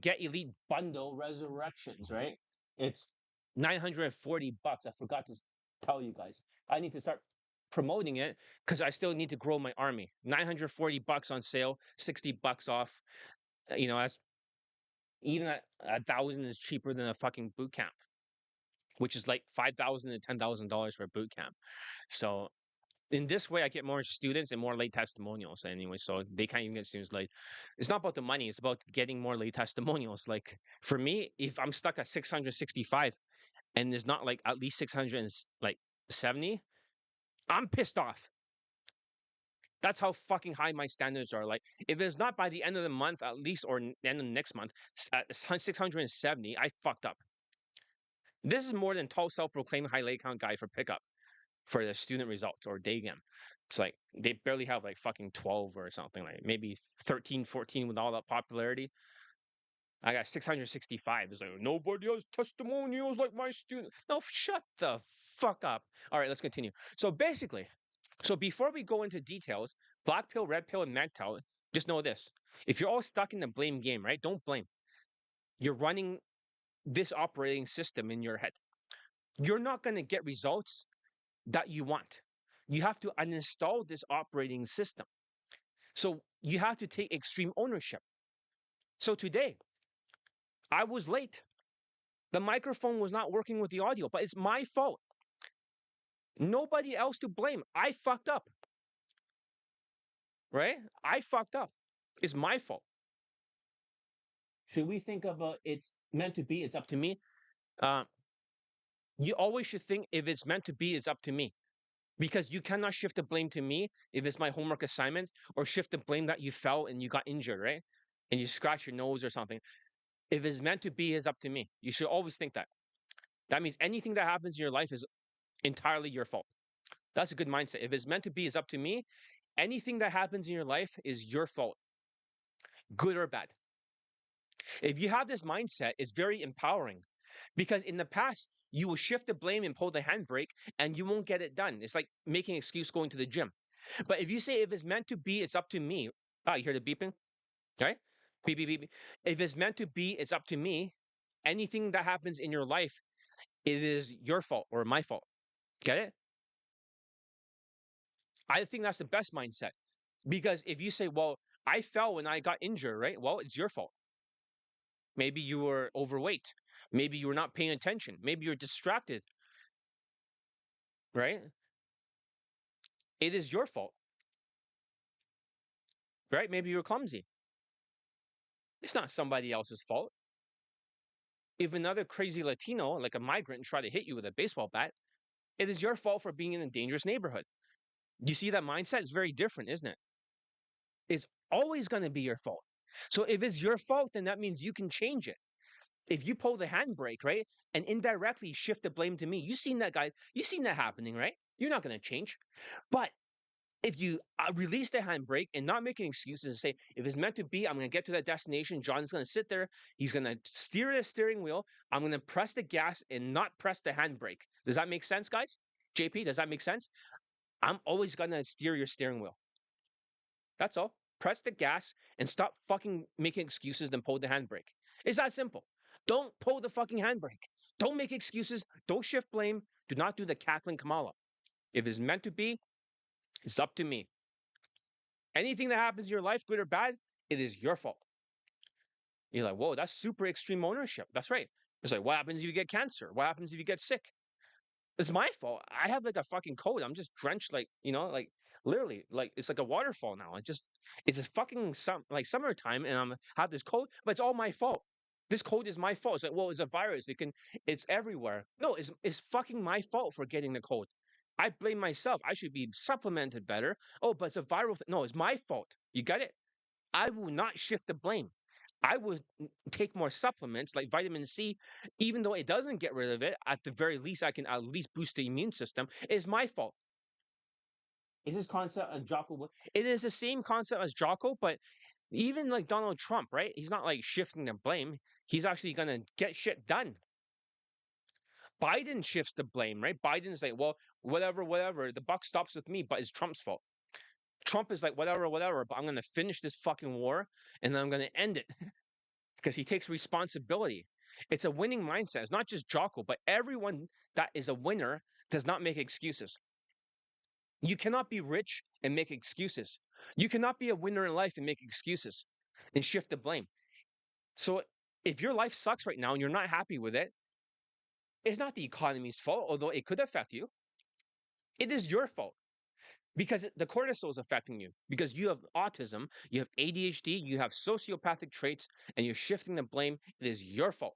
Get Elite Bundle Resurrections, right? It's 940 bucks. I forgot to tell you guys. I need to start promoting it because I still need to grow my army. 940 bucks on sale, 60 bucks off. That's even at 1,000 is cheaper than a fucking boot camp, which is like $5,000 to $10,000 for a boot camp. So in this way, I get more students and more late testimonials anyway. So they can't even get students late. It's not about the money. It's about getting more late testimonials. Like for me, if I'm stuck at 665 and there's not like at least 670, I'm pissed off. That's how fucking high my standards are. Like if it's not by the end of the month, at least, or end of next month, at 670, I fucked up. This is more than 12 self-proclaimed high late count guy for pickup for the student results or Daygame. It's like they barely have like fucking 12 or something, like maybe 13, 14 with all that popularity. I got 665. It's like nobody has testimonials like my student. No, shut the fuck up. All right, let's continue. So basically, before we go into details, black pill, red pill, and MagTel, just know this. If you're all stuck in the blame game, right? Don't blame. You're running this operating system in your head. You're not going to get results that you want. You have to uninstall this operating system. So you have to take extreme ownership. So today, I was late. The microphone was not working with the audio, but it's my fault. Nobody else to blame. I fucked up, right? I fucked up. It's my fault. Should we think about it's meant to be, it's up to me? Uh, you always should think if it's meant to be, it's up to me. Because you cannot shift the blame to me if it's my homework assignment or shift the blame that you fell and you got injured, right? And you scratch your nose or something. If it's meant to be, it's up to me. You should always think that. That means anything that happens in your life is entirely your fault. That's a good mindset. If it's meant to be, it's up to me. Anything that happens in your life is your fault, good or bad. If you have this mindset, it's very empowering because in the past, you will shift the blame and pull the handbrake and you won't get it done. It's like making an excuse going to the gym. But if you say, if it's meant to be, it's up to me. Ah, you hear the beeping? Right? Beep, beep, beep. Beep. If it's meant to be, it's up to me. Anything that happens in your life, it is your fault or my fault. Get it? I think that's the best mindset. Because if you say, well, I fell when I got injured, right? Well, it's your fault. Maybe you were overweight. Maybe you were not paying attention. Maybe you're distracted, right? It is your fault, right? Maybe you're clumsy. It's not somebody else's fault. If another crazy Latino, like a migrant, try to hit you with a baseball bat, it is your fault for being in a dangerous neighborhood. You see that mindset is very different, isn't it? It's always going to be your fault. So if it's your fault, then that means you can change it. If you pull the handbrake, right, and indirectly shift the blame to me, you seen that guy, you seen that happening, right? You're not going to change. But if you release the handbrake and not making excuses and say, if it's meant to be, I'm going to get to that destination. John's going to sit there. He's going to steer the steering wheel. I'm going to press the gas and not press the handbrake. Does that make sense, guys? JP, does that make sense? I'm always going to steer your steering wheel. That's all. Press the gas and stop fucking making excuses and pull the handbrake. It's that simple. Don't pull the fucking handbrake. Don't make excuses. Don't shift blame. Do not do the cackling Kamala. If it's meant to be, it's up to me. Anything that happens in your life, good or bad, it is your fault. You're like, whoa, that's super extreme ownership. That's right. It's like, what happens if you get cancer? What happens if you get sick? It's my fault. I have like a fucking coat. I'm just drenched, like, like literally, like it's like a waterfall now. It's a fucking like summertime, and I'm have this coat, but it's all my fault. This coat is my fault. It's like, well, it's a virus. It's everywhere. No, it's fucking my fault for getting the cold. I blame myself. I should be supplemented better. Oh, but it's a viral thing. No, it's my fault. You get it? I will not shift the blame. I would take more supplements like vitamin C, even though it doesn't get rid of it. At the very least, I can at least boost the immune system. It's my fault. Is this concept of Jocko? It is the same concept as Jocko, but even like Donald Trump, right? He's not like shifting the blame. He's actually gonna get shit done. Biden shifts the blame, right? Biden's like, well, whatever, whatever. The buck stops with me, but it's Trump's fault. Trump is like, whatever, whatever. But I'm gonna finish this fucking war, and then I'm gonna end it because he takes responsibility. It's a winning mindset. It's not just Jocko, but everyone that is a winner does not make excuses. You cannot be rich and make excuses. You cannot be a winner in life and make excuses and shift the blame. So if your life sucks right now and you're not happy with it, it's not the economy's fault, although it could affect you. It is your fault because the cortisol is affecting you because you have autism, you have ADHD, you have sociopathic traits, and you're shifting the blame. It is your fault.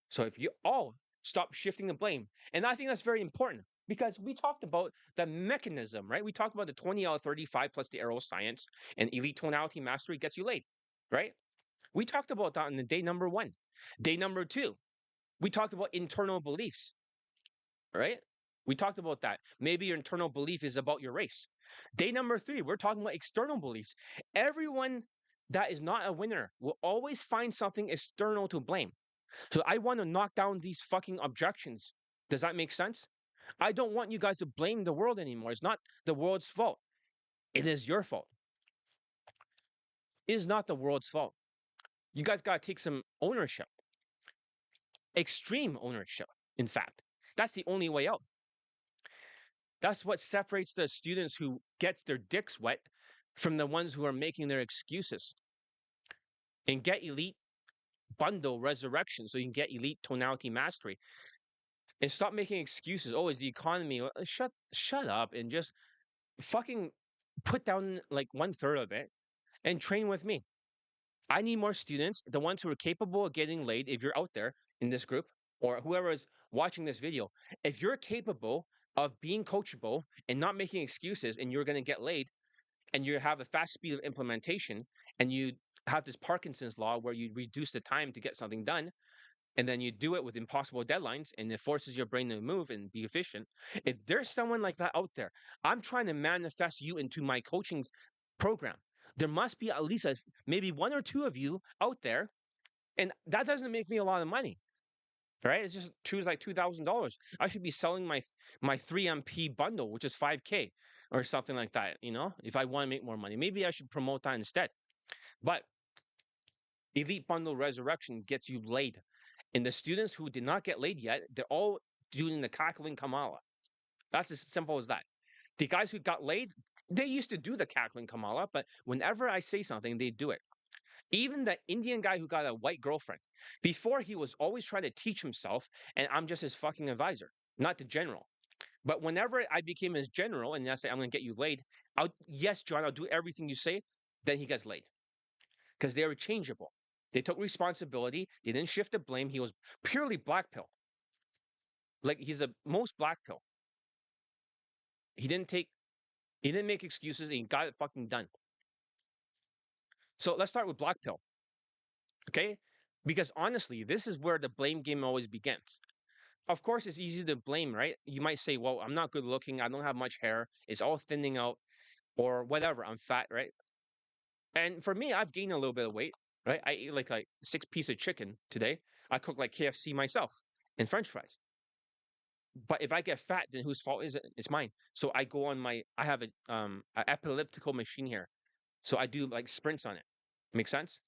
So if you all stop shifting the blame, and I think that's very important because we talked about the mechanism, right? We talked about the 20 out of 35 plus the arrow science and elite tonality mastery gets you laid, right? We talked about that in the day number 1. Day number 2, we talked about internal beliefs, right? We talked about that. Maybe your internal belief is about your race. Day number 3, we're talking about external beliefs. Everyone that is not a winner will always find something external to blame. So I want to knock down these fucking objections. Does that make sense? I don't want you guys to blame the world anymore. It's not the world's fault. It is your fault. It is not the world's fault. You guys got to take some ownership, extreme ownership, in fact. That's the only way out. That's what separates the students who gets their dicks wet from the ones who are making their excuses. And get elite bundle resurrection so you can get elite tonality mastery. and stop making excuses. Oh, is the economy? Shut up and just fucking put down like one third of it and train with me. I need more students, the ones who are capable of getting laid. If you're out there in this group or whoever is watching this video, if you're capable of being coachable and not making excuses and you're going to get laid and you have a fast speed of implementation and you have this Parkinson's law where you reduce the time to get something done and then you do it with impossible deadlines and it forces your brain to move and be efficient. If there's someone like that out there, I'm trying to manifest you into my coaching program. There must be at least maybe one or two of you out there, and that doesn't make me a lot of money, right? It's just choose like $2,000. I should be selling my 3MP bundle, which is 5K or something like that. If I want to make more money, maybe I should promote that instead. But Elite Bundle Resurrection gets you laid. And the students who did not get laid yet, they're all doing the cackling Kamala. That's as simple as that. The guys who got laid, they used to do the cackling Kamala, but whenever I say something, they do it. Even the Indian guy who got a white girlfriend, before he was always trying to teach himself, and I'm just his fucking advisor, not the general. But whenever I became his general and I say, I'm going to get you laid, yes, John, I'll do everything you say, then he gets laid because they were changeable. They took responsibility. They didn't shift the blame. He was purely black pill. Like he's the most black pill. He didn't take, he didn't make excuses and he got it fucking done. So let's start with black pill. Okay? Because honestly, this is where the blame game always begins. Of course, it's easy to blame, right? You might say, well, I'm not good looking. I don't have much hair. It's all thinning out or whatever. I'm fat, right? And for me, I've gained a little bit of weight, right? I ate like 6 pieces of chicken today. I cook like KFC myself and French fries. But if I get fat, then whose fault is it? It's mine. So I go on I have a elliptical machine here. So I do like sprints on it. Make sense?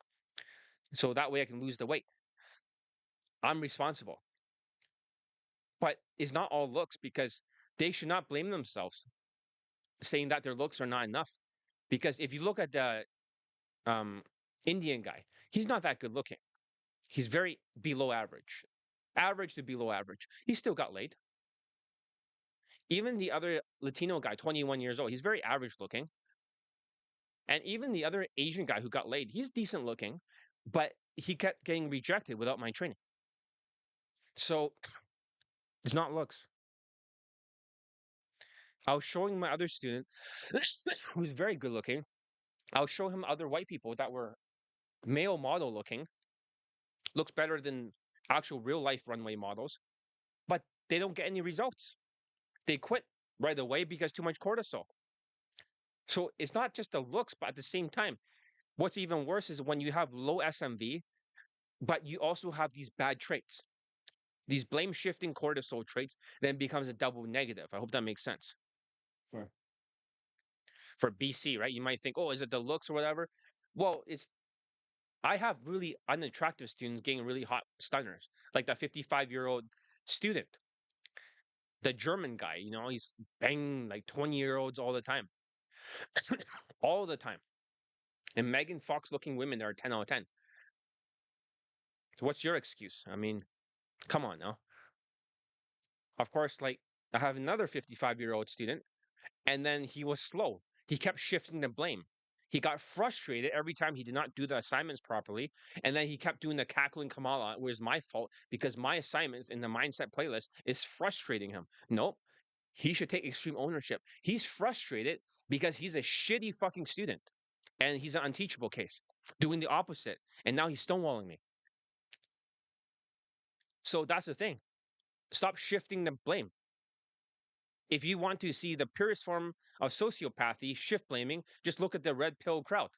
So that way I can lose the weight. I'm responsible. But it's not all looks because they should not blame themselves saying that their looks are not enough. Because if you look at the um, Indian guy, he's not that good looking. He's very below average, average to below average. He still got laid. Even the other Latino guy, 21 years old, he's very average looking. And even the other Asian guy who got laid, he's decent looking, but he kept getting rejected without my training. So it's not looks. I was showing my other student who's very good looking. I'll show him other white people that were male model looking, looks better than actual real life runway models, but they don't get any results. They quit right away because too much cortisol. So it's not just the looks, but at the same time, what's even worse is when you have low SMV, but you also have these bad traits, these blame shifting cortisol traits, then becomes a double negative. I hope that makes sense. For for BC, right? You might think, oh, is it the looks or whatever? Well, I have really unattractive students getting really hot stunners, like that 55-year-old student, the German guy, he's banging like 20-year-olds all the time, all the time. And Megan Fox looking women that are 10 out of 10. So what's your excuse? I mean, come on now. Of course, like I have another 55-year-old student, and then he was slow. He kept shifting the blame. He got frustrated every time he did not do the assignments properly. And then he kept doing the cackling Kamala, it was my fault because my assignments in the mindset playlist is frustrating him. Nope. He should take extreme ownership. He's frustrated because he's a shitty fucking student and he's an unteachable case, doing the opposite. And now he's stonewalling me. So that's the thing. Stop shifting the blame. If you want to see the purest form of sociopathy, shift blaming, just look at the red pill crowd.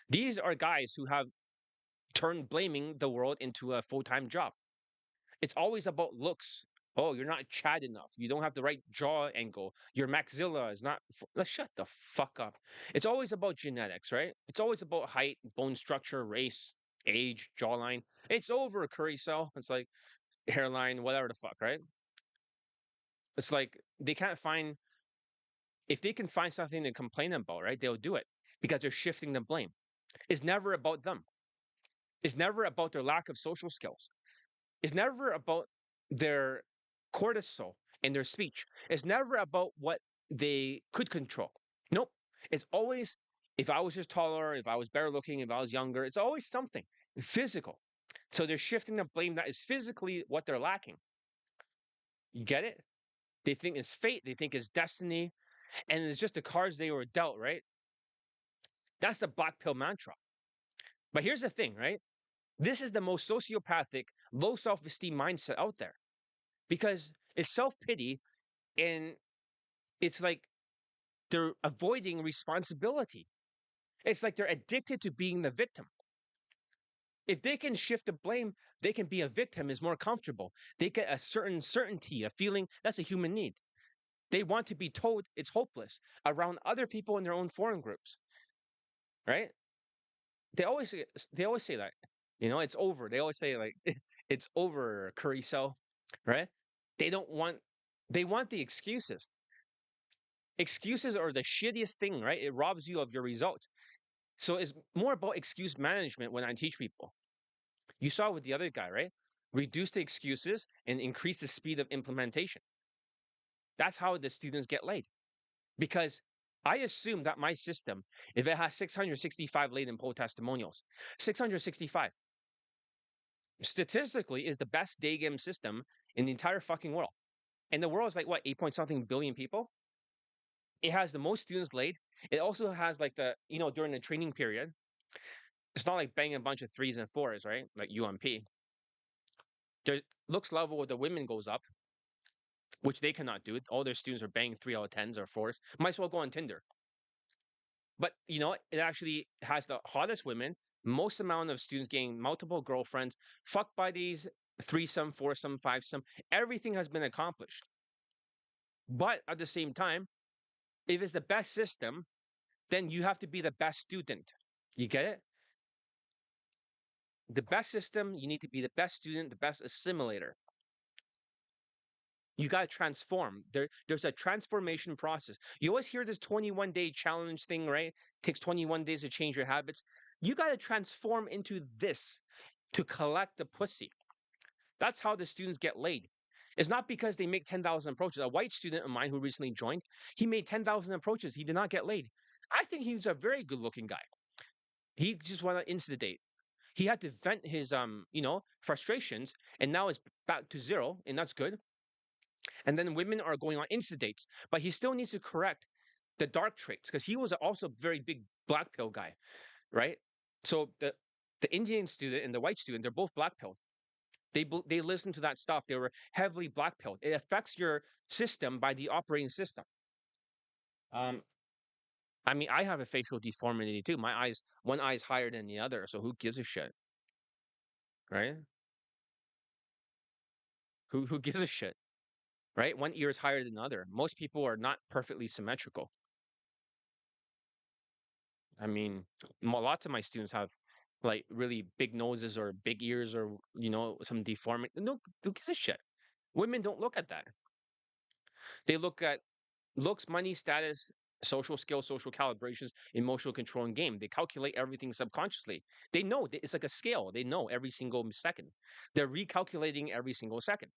These are guys who have turned blaming the world into a full-time job. It's always about looks. Oh, you're not Chad enough. You don't have the right jaw angle. Your maxilla is not. Let's shut the fuck up. It's always about genetics, right? It's always about height, bone structure, race, age, jawline. It's over a curry cell. It's like hairline, whatever the fuck, right? It's like they can't find. If they can find something to complain about, right, they'll do it because they're shifting the blame. It's never about them. It's never about their lack of social skills. It's never about their cortisol in their speech. It's never about what they could control. Nope. It's always, if I was just taller, if I was better looking, if I was younger, it's always something physical. So they're shifting the blame that is physically what they're lacking. You get it? They think it's fate, they think it's destiny, and it's just the cards they were dealt, right? That's the black pill mantra. But here's the thing, right? This is the most sociopathic, low self esteem mindset out there because it's self pity and it's like they're avoiding responsibility. It's like they're addicted to being the victim. If they can shift the blame, they can be a victim is more comfortable. They get a certain certainty, a feeling that's a human need. They want to be told it's hopeless around other people in their own foreign groups, right? They always say that, it's over. They always say like it's over, curry cell, right? They don't want they want the excuses. Excuses are the shittiest thing, right? It robs you of your results. So it's more about excuse management when I teach people. You saw with the other guy, right? Reduce the excuses and increase the speed of implementation. That's how the students get laid. Because I assume that my system, if it has 665 latent poll testimonials, 665 statistically is the best day game system in the entire fucking world. And the world is like what, 8 point something billion people? It has the most students laid. It also has like during the training period, it's not like banging a bunch of threes and fours, right? Like UMP. Their looks level with the women goes up, which they cannot do. All their students are banging 3 out of 10s or 4s. Might as well go on Tinder. But it actually has the hottest women, most amount of students getting multiple girlfriends, fuck buddies, threesome, foursome, fivesome. Everything has been accomplished. But at the same time, if it's the best system, then you have to be the best student. You get it? The best system, you need to be the best student, the best assimilator. You got to transform. There's a transformation process. You always hear this 21-day challenge thing, right? Takes 21 days to change your habits. You got to transform into this to collect the pussy. That's how the students get laid. It's not because they make 10,000 approaches. A white student of mine who recently joined, he made 10,000 approaches. He did not get laid. I think he's a very good looking guy. He just wanted to insta date. He had to vent his frustrations, and now it's back to zero, and that's good. And then women are going on insta dates, but he still needs to correct the dark traits because he was also a very big black pill guy, right? So the Indian student and the white student, they're both black pilled. They listen to that stuff. They were heavily black pilled. It affects your system by the operating system. Um, I mean, I have a facial deformity too. One eye's higher than the other, so who gives a shit, right? Who gives a shit, right? One ear is higher than the other. Most people are not perfectly symmetrical. I mean, lots of my students have like really big noses or big ears or some deformity. No, who gives a shit? Women don't look at that. They look at looks, money, status, social skills, social calibrations, emotional control, and game. They calculate everything subconsciously. They know it's like a scale. They know every single second. They're recalculating every single second.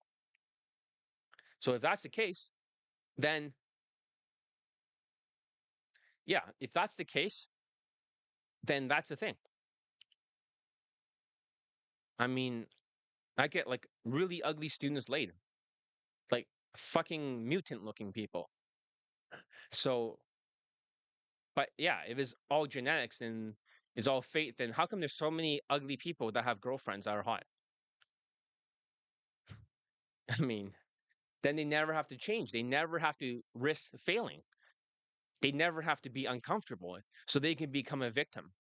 So if that's the case, then yeah, if that's the case, then that's the thing. I mean, I get like really ugly students laid, like fucking mutant looking people. So, but yeah, if it's all genetics and it's all fate, then how come there's so many ugly people that have girlfriends that are hot? I mean, then they never have to change. They never have to risk failing. They never have to be uncomfortable. So they can become a victim.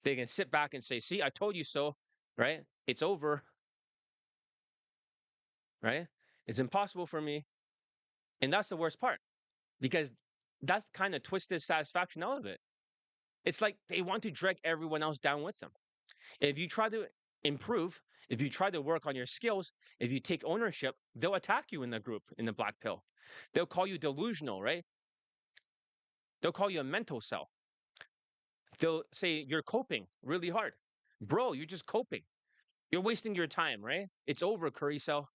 They can sit back and say, see, I told you so, right? It's over, right? It's impossible for me. And that's the worst part because that's kind of twisted satisfaction out of it. It's like they want to drag everyone else down with them. If you try to improve, if you try to work on your skills, if you take ownership, they'll attack you in the group, in the black pill. They'll call you delusional, right? They'll call you a mental cell. They'll say you're coping really hard. Bro, you're just coping. You're wasting your time, right? It's over, curry cell.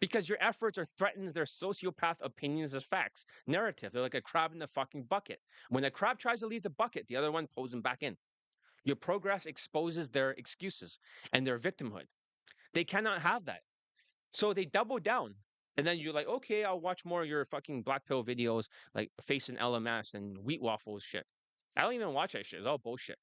because your efforts are threatens their sociopath opinions as facts. Narrative. They're like a crab in the fucking bucket. When a crab tries to leave the bucket, the other one pulls him back in. Your progress exposes their excuses and their victimhood. They cannot have that. So they double down. And then you're like, okay, I'll watch more of your fucking black pill videos, like face and LMS and wheat waffles shit. I don't even watch that shit. It's all bullshit.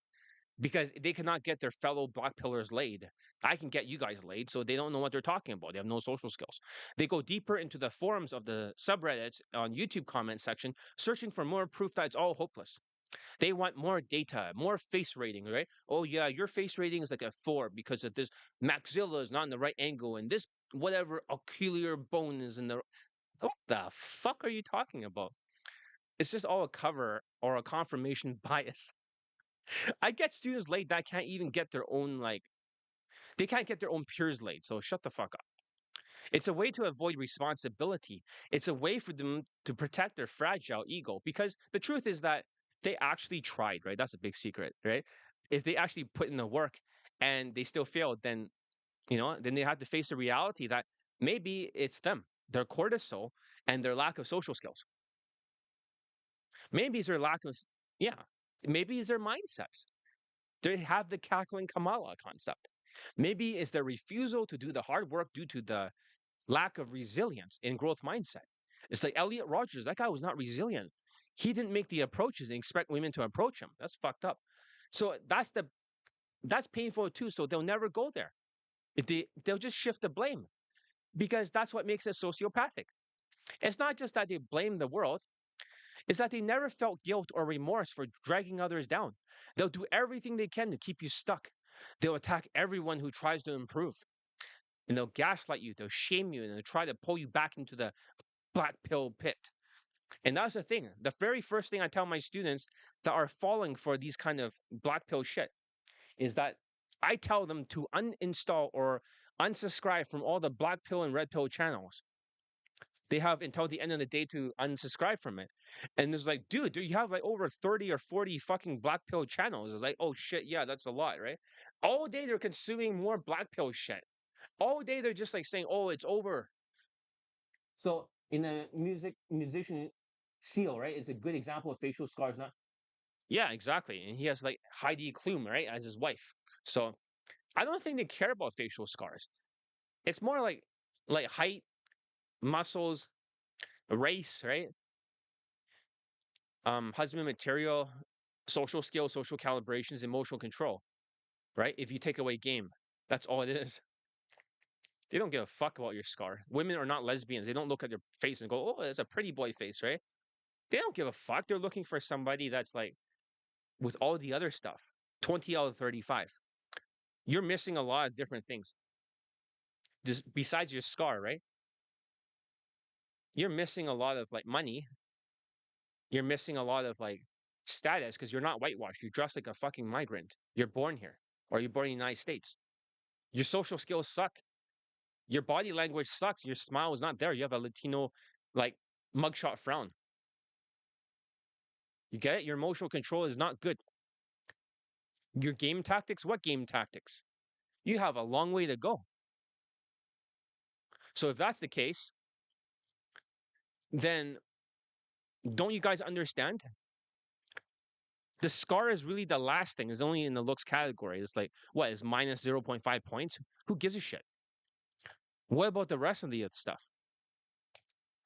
Because they cannot get their fellow black pillars laid. I can get you guys laid, so they don't know what they're talking about. They have no social skills. They go deeper into the forums of the subreddits on YouTube comment section, searching for more proof that it's all hopeless. They want more data, more face rating, right? Oh yeah, your face rating is like a 4 because of this maxilla is not in the right angle, and this whatever ocular bone is in the. What the fuck are you talking about? It's just all a cover or a confirmation bias. I get students late that can't even get their own they can't get their own peers late. So shut the fuck up. It's a way to avoid responsibility. It's a way for them to protect their fragile ego because the truth is that they actually tried, right? That's a big secret, right? If they actually put in the work and they still failed, then then they have to face the reality that maybe it's them, their cortisol and their lack of social skills. Maybe it's their lack of yeah, maybe it's their mindsets. They have the cackling Kamala concept. Maybe it's their refusal to do the hard work due to the lack of resilience in growth mindset. It's like Elliot Rogers. That guy was not resilient. He didn't make the approaches and expect women to approach him. That's fucked up. So that's painful too. So they'll never go there. They'll just shift the blame because that's what makes it sociopathic. It's not just that they blame the world, it's that they never felt guilt or remorse for dragging others down. They'll do everything they can to keep you stuck. They'll attack everyone who tries to improve. And they'll gaslight you, they'll shame you, and they'll try to pull you back into the black pill pit. And that's the thing. The very first thing I tell my students that are falling for these kind of black pill shit is that I tell them to uninstall or unsubscribe from all the black pill and red pill channels. They have until the end of the day to unsubscribe from it. And it's like, dude, you have like over 30 or 40 fucking black pill channels. It's like, oh shit, yeah, that's a lot, right? All day they're consuming more black pill shit. All day they're just like saying, oh, it's over. So in a musician Seal, right? It's a good example of facial scars, not yeah, exactly. And he has like Heidi Klum, right, as his wife. So I don't think they care about facial scars. It's more like height, muscles, race, right? Husband material, social skills, social calibrations, emotional control, right? If you take away game, that's all it is. They don't give a fuck about your scar. Women are not lesbians. They don't look at your face and go, "Oh, it's a pretty boy face," right? They don't give a fuck. They're looking for somebody that's like with all the other stuff. 20 out of 35. You're missing a lot of different things. Just besides your scar, right? You're missing a lot of like money. You're missing a lot of like status because you're not whitewashed. You dress like a fucking migrant. You're born here or you're born in the United States. Your social skills suck. Your body language sucks. Your smile is not there. You have a Latino like mugshot frown. You get it? Your emotional control is not good. Your game tactics, what game tactics? You have a long way to go. So if that's the case, then don't you guys understand? The scar is really the last thing. It's only in the looks category. It's like, what is minus 0.5 points? Who gives a shit? What about the rest of the stuff?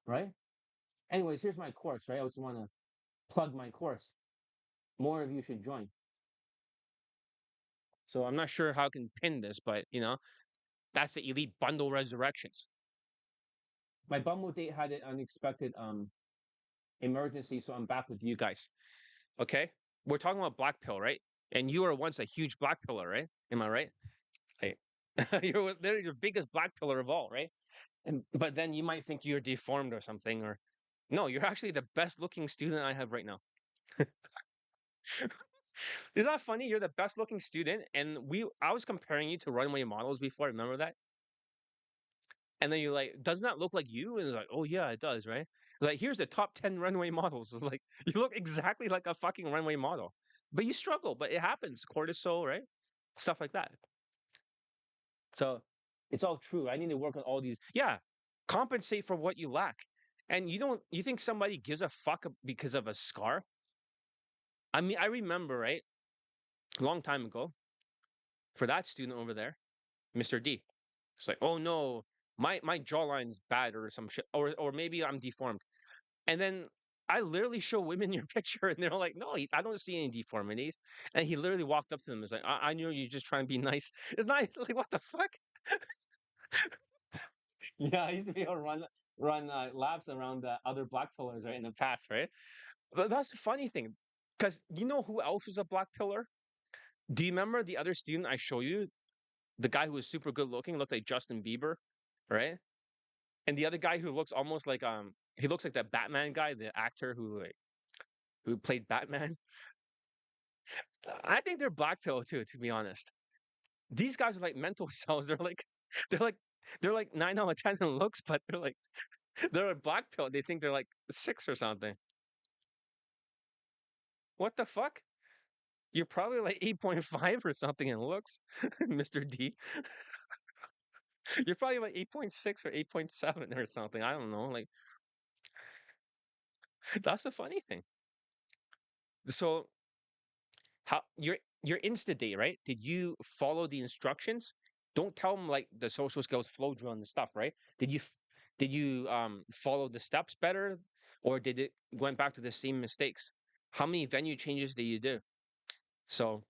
Right? Anyways, here's my course, right? I just want to plug my course. More of you should join. So I'm not sure how I can pin this, but that's the Elite Bundle Resurrections. My bundle date had an unexpected emergency, so I'm back with you guys. Okay? We're talking about black pill, right? And you were once a huge black pillar, right? Am I right? Like, you're literally your biggest black pillar of all, right? But then you might think you're deformed or something, or no, you're actually the best looking student I have right now. Is that funny? You're the best looking student, and I was comparing you to runway models before. Remember that? And then you're like, doesn't that look like you? And it's like, oh yeah, it does, right? It's like, here's the top 10 runway models. It's like, you look exactly like a fucking runway model. But you struggle, but it happens. Cortisol, right? Stuff like that. So it's all true. I need to work on all these. Yeah. Compensate for what you lack. And you think somebody gives a fuck because of a scar? I mean, I remember, right, a long time ago, for that student over there, Mr. D. It's like, oh no, my jawline's bad or some shit, or maybe I'm deformed. And then I literally show women your picture, and they're like, no, I don't see any deformities. And he literally walked up to them and was like, I knew you're just trying to be nice. It's not like what the fuck? Yeah, I used to be able to run laps around the other black pillars right in the past, right? But that's the funny thing, because you know who else was a black pillar? Do you remember the other student I show you? The guy who was super good looking, looked like Justin Bieber, right? And the other guy who looks almost like he looks like that Batman guy, the actor who played Batman. I think they're black pill too, to be honest. These guys are like mental cells. They're like they're like 9 out of 10 in looks, but they're a black pill. They think they're like 6 or something. What the fuck? You're probably like 8.5 or something in looks, Mr. D. You're probably like 8.6 or 8.7 or something. I don't know. Like that's the funny thing. So how your Insta date, right? Did you follow the instructions? Don't tell them like the social skills flow drill and stuff, right? Did you follow the steps better, or did it went back to the same mistakes? How many venue changes did you do? So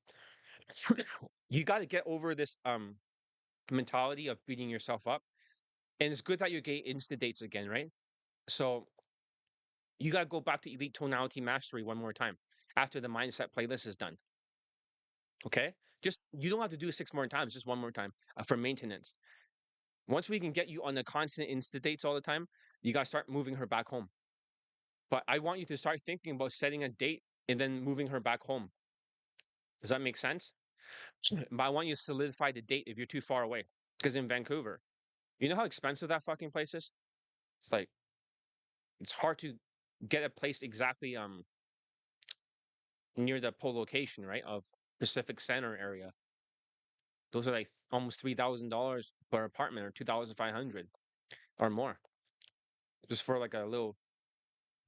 you got to get over this mentality of beating yourself up, and it's good that you're getting Insta dates again, right? So you got to go back to elite tonality mastery one more time after the mindset playlist is done. Okay, just you don't have to do it 6 more times, just one more time for maintenance. Once we can get you on the constant insta dates all the time, you got to start moving her back home. But I want you to start thinking about setting a date and then moving her back home. Does that make sense? But I want you to solidify the date if you're too far away. Because in Vancouver, you know how expensive that fucking place is? It's like it's hard to get a place exactly near the pole location, right? Of Pacific Center area. Those are like almost $3,000 per apartment or 2,500 or more. Just for like a little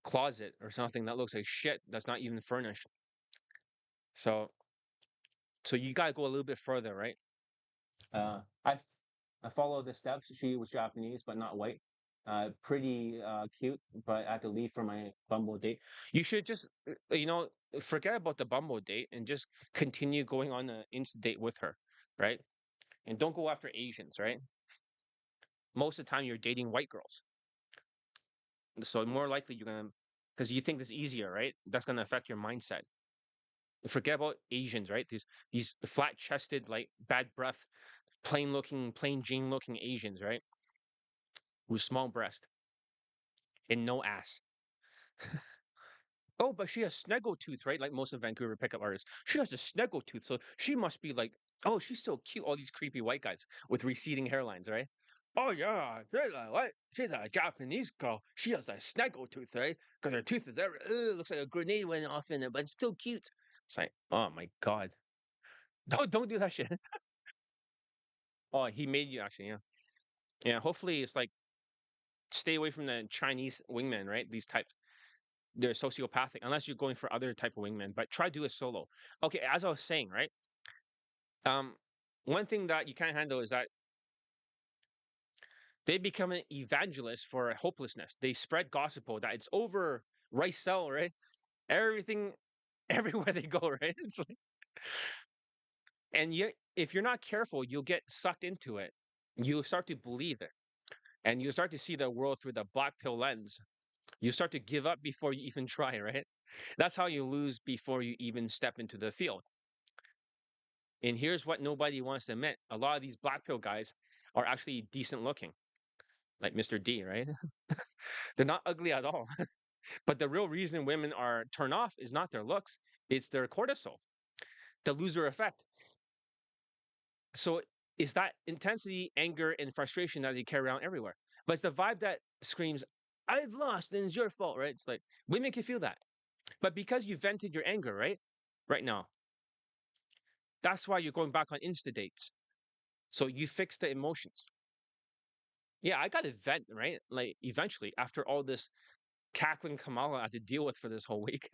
closet or something that looks like shit that's not even furnished. So so you gotta go a little bit further, right? Uh, I I followed the steps. She was Japanese, but not white. Pretty cute, but I had to leave for my Bumble date. You should just, forget about the Bumble date and just continue going on an instant date with her, right? And don't go after Asians, right? Most of the time, you're dating white girls, so more likely you're gonna, because you think it's easier, right? That's gonna affect your mindset. Forget about Asians, right? These flat chested, like bad breath, plain Jane looking Asians, right? With small breast and no ass. Oh, but she has snaggle tooth, right? Like most of Vancouver pickup artists. She has a snaggle tooth, so she must be like, oh, she's so cute. All these creepy white guys with receding hairlines, right? Oh yeah, she's a what? She's a Japanese girl. She has a snaggle tooth, right? Because her tooth is there. Looks like a grenade went off in it, but it's still cute. It's like, oh my god, don't do that shit. Oh, he made you actually, yeah, yeah. Hopefully, it's like stay away from the Chinese wingmen, right? These types. They're sociopathic unless you're going for other type of wingmen, but try to do a solo. Okay, as I was saying, right? Um, one thing that you can't handle is that they become an evangelist for hopelessness. They spread gossip that it's over rice cell, right? Everything, everywhere they go, right? It's like, and yet, if you're not careful, you'll get sucked into it. You'll start to believe it, and you'll start to see the world through the black pill lens. You start to give up before you even try, right? That's how you lose before you even step into the field. And here's what nobody wants to admit. A lot of these black pill guys are actually decent looking, like Mr. D, right? They're not ugly at all. But the real reason women are turned off is not their looks, it's their cortisol, the loser effect. So it's that intensity, anger, and frustration that they carry around everywhere. But it's the vibe that screams, I've lost and it's your fault, right? It's like women can feel that. But because you vented your anger, right? Right now, that's why you're going back on Insta dates. So you fix the emotions. Yeah, I got to vent, right? Like eventually, after all this cackling Kamala I had to deal with for this whole week,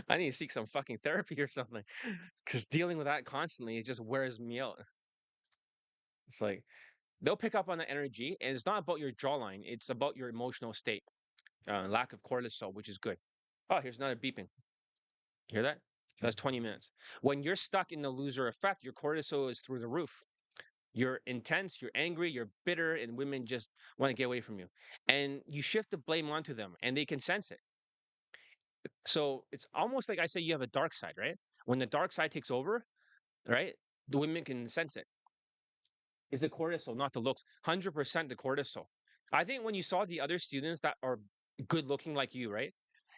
I need to seek some fucking therapy or something. Because dealing with that constantly, it just wears me out. It's like they'll pick up on the energy, and it's not about your jawline; it's about your emotional state. Lack of cortisol, which is good. Oh, here's another beeping. Hear that? That's 20 minutes. When you're stuck in the loser effect, your cortisol is through the roof. You're intense, you're angry, you're bitter, and women just want to get away from you. And you shift the blame onto them, and they can sense it. So it's almost like I say you have a dark side, right? When the dark side takes over, right, the women can sense it. It's the cortisol, not the looks. 100% the cortisol. I think when you saw the other students that are good looking like you, right?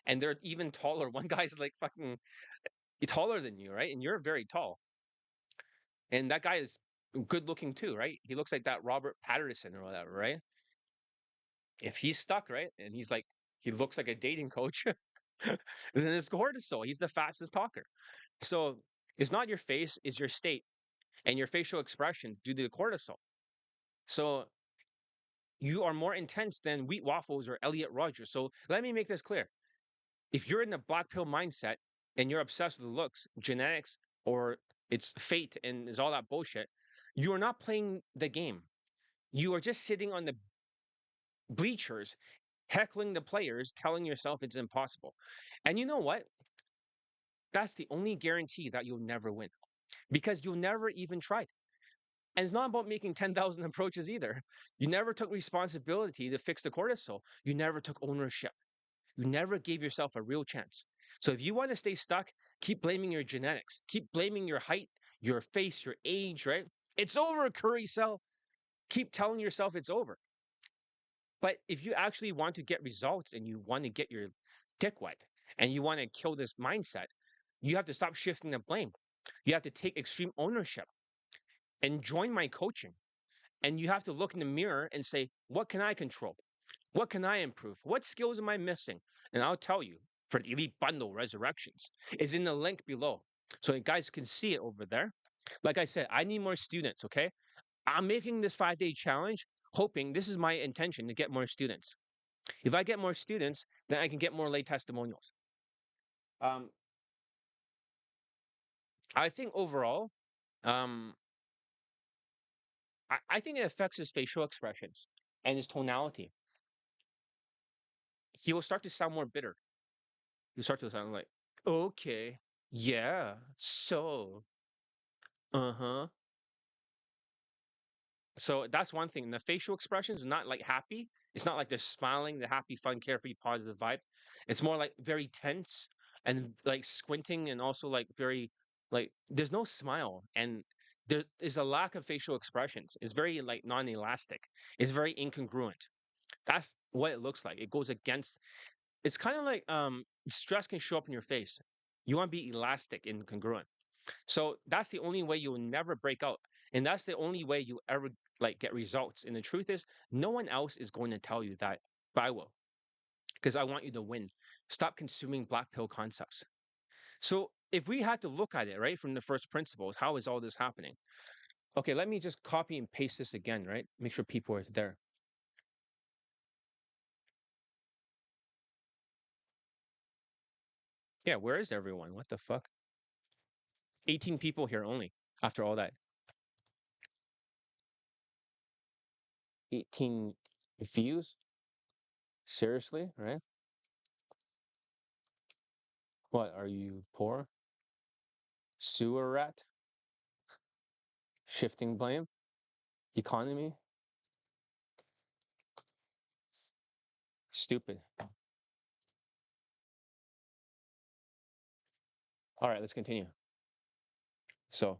And they're even taller. One guy's like fucking taller than you, right? And you're very tall. And that guy is good looking too, right? He looks like that Robert Patterson or whatever, right? If he's stuck, right? And he's like, he looks like a dating coach, then it's cortisol. He's the fastest talker. So it's not your face, it's your state and your facial expression due to the cortisol. So you are more intense than Wheat Waffles or Elliot Rogers. So let me make this clear. If you're in the black pill mindset and you're obsessed with looks, genetics, or it's fate and is all that bullshit, you are not playing the game. You are just sitting on the bleachers, heckling the players, telling yourself it's impossible. And you know what? That's the only guarantee that you'll never win because you'll never even try. And it's not about making 10,000 approaches either. You never took responsibility to fix the cortisol. You never took ownership. You never gave yourself a real chance. So if you want to stay stuck, keep blaming your genetics, keep blaming your height, your face, your age, right? It's over, Curry cell. Keep telling yourself it's over. But if you actually want to get results and you want to get your dick wet and you want to kill this mindset, you have to stop shifting the blame. You have to take extreme ownership and join my coaching. And you have to look in the mirror and say, what can I control? What can I improve? What skills am I missing? And I'll tell you for the Elite Bundle Resurrections is in the link below. So you guys can see it over there. Like I said, I need more students, okay? I'm making this 5-day challenge, hoping this is my intention to get more students. If I get more students, then I can get more lay testimonials. Um, I think overall, um, I think it affects his facial expressions and his tonality. He will start to sound more bitter. He'll start to sound like, okay, yeah, so, uh-huh. So that's one thing. The facial expressions are not like happy. It's not like they're smiling, the happy, fun, carefree, positive vibe. It's more like very tense and like squinting and also like very like there's no smile and there is a lack of facial expressions. It's very like non-elastic. It's very incongruent. That's what it looks like. It goes against it's kind of like stress can show up in your face. You want to be elastic and congruent. So that's the only way you'll never break out. And that's the only way you ever like get results. And the truth is, no one else is going to tell you that, but I will, because I want you to win. Stop consuming black pill concepts. So if we had to look at it, right, from the first principles, how is all this happening? Okay, let me just copy and paste this again, right? Make sure people are there. Yeah, where is everyone? What the fuck? 18 people here only after all that. 18 views? Seriously, right? What, are you poor? Sewer rat? Shifting blame? Economy? Stupid. All right, let's continue. So,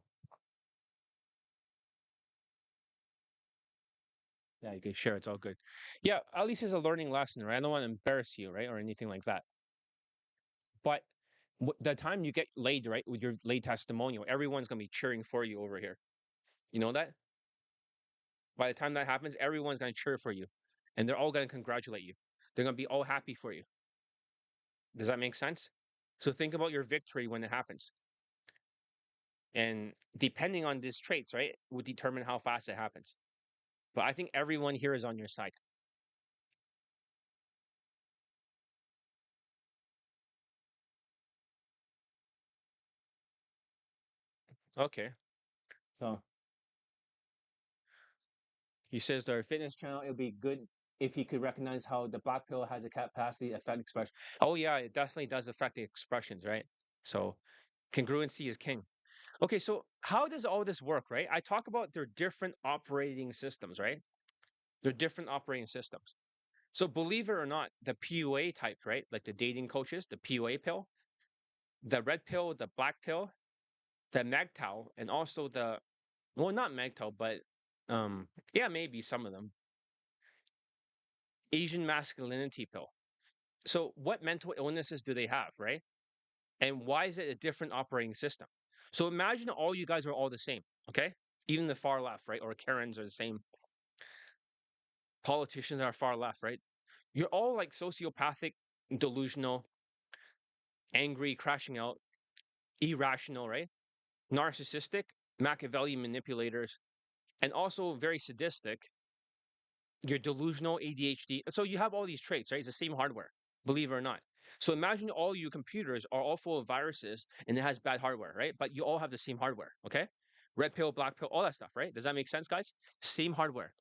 yeah, you can share. It's all good. Yeah, at least it's a learning lesson, right? I don't want to embarrass you, right? Or anything like that. But the time you get laid, right, with your laid testimonial, everyone's going to be cheering for you over here. You know that? By the time that happens, everyone's going to cheer for you and they're all going to congratulate you. They're going to be all happy for you. Does that make sense? So think about your victory when it happens. And depending on these traits, right, would determine how fast it happens. But I think everyone here is on your side. Okay. So he says their fitness channel, it would be good if he could recognize how the black pill has a capacity to affect expression. Oh yeah, it definitely does affect the expressions, right? So congruency is king. Okay, so how does all this work, right? I talk about their different operating systems, right? They're different operating systems. So believe it or not, the PUA type, right? Like the dating coaches, the PUA pill, the red pill, the black pill, the MGTOW, and also the well, not MGTOW, but yeah, maybe some of them, Asian masculinity pill. So what mental illnesses do they have, right? And why is it a different operating system? So imagine all you guys are all the same, okay? Even the far left, right? Or Karens are the same. Politicians are far left, right? You're all like sociopathic, delusional, angry, crashing out, irrational, right? Narcissistic, Machiavellian manipulators, and also very sadistic. You're delusional, ADHD. So you have all these traits, right? It's the same hardware, believe it or not. So imagine all you computers are all full of viruses and it has bad hardware, right? But you all have the same hardware, okay? Red pill, black pill, all that stuff, right? Does that make sense, guys? Same hardware.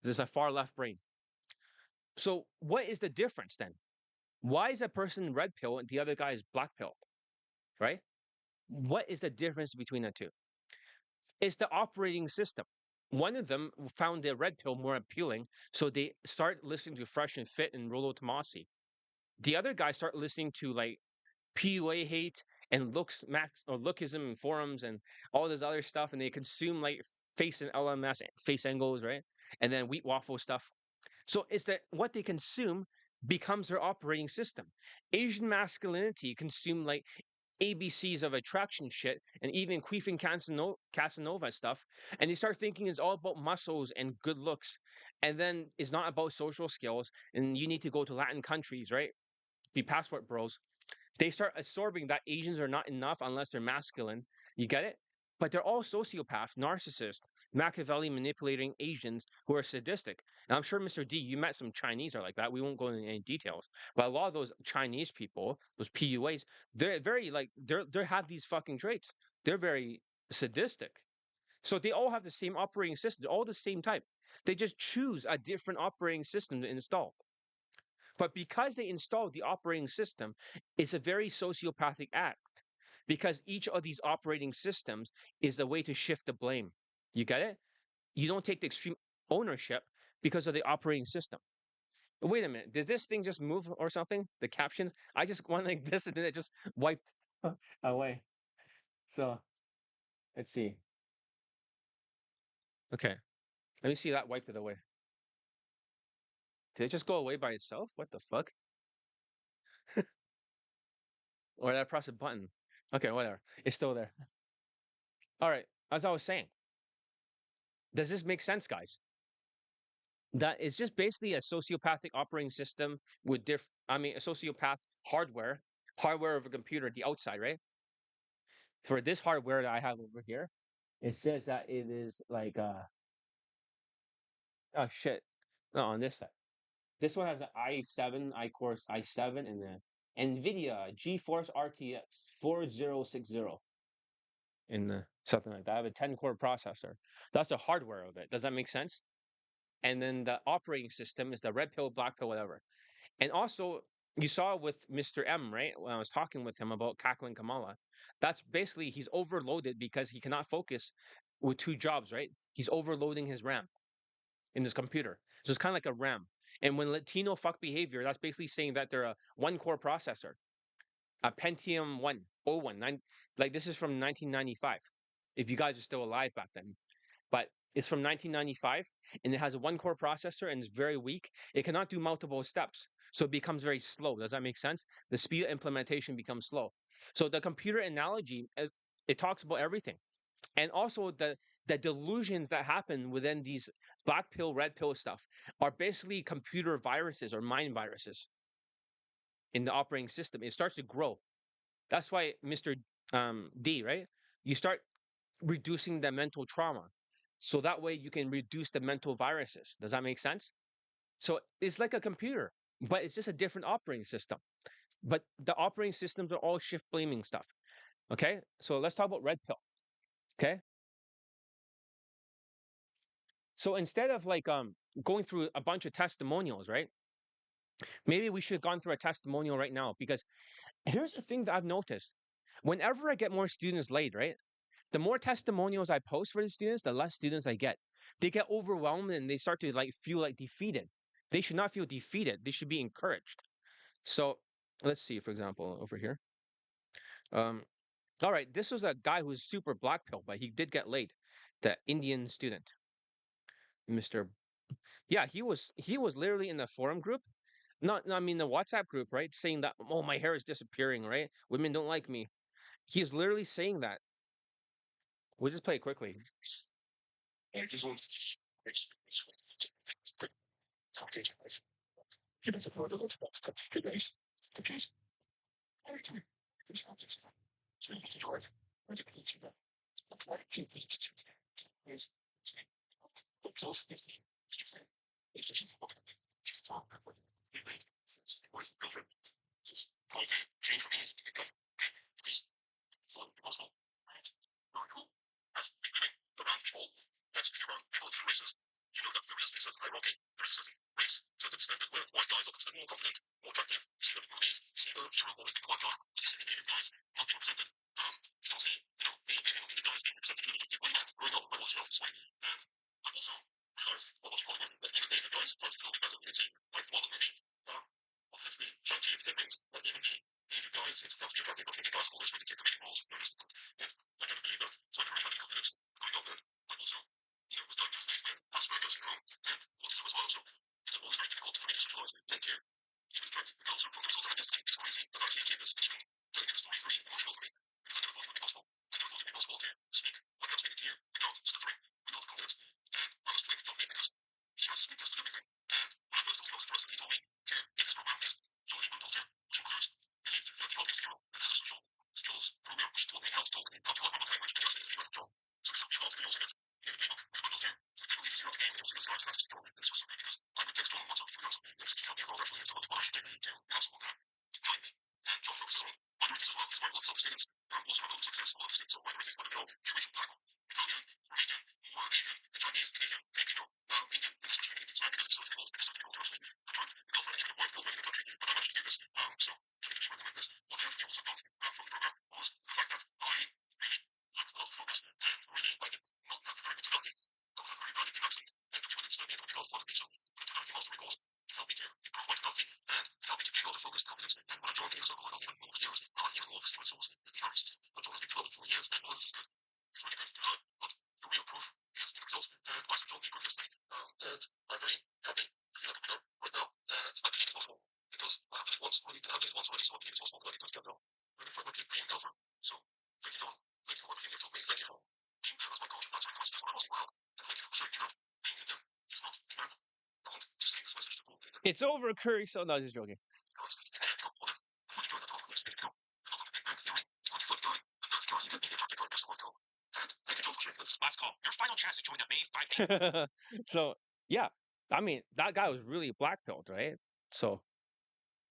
There's a far left brain. So what is the difference then? Why is a person red pill and the other guy is black pill, right? What is the difference between the two? It's the operating system. One of them found the red pill more appealing, so they start listening to Fresh and Fit and Rolo Tomasi. The other guys start listening to like PUA hate and looks max or lookism and forums and all this other stuff, and they consume like face and LMS face angles, right? And then wheat waffle stuff. So it's that what they consume becomes their operating system. Asian masculinity consume like ABCs of attraction shit and even Queefing Casanova stuff. And they start thinking it's all about muscles and good looks. And then it's not about social skills. And you need to go to Latin countries, right? Be passport bros. They start absorbing that Asians are not enough unless they're masculine. You get it? But they're all sociopath, narcissist, Machiavelli manipulating Asians who are sadistic. And I'm sure, Mr. D, you met some Chinese are like that. We won't go into any details. But a lot of those Chinese people, those PUAs, they're very like they have these fucking traits. They're very sadistic. So they all have the same operating system, they're all the same type. They just choose a different operating system to install. But because they installed the operating system, it's a very sociopathic act because each of these operating systems is a way to shift the blame. You get it? You don't take the extreme ownership because of the operating system. Wait a minute, did this thing just move or something? The captions? I just went like this and then it just wiped away. So let's see. Okay, let me see that wiped it away. Did it just go away by itself? What the fuck? Or did I press a button? Okay, whatever. It's still there. All right, as I was saying, does this make sense, guys? That is just basically a sociopathic operating system with a sociopath hardware, hardware of a computer, the outside, right? For this hardware that I have over here, it says that it is like oh shit. No, on this side. This one has an i7, iCore i7, and then NVIDIA GeForce RTX 4060 in the something like that. I have a 10 core processor. That's the hardware of it. Does that make sense? And then the operating system is the red pill, black pill, whatever. And also, you saw with Mr. M, right? When I was talking with him about cackling Kamala, that's basically he's overloaded because he cannot focus with two jobs, right? He's overloading his RAM in his computer. So it's kind of like a RAM. And when Latino fuck behavior, that's basically saying that they're a one core processor, a Pentium 1, oh 01, like this is from 1995. If you guys are still alive back then, but it's from 1995 and it has a one core processor and it's very weak. It cannot do multiple steps. So it becomes very slow. Does that make sense? The speed of implementation becomes slow. So the computer analogy, it talks about everything. And also the delusions that happen within these black pill, red pill stuff are basically computer viruses or mind viruses in the operating system. It starts to grow. That's why Mr. D, right? You start reducing the mental trauma. So that way you can reduce the mental viruses. Does that make sense? So it's like a computer, but it's just a different operating system. But the operating systems are all shift blaming stuff. Okay. So let's talk about red pill. Okay. So instead of like going through a bunch of testimonials, right? Maybe we should have gone through a testimonial right now because here's the thing that I've noticed. Whenever I get more students laid, right? The more testimonials I post for the students, the less students I get. They get overwhelmed and they start to like feel like defeated. They should not feel defeated. They should be encouraged. So let's see, for example, over here. Um, all right, this was a guy who's super black pill, but he did get laid. The Indian student, Mr. Yeah, he was literally in the forum group, not I mean the WhatsApp group, right? Saying that oh my hair is disappearing, right? Women don't like me. He's literally saying that. We'll just play it quickly. It's over, Curry. So no, just joking. Last call. Your final chance to join the May 5 So yeah, I mean that guy was really black pilled, right? So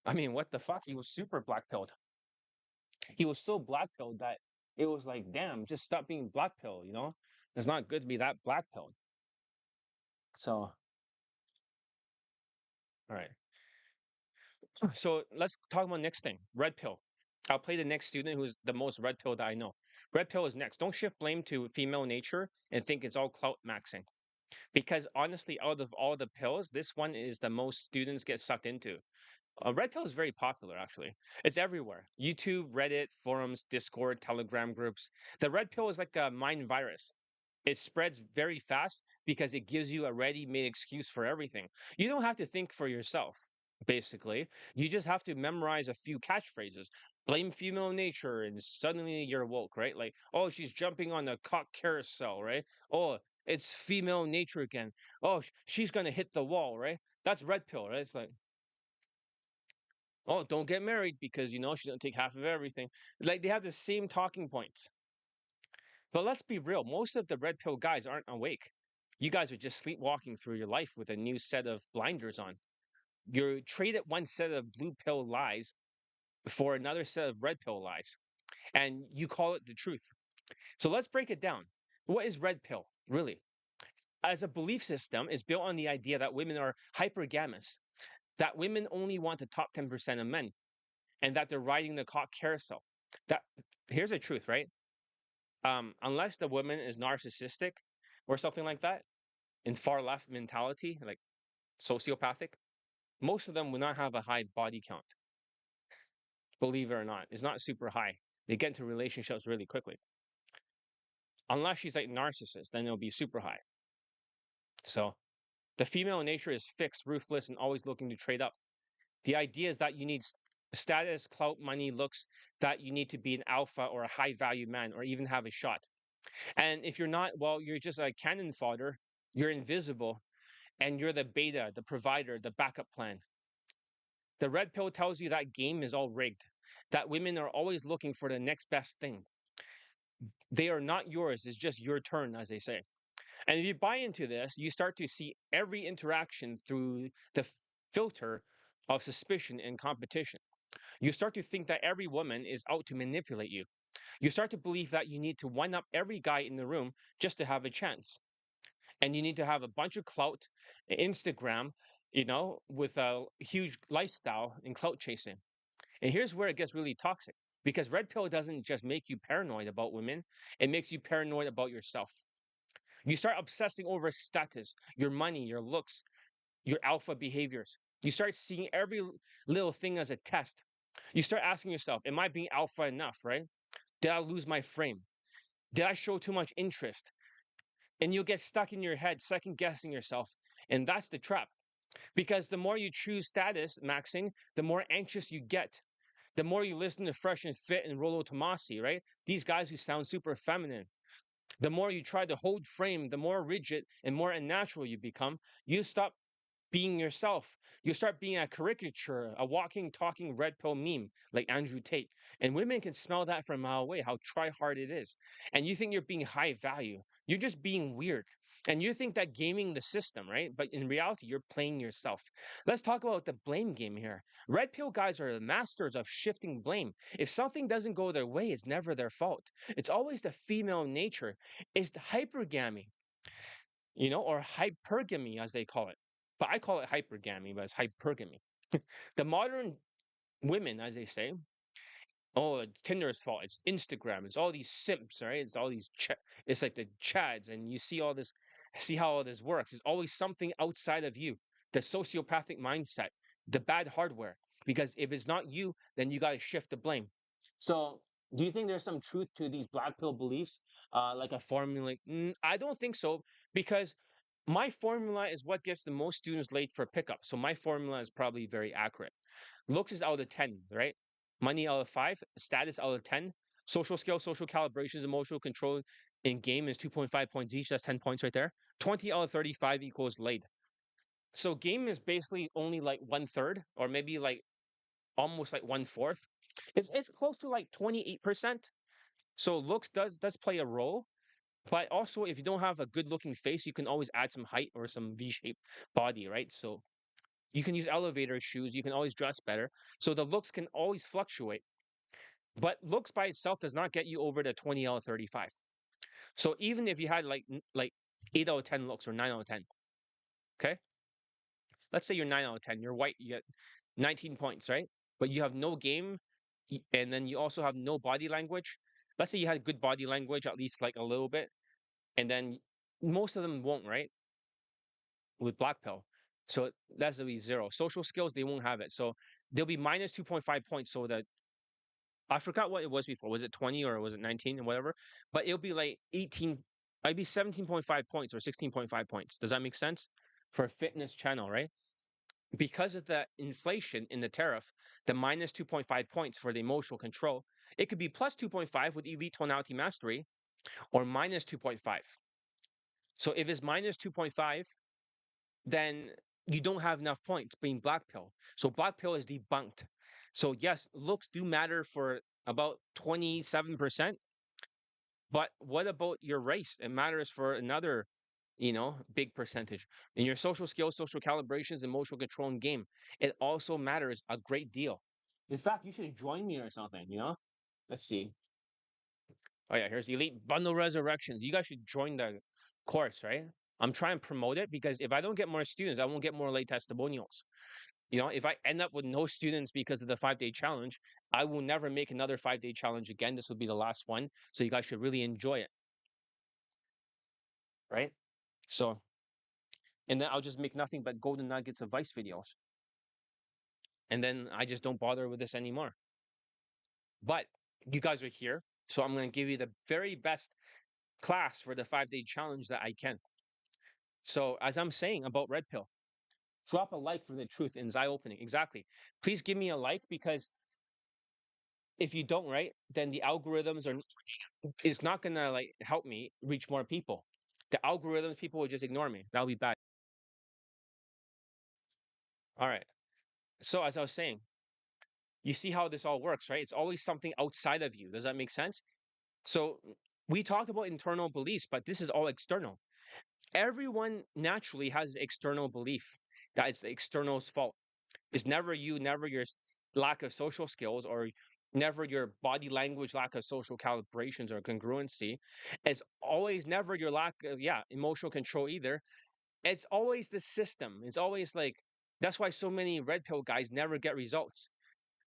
I mean, what the fuck? He was super black pilled. He was so black pilled that it was like, damn, just stop being black pilled. It's not good to be that black pilled. So all right. So let's talk about next thing. Red pill. I'll play the next student who's the most red pill that I know. Red pill is next. Don't shift blame to female nature and think it's all clout maxing. Because honestly, out of all the pills, this one is the most students get sucked into. Red pill is very popular, actually. It's everywhere. YouTube, Reddit, forums, Discord, Telegram groups. The red pill is like a mind virus. It spreads very fast because it gives you a ready-made excuse for everything. You don't have to think for yourself, basically. You just have to memorize a few catchphrases. Blame female nature, and suddenly you're woke, right? Like, oh, she's jumping on the cock carousel, right? Oh, it's female nature again. Oh, she's gonna hit the wall, right? That's red pill, right? It's like, oh, don't get married because she's gonna take half of everything. Like they have the same talking points. But let's be real, most of the red pill guys aren't awake. You guys are just sleepwalking through your life with a new set of blinders on. You traded one set of blue pill lies for another set of red pill lies, and you call it the truth. So let's break it down. What is red pill, really? As a belief system, is built on the idea that women are hypergamous, that women only want the top 10% of men, and that they're riding the cock carousel. That Here's the truth, right? Unless the woman is narcissistic or something like that, in far left mentality, like sociopathic, most of them will not have a high body count. Believe it or not, it's not super high. They get into relationships really quickly. Unless she's like narcissist, then it'll be super high. So the female nature is fixed, ruthless, and always looking to trade up. The idea is that you need status, clout, money, looks, that you need to be an alpha or a high value man or even have a shot. And if you're not, well, you're just a cannon fodder, you're invisible, and you're the beta, the provider, the backup plan. The red pill tells you that game is all rigged, that women are always looking for the next best thing. They are not yours, it's just your turn, as they say. And if you buy into this, you start to see every interaction through the filter of suspicion and competition. You start to think that every woman is out to manipulate you. You start to believe that you need to one up every guy in the room just to have a chance. And you need to have a bunch of clout, Instagram, with a huge lifestyle and clout chasing. And here's where it gets really toxic because red pill doesn't just make you paranoid about women, it makes you paranoid about yourself. You start obsessing over status, your money, your looks, your alpha behaviors. You start seeing every little thing as a test. You start asking yourself, am I being alpha enough, right? Did I lose my frame? Did I show too much interest? And you'll get stuck in your head, second guessing yourself. And that's the trap. Because the more you choose status maxing, the more anxious you get. The more you listen to Fresh and Fit and Rolo Tomasi, right? These guys who sound super feminine. The more you try to hold frame, the more rigid and more unnatural you become. You stop being yourself. You start being a caricature, a walking, talking red pill meme like Andrew Tate. And women can smell that from a mile away, how try hard it is. And you think you're being high value. You're just being weird. And you think that gaming the system, right? But in reality, you're playing yourself. Let's talk about the blame game here. Red pill guys are the masters of shifting blame. If something doesn't go their way, it's never their fault. It's always the female nature. It's the hypergamy, or hypergamy as they call it. But I call it hypergamy, but it's hypergamy. The modern women, as they say, oh, it's Tinder's fault. It's Instagram. It's all these simps, right? It's all these. It's like the chads, and you see all this. See how all this works. It's always something outside of you. The sociopathic mindset, the bad hardware. Because if it's not you, then you got to shift the blame. So, do you think there's some truth to these black pill beliefs, like a formula? I don't think so, because my formula is what gets the most students late for pickup. So my formula is probably very accurate. Looks is out of 10, right? Money out of 5, status out of 10, social skill, social calibrations, emotional control in game is 2.5 points each. That's 10 points right there. 20 out of 35 equals late. So game is basically only like 1/3, or maybe like almost like 1/4. It's close to like 28%. So looks does play a role. But also, if you don't have a good looking face, you can always add some height or some V shaped body, right? So you can use elevator shoes. You can always dress better. So the looks can always fluctuate. But looks by itself does not get you over the 20 out of 35. So even if you had like 8 out of 10 looks or 9 out of 10, okay? Let's say you're 9 out of 10. You're white. You get 19 points, right? But you have no game, and then you also have no body language. Let's say you had good body language, at least like a little bit, and then most of them won't, right? With black pill. So that's will be 0. Social skills, they won't have it. So they'll be minus 2.5 points. So that I forgot what it was before. Was it 20 or was it 19 and whatever? But it'll be like 18, I'd be 17.5 points or 16.5 points. Does that make sense? For a fitness channel, right? Because of the inflation in the tariff, the minus 2.5 points for the emotional control, it could be plus 2.5 with elite tonality mastery or minus 2.5. So if it's minus 2.5, then you don't have enough points being black pill. So black pill is debunked. So yes, looks do matter for about 27%. But what about your race? It matters for another big percentage. In your social skills, social calibrations, emotional control and game, it also matters a great deal. In fact, you should join me or something. Let's see. Oh yeah, here's Elite Bundle Resurrections. You guys should join the course, right? I'm trying to promote it because if I don't get more students, I won't get more late testimonials. If I end up with no students because of the 5 day challenge, I will never make another 5 day challenge again. This will be the last one. So you guys should really enjoy it, right? So, and then I'll just make nothing but golden nuggets of Vice videos. And then I just don't bother with this anymore. But you guys are here. So I'm going to give you the very best class for the 5 day challenge that I can. So, as I'm saying about Red Pill, drop a like for the truth in eye opening. Exactly. Please give me a like because if you don't, right, then the algorithms are is not gonna like help me reach more people. The algorithms, people will just ignore me. That'll be bad. All right. So as I was saying, you see how this all works, right? It's always something outside of you. Does that make sense? So we talk about internal beliefs, but this is all external. Everyone naturally has external belief that it's the external's fault. It's never you, never your lack of social skills or never your body language lack of social calibrations or congruency. It's always never your lack of, yeah, emotional control either. It's always the system. It's always like, that's why so many red pill guys never get results.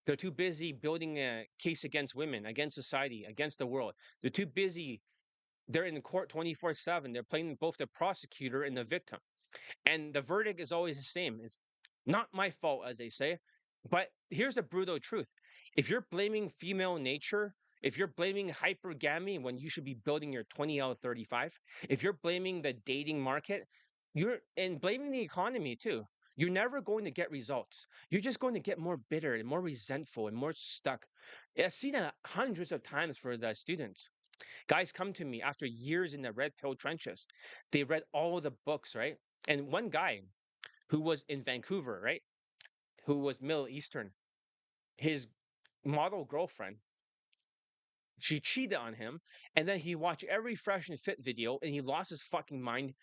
They're too busy building a case against women, against society, against the world. They're too busy. They're in court 24/7. They're playing both the prosecutor and the victim. And the verdict is always the same. It's not my fault, as they say. But here's the brutal truth. If you're blaming female nature, if you're blaming hypergamy when you should be building your 20 out of 35, if you're blaming the dating market, you're and blaming the economy too. You're never going to get results. You're just going to get more bitter and more resentful and more stuck. I've seen that hundreds of times for the students. Guys come to me after years in the red pill trenches. They read all the books, right? And one guy who was in Vancouver, right? Who was Middle Eastern, his model girlfriend, she cheated on him. And then he watched every Fresh and Fit video and he lost his fucking mind.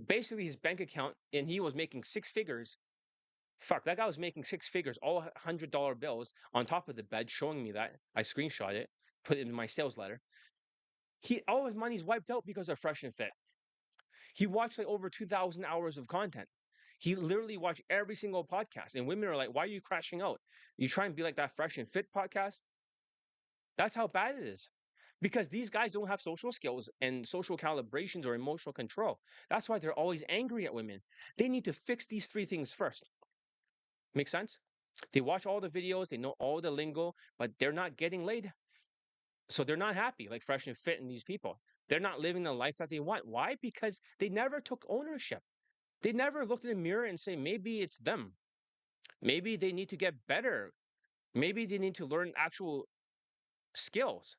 Basically, his bank account, and he was making six figures. Fuck, that guy was making six figures, all $100 bills on top of the bed, showing me that. I screenshot it, put it in my sales letter. All his money's wiped out because of Fresh and Fit. He watched like over 2,000 hours of content. He literally watched every single podcast. And women are like, why are you crashing out? You try and be like that Fresh and Fit podcast? That's how bad it is. Because these guys don't have social skills and social calibrations or emotional control. That's why they're always angry at women. They need to fix these three things first. Make sense? They watch all the videos, they know all the lingo, but they're not getting laid. So they're not happy, like Fresh and Fit and these people. They're not living the life that they want. Why? Because they never took ownership. They never looked in the mirror and say, maybe it's them. Maybe they need to get better. Maybe they need to learn actual skills.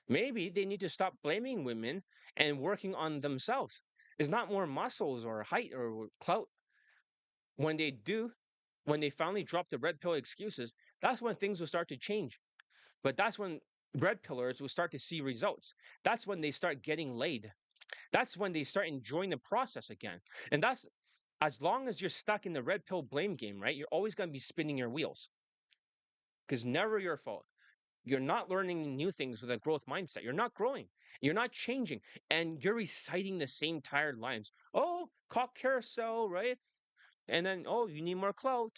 Maybe they need to stop blaming women and working on themselves. It's not more muscles or height or clout. When they do, when they finally drop the red pill excuses, that's when things will start to change. But that's when red pillars will start to see results. That's when they start getting laid. That's when they start enjoying the process again. And that's as long as you're stuck in the red pill blame game, right? You're always going to be spinning your wheels because never your fault. You're not learning new things with a growth mindset. You're not growing. You're not changing. And you're reciting the same tired lines. Oh, cock carousel, right? And then, oh, you need more clout.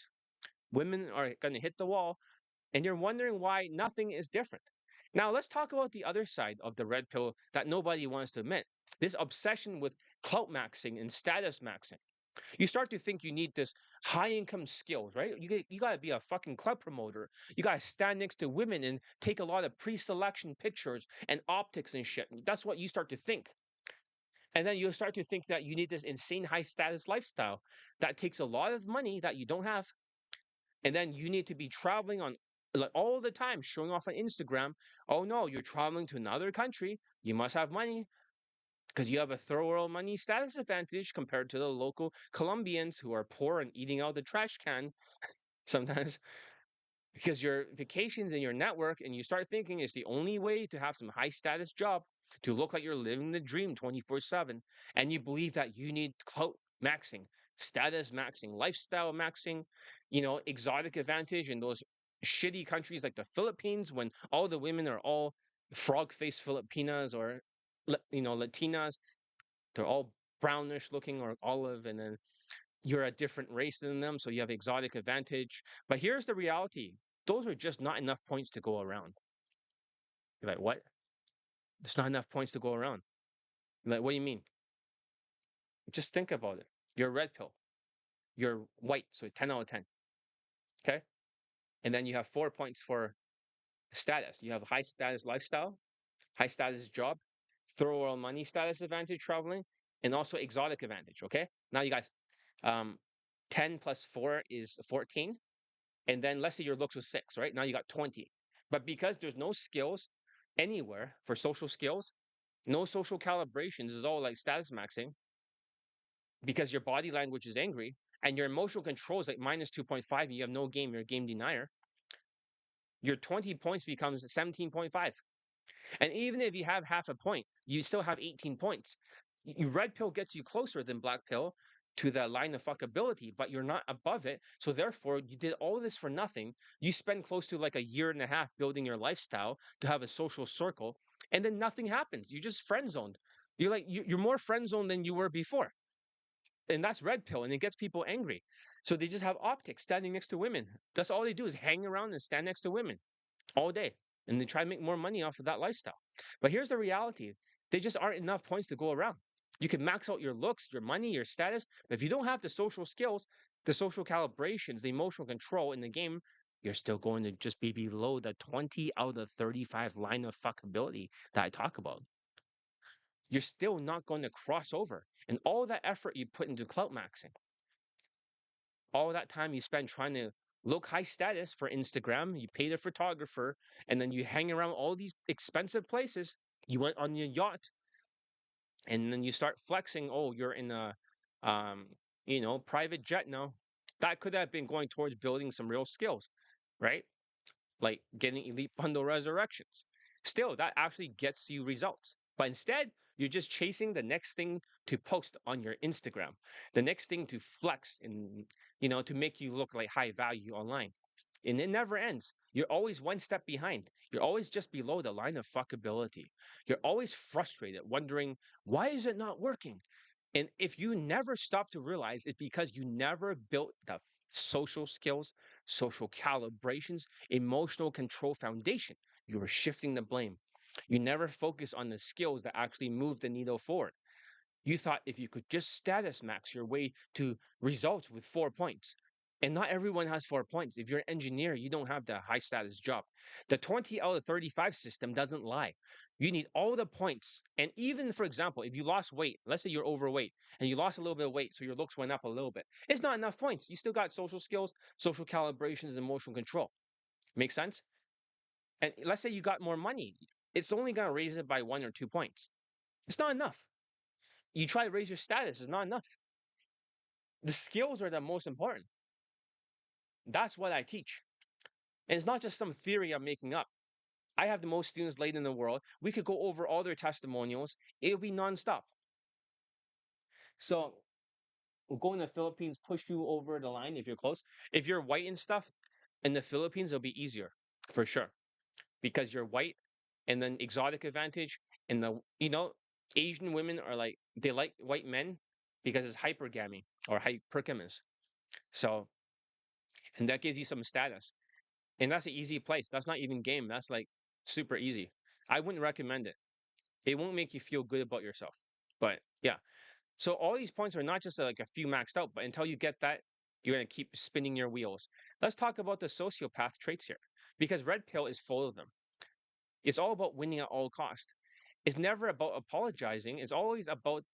Women are going to hit the wall. And you're wondering why nothing is different. Now, let's talk about the other side of the red pill that nobody wants to admit, this obsession with clout maxing and status maxing. You start to think you need this high income skills, right? You got to be a fucking club promoter. You got to stand next to women and take a lot of pre-selection pictures and optics and shit. That's what you start to think. And then you start to think that you need this insane high status lifestyle that takes a lot of money that you don't have. And then you need to be traveling on like all the time, showing off on Instagram. Oh no, you're traveling to another country. You must have money because you have a third world money status advantage compared to the local Colombians who are poor and eating out the trash can sometimes because your vacations and your network and you start thinking it's the only way to have some high status job. to look like you're living the dream 24/7, and you believe that you need clout maxing, status maxing, lifestyle maxing, exotic advantage in those shitty countries like the Philippines when all the women are all frog-faced Filipinas or Latinas. They're all brownish looking or olive, and then you're a different race than them, so you have exotic advantage. But here's the reality: those are just not enough points to go around. You're like, what? There's not enough points to go around. You're like, what do you mean? Just think about it. You're a red pill. You're white, so 10 out of 10. Okay. And then you have 4 points for status. You have high status lifestyle, high status job, throw all money status advantage traveling, and also exotic advantage. Okay. Now you guys, um, 10 plus 4 is 14. And then let's say your looks was 6, right? Now you got 20. But because there's no skills anywhere for social skills, no social calibrations, is all like status maxing because your body language is angry and your emotional control is like minus 2.5 and you have no game, you're a game denier, your 20 points becomes 17.5. And even if you have half a point, you still have 18 points. Red pill gets you closer than black pill to the line of fuckability, but you're not above it. So therefore, you did all this for nothing. You spend close to like a year and a half building your lifestyle to have a social circle, and then nothing happens. You just friend zoned. You're more friend zoned than you were before. And that's red pill, and it gets people angry. So they just have optics standing next to women. That's all they do is hang around and stand next to women all day. And they try to make more money off of that lifestyle. But here's the reality: they just aren't enough points to go around. You can max out your looks, your money, your status, but if you don't have the social skills, the social calibrations, the emotional control in the game, you're still going to just be below the 20 out of 35 line of fuckability that I talk about. You're still not going to cross over. And all that effort you put into clout maxing, all that time you spend trying to look high status for Instagram, you paid a photographer, and then you hang around all these expensive places. You went on your yacht, and then you start flexing. Oh, you're in a, um, private jet now. That could have been going towards building some real skills, right? Like getting elite bundle resurrections. Still, that actually gets you results. But instead, you're just chasing the next thing to post on your Instagram, the next thing to flex and, to make you look like high value online. And it never ends. You're always one step behind. You're always just below the line of fuckability. You're always frustrated, wondering, why is it not working? And if you never stop to realize it's because you never built the social skills, social calibrations, emotional control foundation, you were shifting the blame. You never focus on the skills that actually move the needle forward. You thought if you could just status max your way to results with 4 points. And not everyone has 4 points. If you're an engineer, you don't have the high status job. The 20 out of 35 system doesn't lie. You need all the points. And even, for example, if you lost weight, let's say you're overweight and you lost a little bit of weight, so your looks went up a little bit. It's not enough points. You still got social skills, social calibrations, and emotional control. Make sense? And let's say you got more money. It's only going to raise it by 1 or 2 points. It's not enough. You try to raise your status, it's not enough. The skills are the most important. That's what I teach. And it's not just some theory I'm making up. I have the most students late in the world. We could go over all their testimonials. It'll be nonstop. So we'll go in the Philippines, push you over the line if you're close. If you're white and stuff, in the Philippines, it'll be easier for sure because you're white and then exotic advantage. And Asian women are like, they like white men because it's hypergamy or hypergamous. So, and that gives you some status. And that's an easy place. That's not even game. That's like super easy. I wouldn't recommend it. It won't make you feel good about yourself. But yeah. So all these points are not just like a few maxed out, but until you get that, you're going to keep spinning your wheels. Let's talk about the sociopath traits here because red pill is full of them. It's all about winning at all cost. It's never about apologizing. It's always about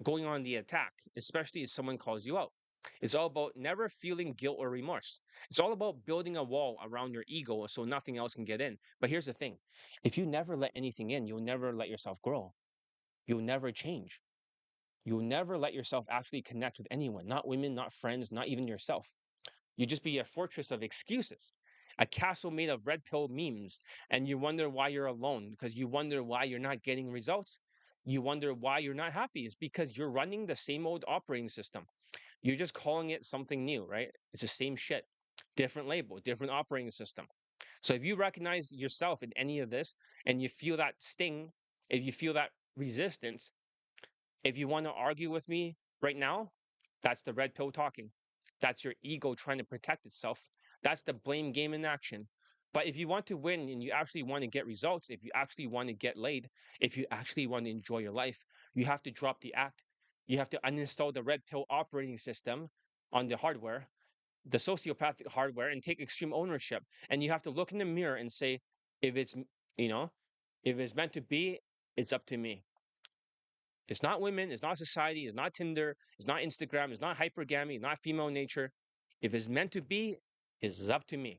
going on the attack, especially if someone calls you out. It's all about never feeling guilt or remorse. It's all about building a wall around your ego so nothing else can get in. But here's the thing: if you never let anything in, you'll never let yourself grow. You'll never change. You'll never let yourself actually connect with anyone, not women, not friends, not even yourself. You just be a fortress of excuses. a castle made of red pill memes, and you wonder why you're alone because you wonder why you're not getting results. You wonder why you're not happy. It's because you're running the same old operating system. You're just calling it something new, right? It's the same shit, different label, different operating system. So if you recognize yourself in any of this and you feel that sting, if you feel that resistance, if you want to argue with me right now, that's the red pill talking. That's your ego trying to protect itself. That's the blame game in action. But if you want to win and you actually want to get results, if you actually want to get laid, if you actually want to enjoy your life, you have to drop the act. You have to uninstall the red pill operating system on the hardware, the sociopathic hardware, and take extreme ownership. And you have to look in the mirror and say, if it's, you know, if it's meant to be, it's up to me. It's not women, it's not society, it's not Tinder, it's not Instagram, it's not hypergamy, it's not female nature. If it's meant to be, it's up to me,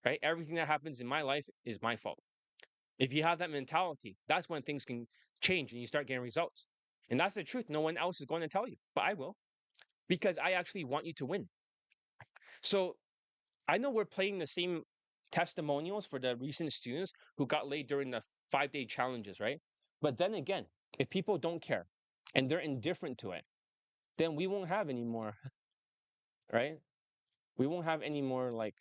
right? Everything that happens in my life is my fault. If you have that mentality, that's when things can change and you start getting results. And that's the truth. No one else is going to tell you, but I will because I actually want you to win. So I know we're playing the same testimonials for the recent students who got laid during the 5 day challenges, right? But then again, if people don't care and they're indifferent to it, then we won't have any more, right? We won't have any more like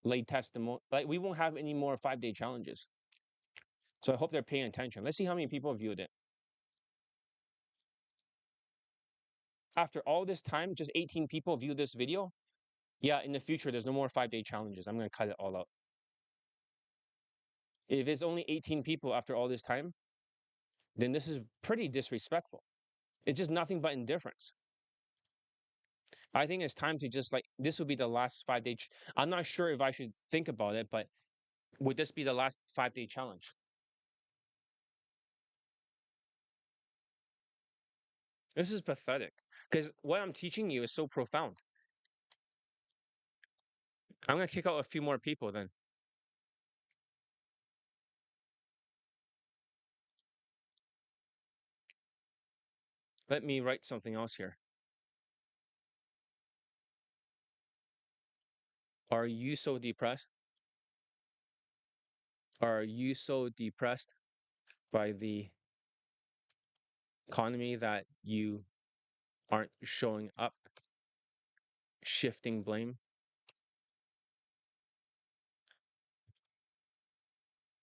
late testimony. Like we won't have any more 5 day challenges. So I hope they're paying attention. Let's see how many people viewed it. After all this time, just 18 people viewed this video. Yeah, in the future, there's no more 5 day challenges. I'm gonna cut it all out. If it's only 18 people after all this time, then this is pretty disrespectful. It's just nothing but indifference. I think it's time to just like this will be the last 5 day. I'm not sure if I should think about it, but would this be the last 5 day challenge? This is pathetic because what I'm teaching you is so profound. I'm gonna kick out a few more people then. Let me write something else here. Are you so depressed? Are you so depressed by the economy that you aren't showing up, shifting blame?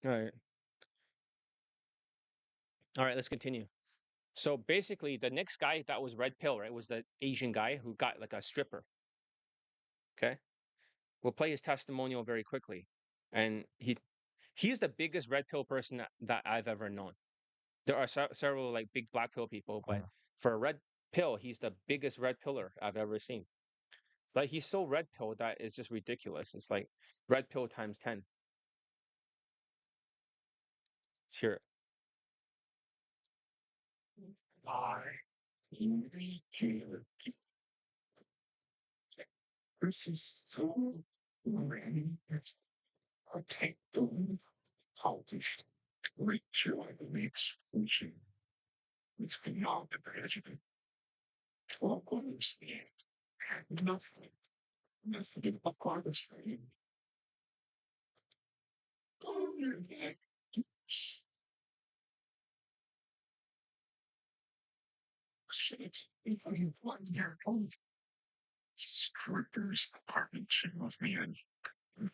All right. All right, let's continue. So basically, the next guy that was red pill, right, was the Asian guy who got like a stripper. Okay. We'll play his testimonial very quickly. And he's the biggest red pill person that I've ever known. There are several like big black pill people, but for a red pill, he's the biggest red pillar I've ever seen. Like he's so red pill that it's just ridiculous. It's like red pill times 10. Let's hear it. This is so many. I take the politician. Rachel, I believe, solution. It's beyond the tragedy. Well, understand. Nothing. Nothing but understand. Shit. If you want your own scripters partnership with me, and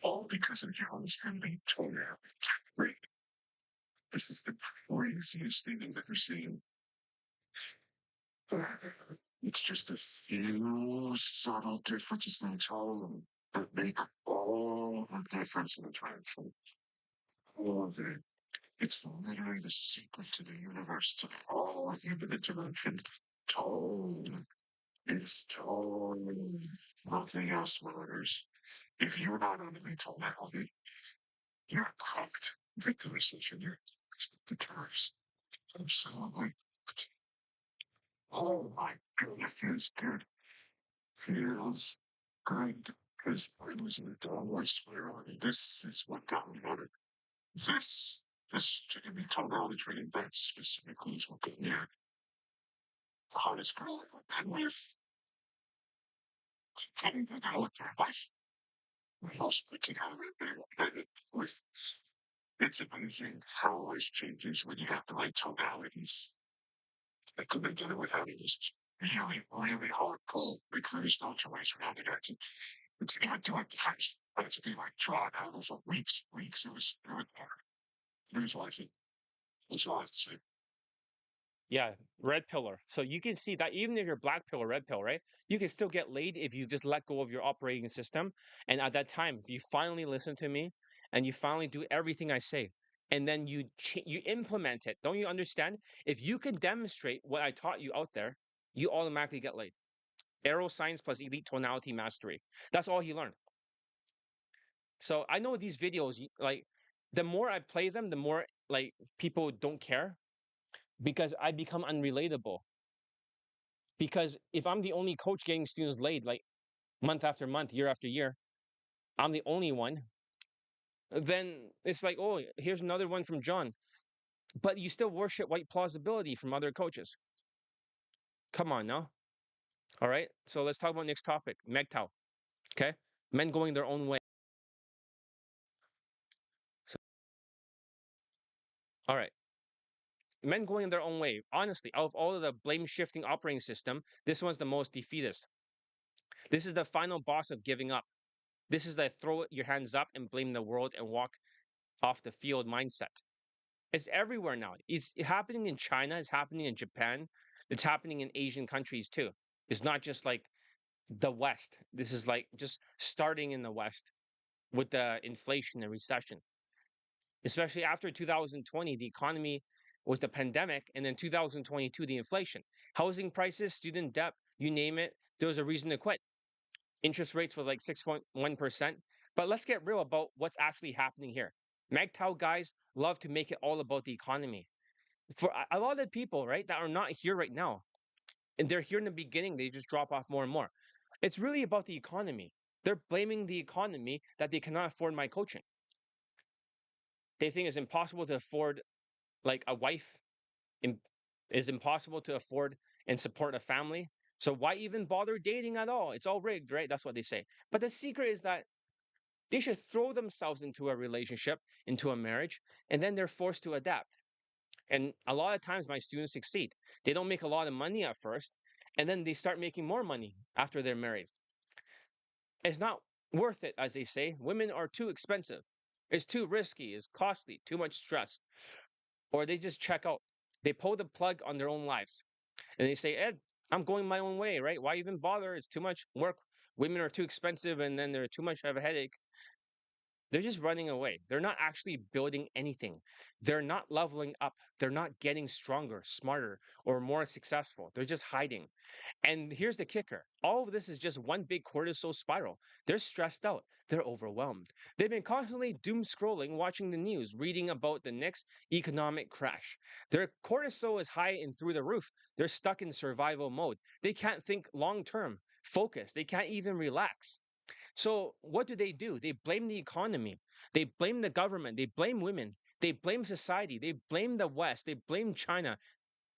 all because of John's having told out. Wait, this is the craziest thing I've ever seen. It's just a few subtle differences in tone that make all the difference in the translation. All of it. It's literally the secret to the universe, to all human interaction. Tone. It's tone. Nothing else matters. If you're not under the tonality, you're cooked. Victimization, you're the terms. Absolutely. Oh my goodness, feels good. Feels good. Because I was in the dog, I swear on it. This is what got me on it. This chicken be tonality training, that specifically is what got me on it. The hottest girl I've been with. It's amazing how life changes when you have the right tonalities. I couldn't do it without this really, really hard pull because there's no choice around it. You can't do it twice. I had to be like drawn out for weeks. It was hard. It was like, it's all I have to say. Yeah, red pillar. So you can see that even if you're black pill or red pill, right? You can still get laid if you just let go of your operating system. And at that time, if you finally listen to me and you finally do everything I say, and then you implement it, don't you understand? If you can demonstrate what I taught you out there, you automatically get laid. Arrow science plus elite tonality mastery. That's all he learned. So I know these videos, like the more I play them, the more like people don't care because I become unrelatable. Because if I'm the only coach getting students laid like month after month, year after year, I'm the only one, then it's like, oh, here's another one from John. But you still worship white plausibility from other coaches. Come on now. All right. So let's talk about next topic, MGTOW. Okay. Men going their own way. So, all right. Men going their own way. Honestly, out of all of the blame shifting operating system, this one's the most defeatist. This is the final boss of giving up. This is the throw your hands up and blame the world and walk off the field mindset. It's everywhere now. It's happening in China, it's happening in Japan, it's happening in Asian countries too. It's not just like the West. This is like just starting in the West with the inflation and recession. Especially after 2020, the economy was the pandemic, and then 2022, the inflation. Housing prices, student debt, you name it, there was a reason to quit. Interest rates were like 6.1%. But let's get real about what's actually happening here. MGTOW guys love to make it all about the economy. For a lot of people, right, that are not here right now, and they're here in the beginning, they just drop off more and more. It's really about the economy. They're blaming the economy that they cannot afford my coaching. They think it's impossible to afford like a wife, im- is impossible to afford and support a family. So why even bother dating at all? It's all rigged, right? That's what they say. But the secret is that they should throw themselves into a relationship, into a marriage, and then they're forced to adapt. And a lot of times my students succeed. They don't make a lot of money at first, and then they start making more money after they're married. It's not worth it, as they say. Women are too expensive. It's too risky, it's costly, too much stress. Or they just check out. They pull the plug on their own lives. And they say, Ed, I'm going my own way, right? Why even bother? It's too much work. Women are too expensive, and then they're too much of a headache. They're just running away. They're not actually building anything. They're not leveling up. They're not getting stronger, smarter, or more successful. They're just hiding. And here's the kicker, all of this is just one big cortisol spiral. They're stressed out. They're overwhelmed. They've been constantly doom scrolling, watching the news, reading about the next economic crash. Their cortisol is high and through the roof. They're stuck in survival mode. They can't think long term, focus. They can't even relax. So what do? They blame the economy. They blame the government. They blame women. They blame society. They blame the West. They blame China.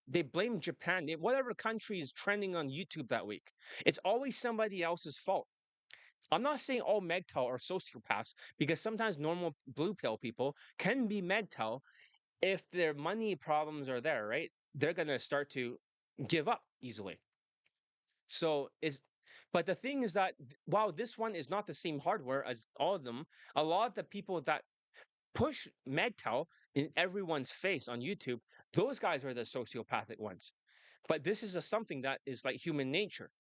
They blame Japan. Whatever country is trending on YouTube that week. It's always somebody else's fault. I'm not saying all MGTOW are sociopaths because sometimes normal blue pill people can be MGTOW if their money problems are there, right? They're going to start to give up easily. So is but the thing is that while this one is not the same hardware as all of them, a lot of the people that push MGTOW in everyone's face on YouTube, those guys are the sociopathic ones. But this is something that is like human nature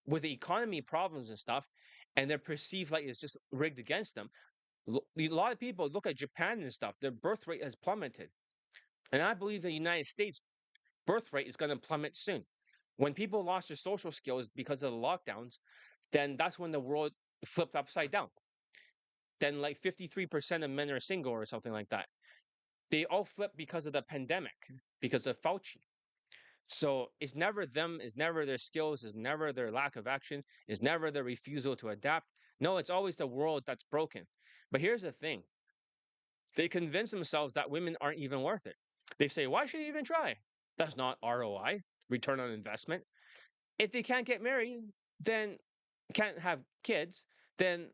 with the economy problems and stuff, and they're perceived like it's just rigged against them. A lot of people look at Japan and stuff, their birth rate has plummeted. And I believe the United States birth rate is going to plummet soon. When people lost their social skills because of the lockdowns, then that's when the world flipped upside down. Then like 53% of men are single or something like that. They all flipped because of the pandemic, because of Fauci. So it's never them, it's never their skills, it's never their lack of action, it's never their refusal to adapt. No, it's always the world that's broken. But here's the thing, they convince themselves that women aren't even worth it. They say, why should you even try? That's not ROI, return on investment. If they can't get married, then can't have kids, then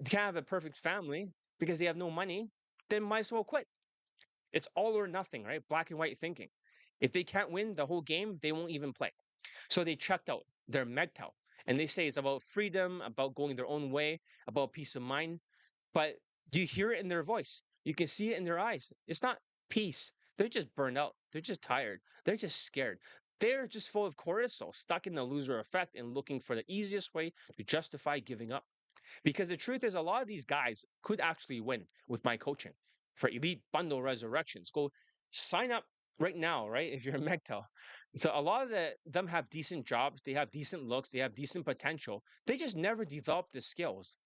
they can't have a perfect family because they have no money, then might as well quit. It's all or nothing, right? Black and white thinking. If they can't win the whole game, they won't even play. So they checked out. They're MGTOW. And they say it's about freedom, about going their own way, about peace of mind. But you hear it in their voice. You can see it in their eyes. It's not peace. They're just burned out. They're just tired. They're just scared. They're just full of cortisol, stuck in the loser effect and looking for the easiest way to justify giving up. Because the truth is, a lot of these guys could actually win with my coaching for Elite Bundle Resurrections. Go sign up right now, right? If you're a MGTOW. So a lot of them have decent jobs, they have decent looks, they have decent potential. They just never developed the skills.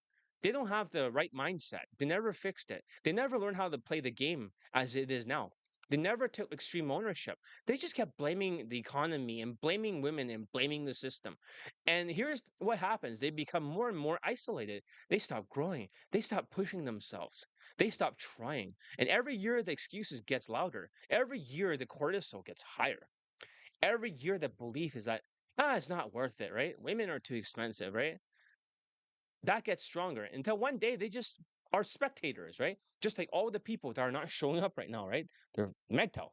They don't have the right mindset. They never fixed it. They never learned how to play the game as it is now. They never took extreme ownership. They just kept blaming the economy and blaming women and blaming the system. And here's what happens: they become more and more isolated. They stop growing. They stop pushing themselves. They stop trying. And every year, the excuses gets louder. Every year, the cortisol gets higher. Every year, the belief is that, it's not worth it, right? Women are too expensive, right? That gets stronger until one day they just are spectators, right? Just like all the people that are not showing up right now, right? They're MGTOW.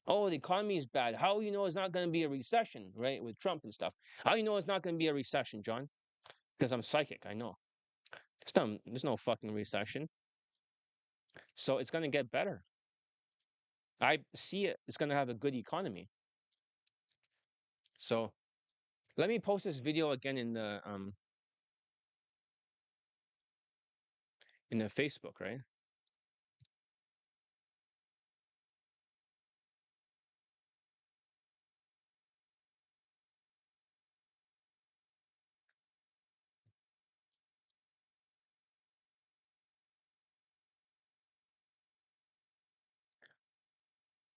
Oh, the economy is bad. How you know it's not going to be a recession, right? With Trump and stuff. How you know it's not going to be a recession, John? Because I'm psychic. I know. There's no fucking recession. So it's going to get better. I see it. It's going to have a good economy. So let me post this video again in the Facebook, right?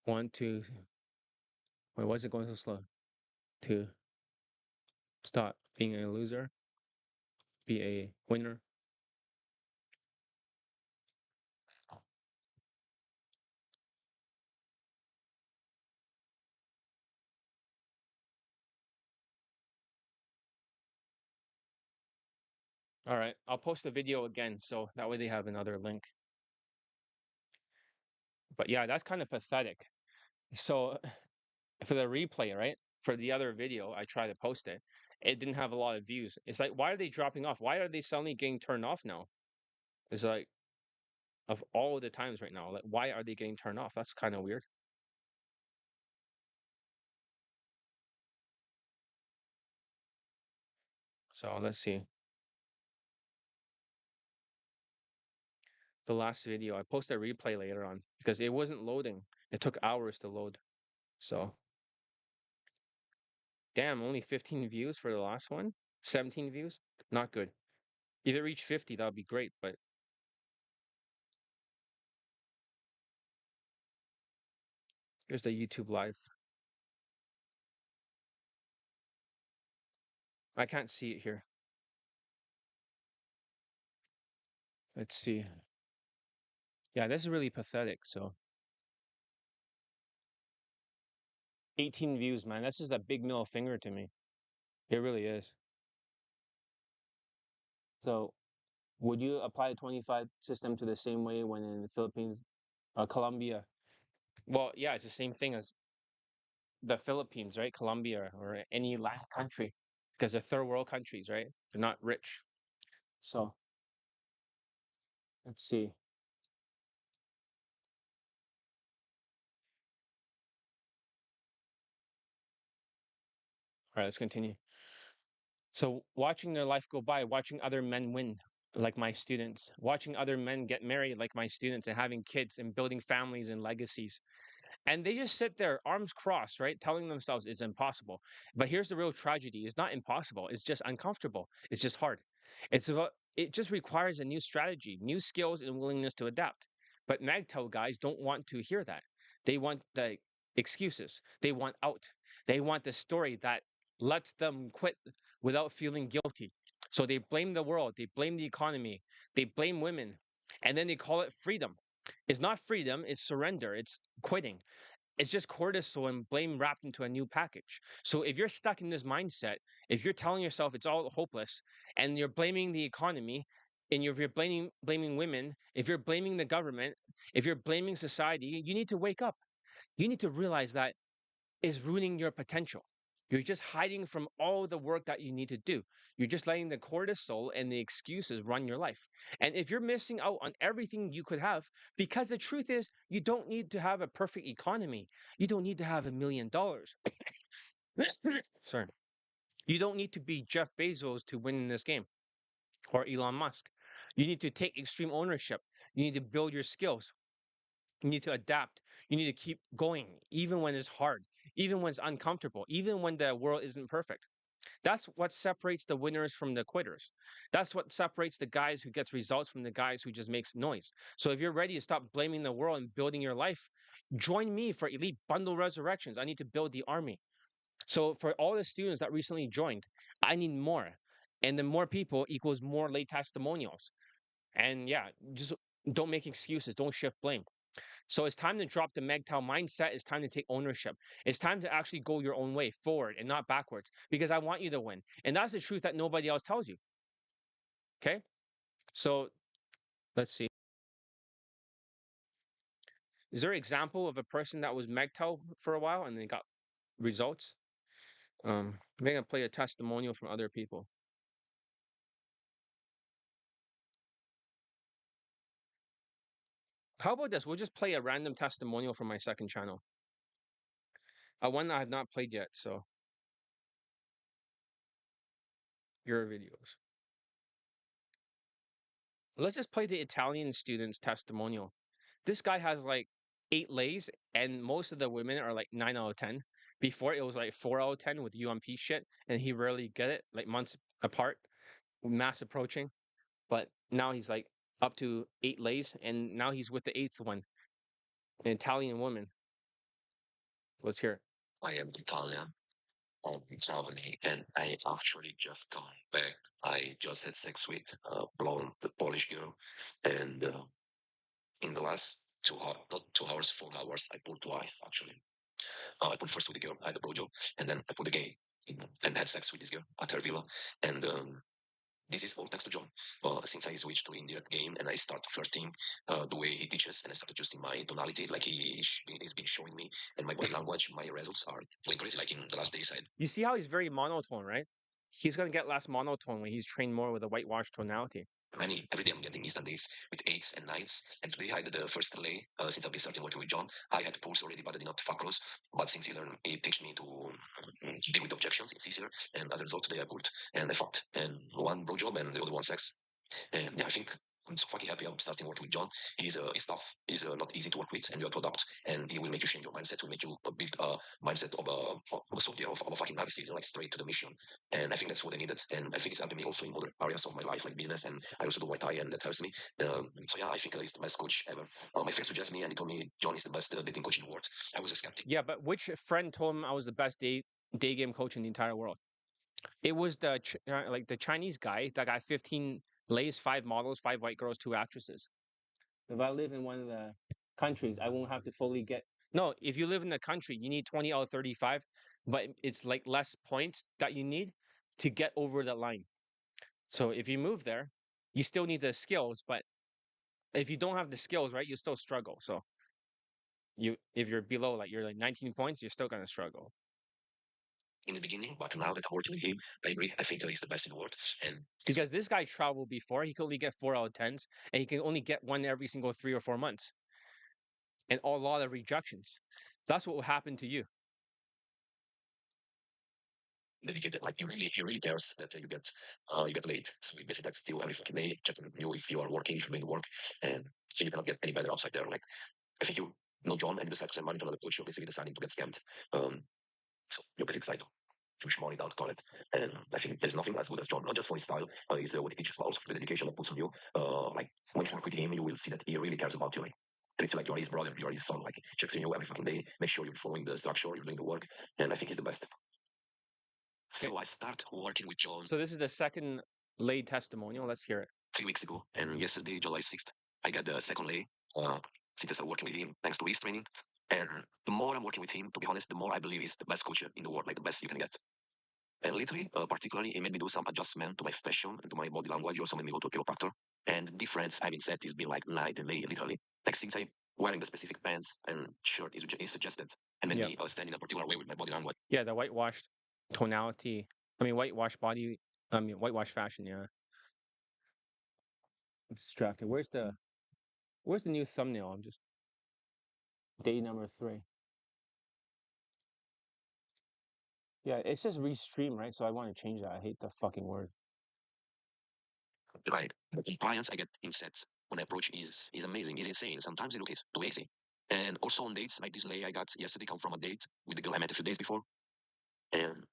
One, two. Wait, why is it going so slow? Two. Stop being a loser. Be a winner. All right, I'll post the video again so that way they have another link. But yeah, that's kind of pathetic. So for the replay, right? For the other video, I tried to post it. It didn't have a lot of views. It's like, why are they dropping off? Why are they suddenly getting turned off now? It's like, of all the times right now, like, why are they getting turned off? That's kind of weird. So let's see. The last video, I posted a replay later on because it wasn't loading. It took hours to load. So, damn, only 15 views for the last one. 17 views. Not good. If it reached 50, that would be great, but here's the YouTube live. I can't see it here. Let's see. Yeah, this is really pathetic. So 18 views, man. That's just a big middle finger to me. It really is. So would you apply a 25 system to the same way when in the Philippines, Colombia? Well, yeah, it's the same thing as the Philippines, right? Colombia or any Latin country because they're third world countries, right? They're not rich. So let's see. All right, let's continue. So watching their life go by, watching other men win, like my students, watching other men get married, like my students, and having kids and building families and legacies. And they just sit there, arms crossed, right? Telling themselves it's impossible. But here's the real tragedy: it's not impossible, it's just uncomfortable. It's just hard. It just requires a new strategy, new skills, and willingness to adapt. But MAGTOW guys don't want to hear that. They want the excuses. They want out. They want the story that lets them quit without feeling guilty. So they blame the world, they blame the economy, they blame women, and then they call it freedom. It's not freedom, it's surrender, it's quitting. It's just cortisol and blame wrapped into a new package. So if you're stuck in this mindset, if you're telling yourself it's all hopeless and you're blaming the economy, and if you're blaming women, if you're blaming the government, if you're blaming society, you need to wake up. You need to realize that is ruining your potential. You're just hiding from all the work that you need to do. You're just letting the cortisol and the excuses run your life. And if you're missing out on everything you could have, because the truth is, you don't need to have a perfect economy. You don't need to have $1 million. Sorry. You don't need to be Jeff Bezos to win in this game or Elon Musk. You need to take extreme ownership. You need to build your skills. You need to adapt. You need to keep going, even when it's hard, even when it's uncomfortable, even when the world isn't perfect. That's what separates the winners from the quitters. That's what separates the guys who gets results from the guys who just makes noise. So if you're ready to stop blaming the world and building your life, join me for Elite Bundle Resurrections. I need to build the army. So for all the students that recently joined, I need more. And the more people equals more late testimonials. And yeah, just don't make excuses. Don't shift blame. So it's time to drop the MGTOW mindset. It's time to take ownership. It's time to actually go your own way forward and not backwards because I want you to win. And that's the truth that nobody else tells you. Okay. So let's see. Is there an example of a person that was MGTOW for a while and they got results? Maybe I'll play a testimonial from other people. How about this? We'll just play a random testimonial from my second channel. One that I have not played yet. So your videos. Let's just play the Italian student's testimonial. This guy has like 8 lays, and most of the women are like 9 out of 10. Before it was like 4 out of 10 with UMP shit, and he rarely get it, like months apart, mass approaching. But now he's like up to 8 lays, and now he's with the eighth one, an Italian woman. Let's hear it. I am Italian. I'm traveling, and I actually just come back. I just had sex with a blonde Polish girl, and in the last 2 hours, not 2 hours, 4 hours, I pulled twice actually. I pulled first with the girl, I had a blowjob, and then I pulled again and had sex with this girl at her villa. And this is all thanks to John. Since I switched to Indirect Game and I started flirting the way he teaches, and I started adjusting my tonality, like he's been showing me, and my body language, my results are going crazy. Like in the last days, I had You see how he's very monotone, right? He's gonna get less monotone when he's trained more with a whitewash tonality. many. Every day I'm getting instant days with 8s and 9s. And today I did the first lay since I've been starting working with John. I had pulse already, but I did not fuck close. But since he learned, he teach me to deal with objections. It's easier. And as a result, today I pulled and I fucked. And one blowjob and the other one sex. And yeah, I think I'm so fucking happy I'm starting working with John. His stuff is not easy to work with, and you have to adapt. And he will make you change your mindset. Will make you build a mindset of a soldier, of a fucking narcissist, like straight to the mission. And I think that's what I needed. And I think it's helping me also in other areas of my life, like business. And I also do Muay Thai, and that helps me. So yeah, I think he's the best coach ever. My friend suggested me, and he told me John is the best dating coach in the world. I was a skeptic. Yeah, but which friend told him I was the best day game coach in the entire world? It was like the Chinese guy that got 15 lays, 5 models, 5 white girls, 2 actresses. If I live in one of the countries, I won't have to fully get. No, if you live in the country, you need 20 out of 35, but it's like less points that you need to get over the line. So if you move there, you still need the skills, but if you don't have the skills, right, you still struggle. So if you're below, like you're like 19 points, you're still gonna struggle. In the beginning, but now that I'm working with him, I agree. I think he's the best in the world. And Because this guy traveled before, he could only get 4 out of 10s, and he can only get one every single 3 or 4 months, and a lot of rejections. That's what will happen to you. dedicated. Like he really cares that you get late. So he basically texts you every fucking day, checking you if you are working, if you're doing the work, and so you cannot get any better outside there. Like I think you know John, and you decide to send money to another coach, you're basically deciding to get scammed. So you're basically deciding to push money down the toilet. And I think there's nothing as good as John, not just for his style, is what he teaches, but also for the dedication that puts on you. Like when you work with him, you will see that he really cares about you. Like treats you like you're his brother, you're his son. Like checks on you every fucking day, make sure you're following the structure, you're doing the work, and I think he's the best. So I start working with John So this is the second laid testimonial. Let's hear it. 3 weeks ago, and yesterday, July 6th, I got the second lay. Since I started working with him, thanks to his training, And the more I'm working with him, to be honest, the more I believe he's the best coach in the world, like the best you can get. And lately, particularly, it made me do some adjustment to my fashion and to my body language. Also made me go to a chiropractor. And the difference I've been set has been like night and day, literally. Like since I'm wearing the specific pants and shirt is suggested, and made Yeah. me stand in a particular way with my body language. Yeah, the whitewashed tonality. I mean, whitewashed body. I mean, whitewashed fashion. Yeah. I'm distracted. Where's the new thumbnail? I'm just day number 3. Yeah, it says restream, right? So I want to change that. I hate the fucking word. Like the compliance I get in sets when I approach is amazing. It's insane. Sometimes it looks too easy. And also on dates like this lady I got yesterday come from a date with the girl I met a few days before. And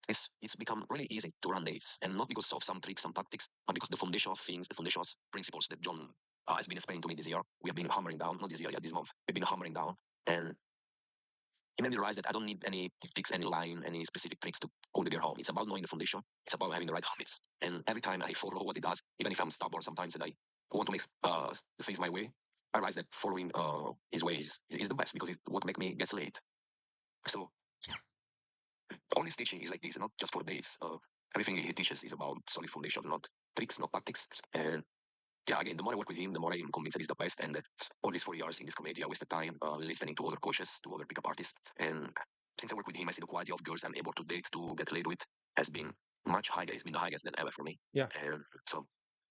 it's become really easy to run dates, and not because of some tricks, some tactics, but because the foundation of things, the foundation of principles that John has been explaining to me this year, we have been hammering down, not this year, yeah, this month, we've been hammering down. And it made me realize that I don't need any tactics, any line, any specific tricks to call the girl home. It's about knowing the foundation. It's about having the right habits. And every time I follow what he does, even if I'm stubborn sometimes and I want to make the things my way, I realize that following his ways is the best because it's what make me get late. So all his teaching is like this, not just for days. Everything he teaches is about solid foundations, not tricks, not tactics. And yeah, again, the more I work with him, the more I'm convinced that he's the best. And that all these 4 years in this community, I wasted time listening to other coaches, to other pickup artists. And since I work with him, I see the quality of girls I'm able to date, to get laid with, has been much higher. It's been the highest than ever for me. Yeah. And so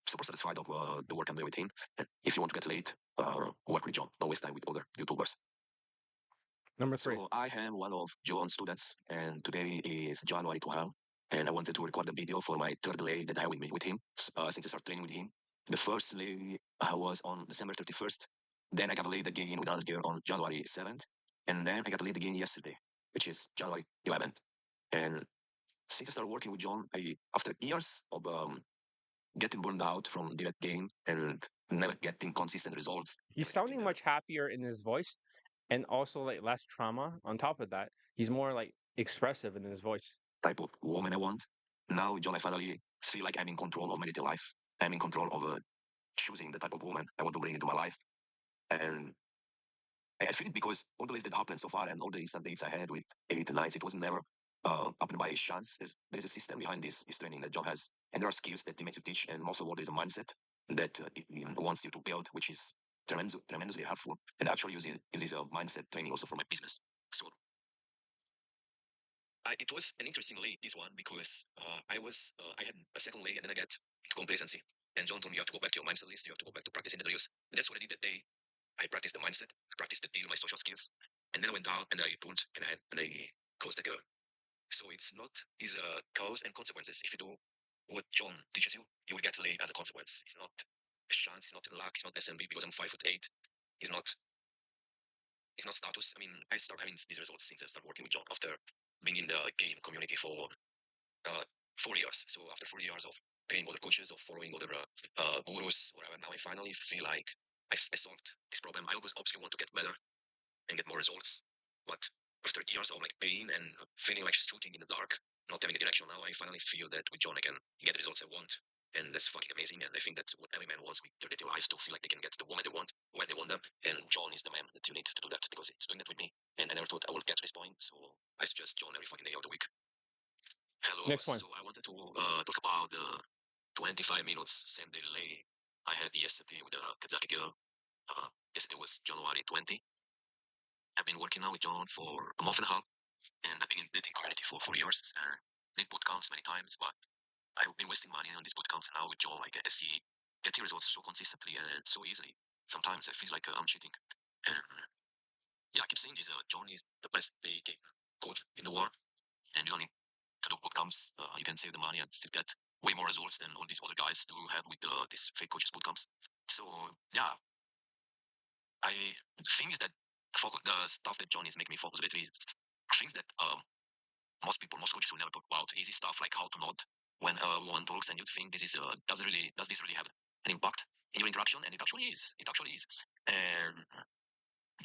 super satisfied of the work I'm doing with him. And if you want to get laid, work with John. Don't waste time with other YouTubers. Number 3. So I am one of John's students, and today is January 12th, and I wanted to record a video for my third lay that I will meet with him since I started training with him. The first lay I was on December 31st. Then I got laid again with another girl on January 7th, and then I got laid again yesterday, which is January 11th. And since I started working with John, after years of getting burned out from direct game and never getting consistent results, He's never getting sounding much happier in his voice, and also like less trauma. On top of that, he's more like expressive in his voice. type of woman I want. Now, John, I finally feel like I'm in control of my little life. I'm in control of choosing the type of woman I want to bring into my life. And I feel it because all the days that happened so far and all the instant dates I had with 8 and 9s, it was never happened by chance. There is a system behind this training that John has. And there are skills that he makes you teach. And most of all, there's a mindset that he wants you to build, which is tremendously helpful. And actually uses a mindset training also for my business. So it was an interesting lay, this one, because I had a second lay and then I got into complacency. And John told me you have to go back to your mindset list, you have to go back to practicing the drills. And that's what I did that day. I practiced the mindset, I practiced the deal, my social skills. And then I went out and I pulled and I closed the girl. So it's not is cause and consequences. If you do what John teaches you, you will get laid as a consequence. It's not a chance, it's not luck, it's not SMB because I'm 5'8". It's not status. I mean, I started having these results since I started working with John after being in the game community for 4 years. So after 4 years of paying other coaches, of following other gurus, whatever, now I finally feel like I solved this problem. I always obviously want to get better and get more results, but after years of like pain and feeling like shooting in the dark, not having a direction, now I finally feel that with John I can get the results I want. And that's fucking amazing. And I think that's what every man wants with their daily lives, to feel like they can get the woman they want when they want them. And John is the man that you need to do that because he's doing that with me. And I never thought I would get to this point. So I suggest John every fucking day of the week. Hello. Next one. So I wanted to talk about the 25 minutes same day delay I had yesterday with the Kazaki girl. Yesterday was January 20. I've been working now with John for a month and a half, and I've been in the dating community for 4 years. And did boot camps many times, but I've been wasting money on these boot camps. And now with John, like I see getting results so consistently and so easily. Sometimes I feel like I'm cheating. And yeah, I keep saying this. John is the best day coach in the world, and you don't need to do boot camps. You can save the money and still get way more results than all these other guys do have with these fake coaches boot camps. So yeah, the thing is that the stuff that John is making me focus better is things that most people, most coaches will never talk about. Easy stuff like how to nod when one talks, and you think this is does this really have an impact in your interaction? And it actually is. It actually is. And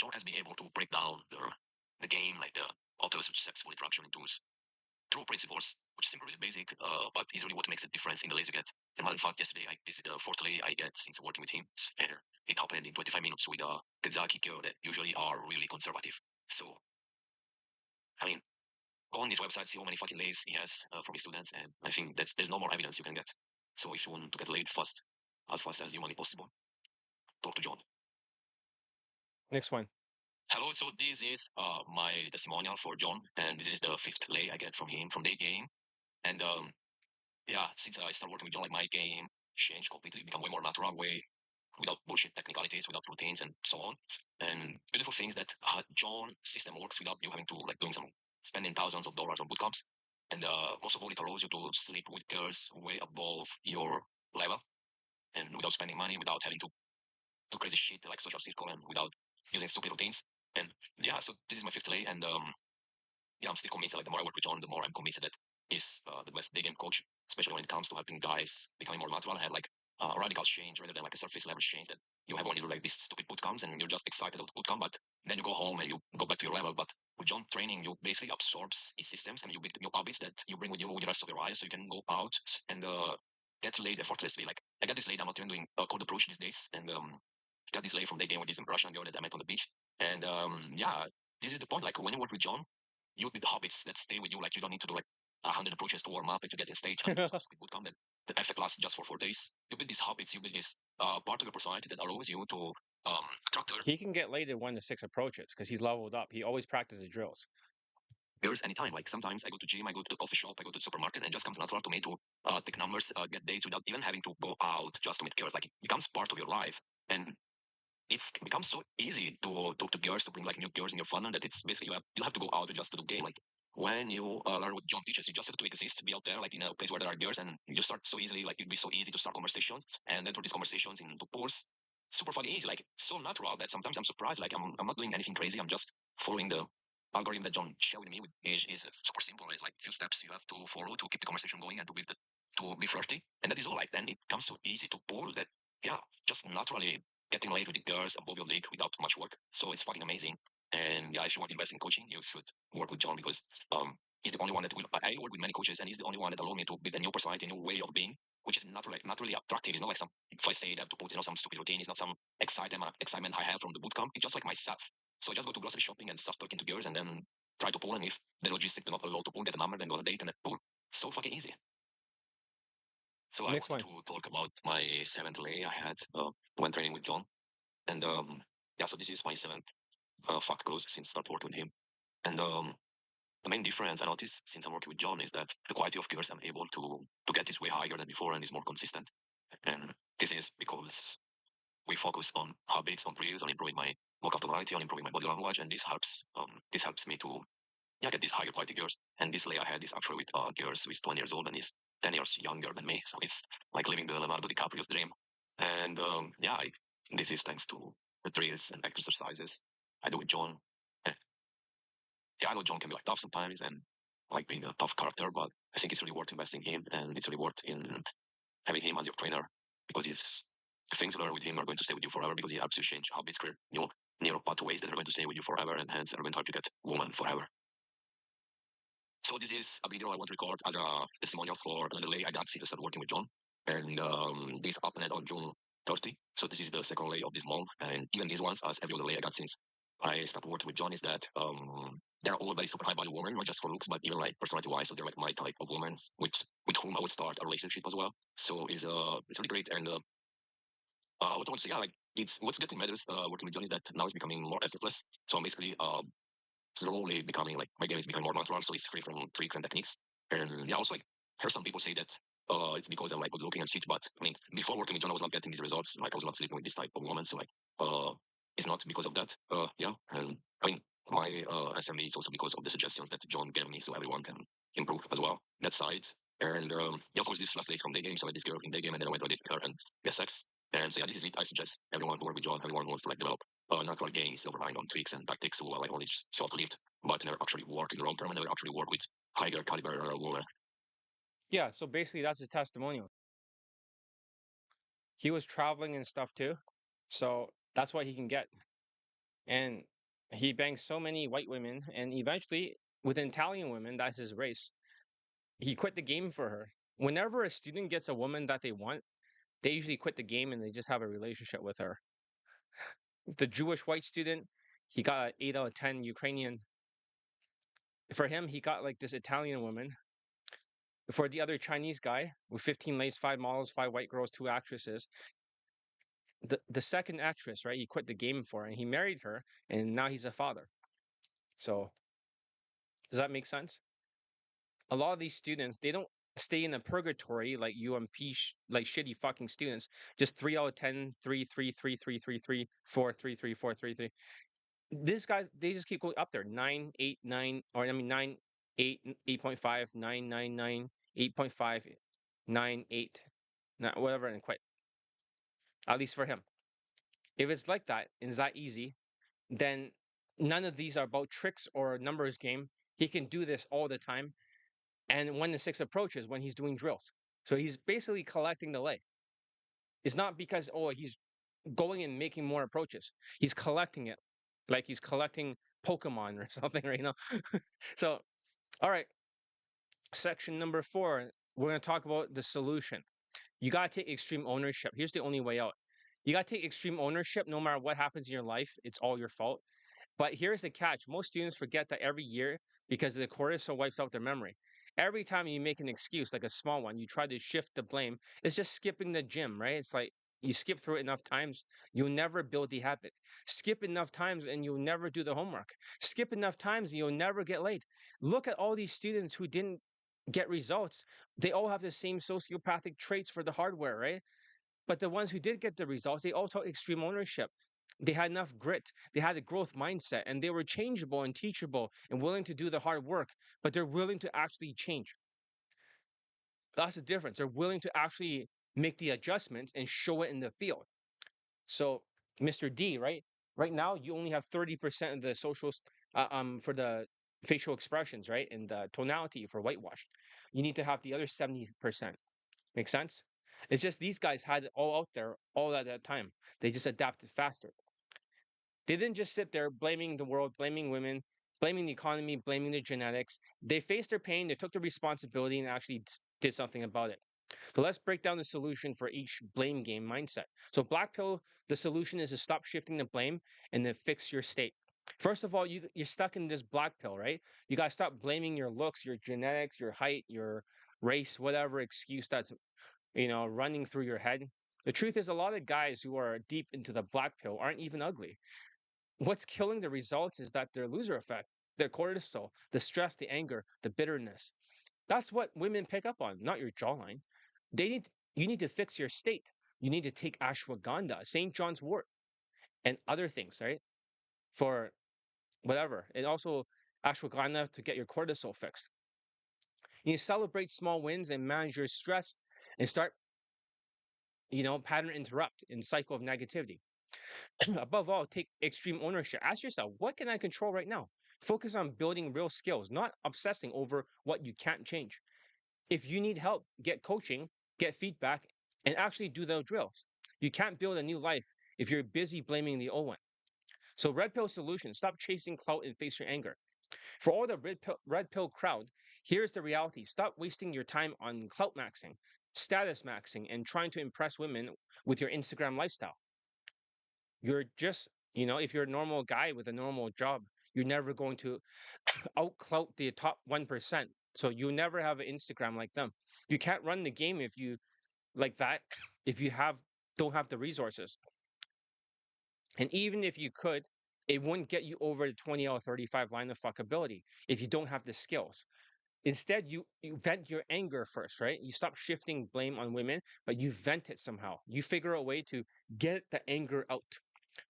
John has been able to break down the game, like the auto successful interaction in tools. true principles, which seem really basic, but is really what makes a difference in the lays you get. And matter of fact, yesterday I visited the fourth lay I get since working with him, and it happened in 25 minutes with a Kazaki girl that usually are really conservative. So, I mean, go on this website, see how many fucking lays he has from his students, and I think there's no more evidence you can get. So if you want to get laid fast, as fast as humanly possible, talk to John. Next one. Hello, so this is my testimonial for John, and this is the fifth lay I get from him from Daygame. And yeah, since I started working with John, like my game changed completely, become way more natural, way without bullshit technicalities, without routines, and so on. And beautiful things that John system works without you having to like doing some spending thousands of dollars on boot camps. And most of all, it allows you to sleep with girls way above your level, and without spending money, without having to do crazy shit like social circle, and without using stupid routines. And yeah, so this is my fifth lay, and yeah, I'm still convinced. Like the more I work with John, the more I'm convinced that he's the best day game coach, especially when it comes to helping guys becoming more natural and have like a radical change rather than like a surface level change that you have when you do like these stupid boot camps and you're just excited about the boot camp, but then you go home and you go back to your level. But with John training, you basically absorbs his systems and you build new habits that you bring with you the rest of your life, so you can go out and get laid effortlessly. Like I got this lady, I'm not even doing cold approach these days, and got this lady from the game with this Russian girl that I met on the beach, and yeah, this is the point. Like when you work with John, you build habits that stay with you. Like you don't need to do like 100 approaches to warm up and to get in stage and do some speed bootcamp that the effect lasts just for 4 days. You build these habits, you build this part of your personality that allows you to attract He can get laid in 1 to 6 approaches because he's leveled up. He always practices drills. girls anytime. Like sometimes I go to gym, I go to the coffee shop, I go to the supermarket, and it just comes natural to me to take numbers, get dates without even having to go out just to meet girls. Like it becomes part of your life. And it's becomes so easy to talk to girls, to bring like new girls in your funnel that it's basically you have to go out just to do game. Like when you learn what John teaches, you just have to exist, be out there, like in a place where there are girls, and you start so easily. Like it'd be so easy to start conversations, and then through these conversations into pools, super fucking easy, like so natural that sometimes I'm surprised. Like I'm not doing anything crazy. I'm just following the algorithm that John shared with me. With is super simple. It's like few steps you have to follow to keep the conversation going and to build the, to be flirty, and that is all. Like then it comes so easy to pull that. Yeah, just naturally getting laid with the girls above your league without much work. So it's fucking amazing. And yeah, if you want to invest in coaching, you should work with John because he's the only one that will. I work with many coaches, and he's the only one that allowed me to build a new personality, a new way of being, which is naturally attractive. It's not like some if I say that I have to put some stupid routine. It's not some excitement I have from the bootcamp. It's just like myself. So I just go to grocery shopping and start talking to girls, and then try to pull. And if the logistics do not allow to pull, get a number, then go on a date and then pull. So fucking easy. So I Next wanted one. to talk about my seventh lay I had when training with John. And yeah, so this is my seventh fuck close since start working with him. And the main difference I noticed since I'm working with John is that the quality of gears I'm able to get is way higher than before and is more consistent. And this is because we focus on habits, on drills, on improving my vocal tonality, on improving my body language, and this helps me to yeah get these higher quality gears. And this lay I had is actually with gears who is 20 years old and is 10 years younger than me, so it's like living the Leonardo DiCaprio's dream. And yeah, this is thanks to the drills and exercises I do with John. Eh, Yeah, I know John can be like tough sometimes and like being a tough character, but I think it's really worth investing in him and it's really worth in having him as your trainer because he's the things you learn with him are going to stay with you forever because he helps you change habits, create new neural pathways that are going to stay with you forever and hence are going to help you get woman forever. So this is a video I want to record as a testimonial for another lay I got since I started working with John. And this happened on June 30. So this is the second lay of this month. And even these ones, as every other lay I got since I started working with John, is that they're all very super high value women, not just for looks, but even like personality wise. So they're like my type of women, with whom I would start a relationship as well. So it's really great. And what I want to say, yeah, like it's what's getting better working with John is that now it's becoming more effortless. So I'm basically slowly becoming like my game is becoming more natural, so it's free from tricks and techniques. And yeah, also like heard some people say that it's because I'm like good looking and shit, but I mean before working with John, I was not getting these results. Like I was not sleeping with this type of woman, so like it's not because of that. Yeah, and I mean my SME is also because of the suggestions that John gave me, so everyone can improve as well that side. And yeah, of course, this last day is from Daygame, so I met this girl in Daygame, and then I went to date her and get sex. And so yeah, this is it. I suggest everyone to work with John, everyone who wants to like develop natural gains overlying on tweaks and tactics who are like only short-lived, but never actually work in the long term and never actually work with higher caliber women. Yeah, so basically that's his testimonial. He was traveling and stuff too. So that's what he can get. And he banged so many white women and eventually with Italian women, that's his race. He quit the game for her. Whenever a student gets a woman that they want, they usually quit the game and they just have a relationship with her. The Jewish white student, he got an 8 out of 10 Ukrainian. For him, he got like this Italian woman. For the other Chinese guy with 15 lays, 5 models, 5 white girls, 2 actresses, the second actress, right? He quit the game for her and he married her, and now he's a father. So does that make sense? A lot of these students, they don't stay in a purgatory like UMP, like shitty fucking students. Just 3 out of 10, 3, 3, 3, 3, 3, 3, 4, 3, 3, 4, 3, 3. These guys, they just keep going up there. 9, 8, 9, or I mean 9, 8, 8.5, 9, 9, 9, 8.5, 9, 8, whatever, and quit. At least for him. If it's like that and it's that easy, then none of these are about tricks or numbers game. He can do this all the time. And when the six approaches, when he's doing drills. So he's basically collecting the lay. It's not because, oh, he's going and making more approaches. He's collecting it like he's collecting Pokemon or something right now. So, all right, section number 4, we're going to talk about the solution. You got to take extreme ownership. Here's the only way out. You got to take extreme ownership no matter what happens in your life. It's all your fault. But here's the catch. Most students forget that every year because the cortisol wipes out their memory. Every time you make an excuse, like a small one, you try to shift the blame. It's just skipping the gym, right? It's like you skip through it enough times, you'll never build the habit. Skip enough times and you'll never do the homework. Skip enough times and you'll never get late. Look at all these students who didn't get results. They all have the same sociopathic traits for the hardware, right? But the ones who did get the results, they all took extreme ownership. They had enough grit. They had a growth mindset and they were changeable and teachable and willing to do the hard work, but they're willing to actually change. That's the difference. They're willing to actually make the adjustments and show it in the field. So, Mr. D, right? Right now, you only have 30% of the socials for the facial expressions, right? And the tonality for whitewash. You need to have the other 70%. Make sense? It's just these guys had it all out there all at that time. They just adapted faster. They didn't just sit there blaming the world, blaming women, blaming the economy, blaming the genetics. They faced their pain, they took the responsibility, and actually did something about it. So let's break down the solution for each blame game mindset. So, black pill, the solution is to stop shifting the blame and then fix your state. First of all, you're stuck in this black pill, right? You got to stop blaming your looks, your genetics, your height, your race, whatever excuse that's running through your head. The truth is, a lot of guys who are deep into the black pill aren't even ugly. What's killing the results is that their loser effect, their cortisol, the stress, the anger, the bitterness. That's what women pick up on, not your jawline. You need to fix your state. You need to take ashwagandha, St. John's wort, and other things, right? For whatever. And also ashwagandha to get your cortisol fixed. You celebrate small wins and manage your stress and start, pattern interrupt in cycle of negativity. Above all, take extreme ownership. Ask yourself, what can I control right now? Focus on building real skills, not obsessing over what you can't change. If you need help, get coaching, get feedback, and actually do the drills. You can't build a new life if you're busy blaming the old one. So, red pill solution, stop chasing clout and face your anger. For all the red pill crowd, here's the reality: stop wasting your time on clout maxing, status maxing, and trying to impress women with your Instagram lifestyle. You're just, if you're a normal guy with a normal job, you're never going to outclout the top 1%. So you never have an Instagram like them. You can't run the game if you like that, if you don't have the resources. And even if you could, it wouldn't get you over the 20 out of 35 line of fuckability if you don't have the skills. Instead, you vent your anger first, right? You stop shifting blame on women, but you vent it somehow. You figure a way to get the anger out,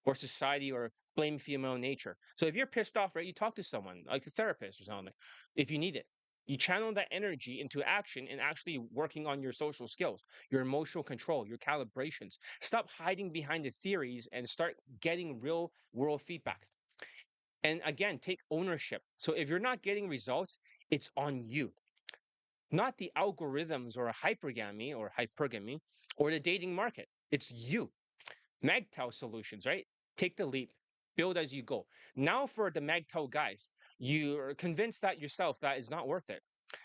or society, or blame female nature. So if you're pissed off, right, you talk to someone like a therapist or something if you need it. You channel that energy into action and actually working on your social skills, your emotional control, your calibrations. Stop hiding behind the theories and start getting real world feedback. And again, take ownership. So if you're not getting results, it's on you, not the algorithms or hypergamy or the dating market. It's you. MGTOW solutions, right? Take the leap, build as you go. Now, for the MGTOW guys, you're convinced that yourself that is not worth it.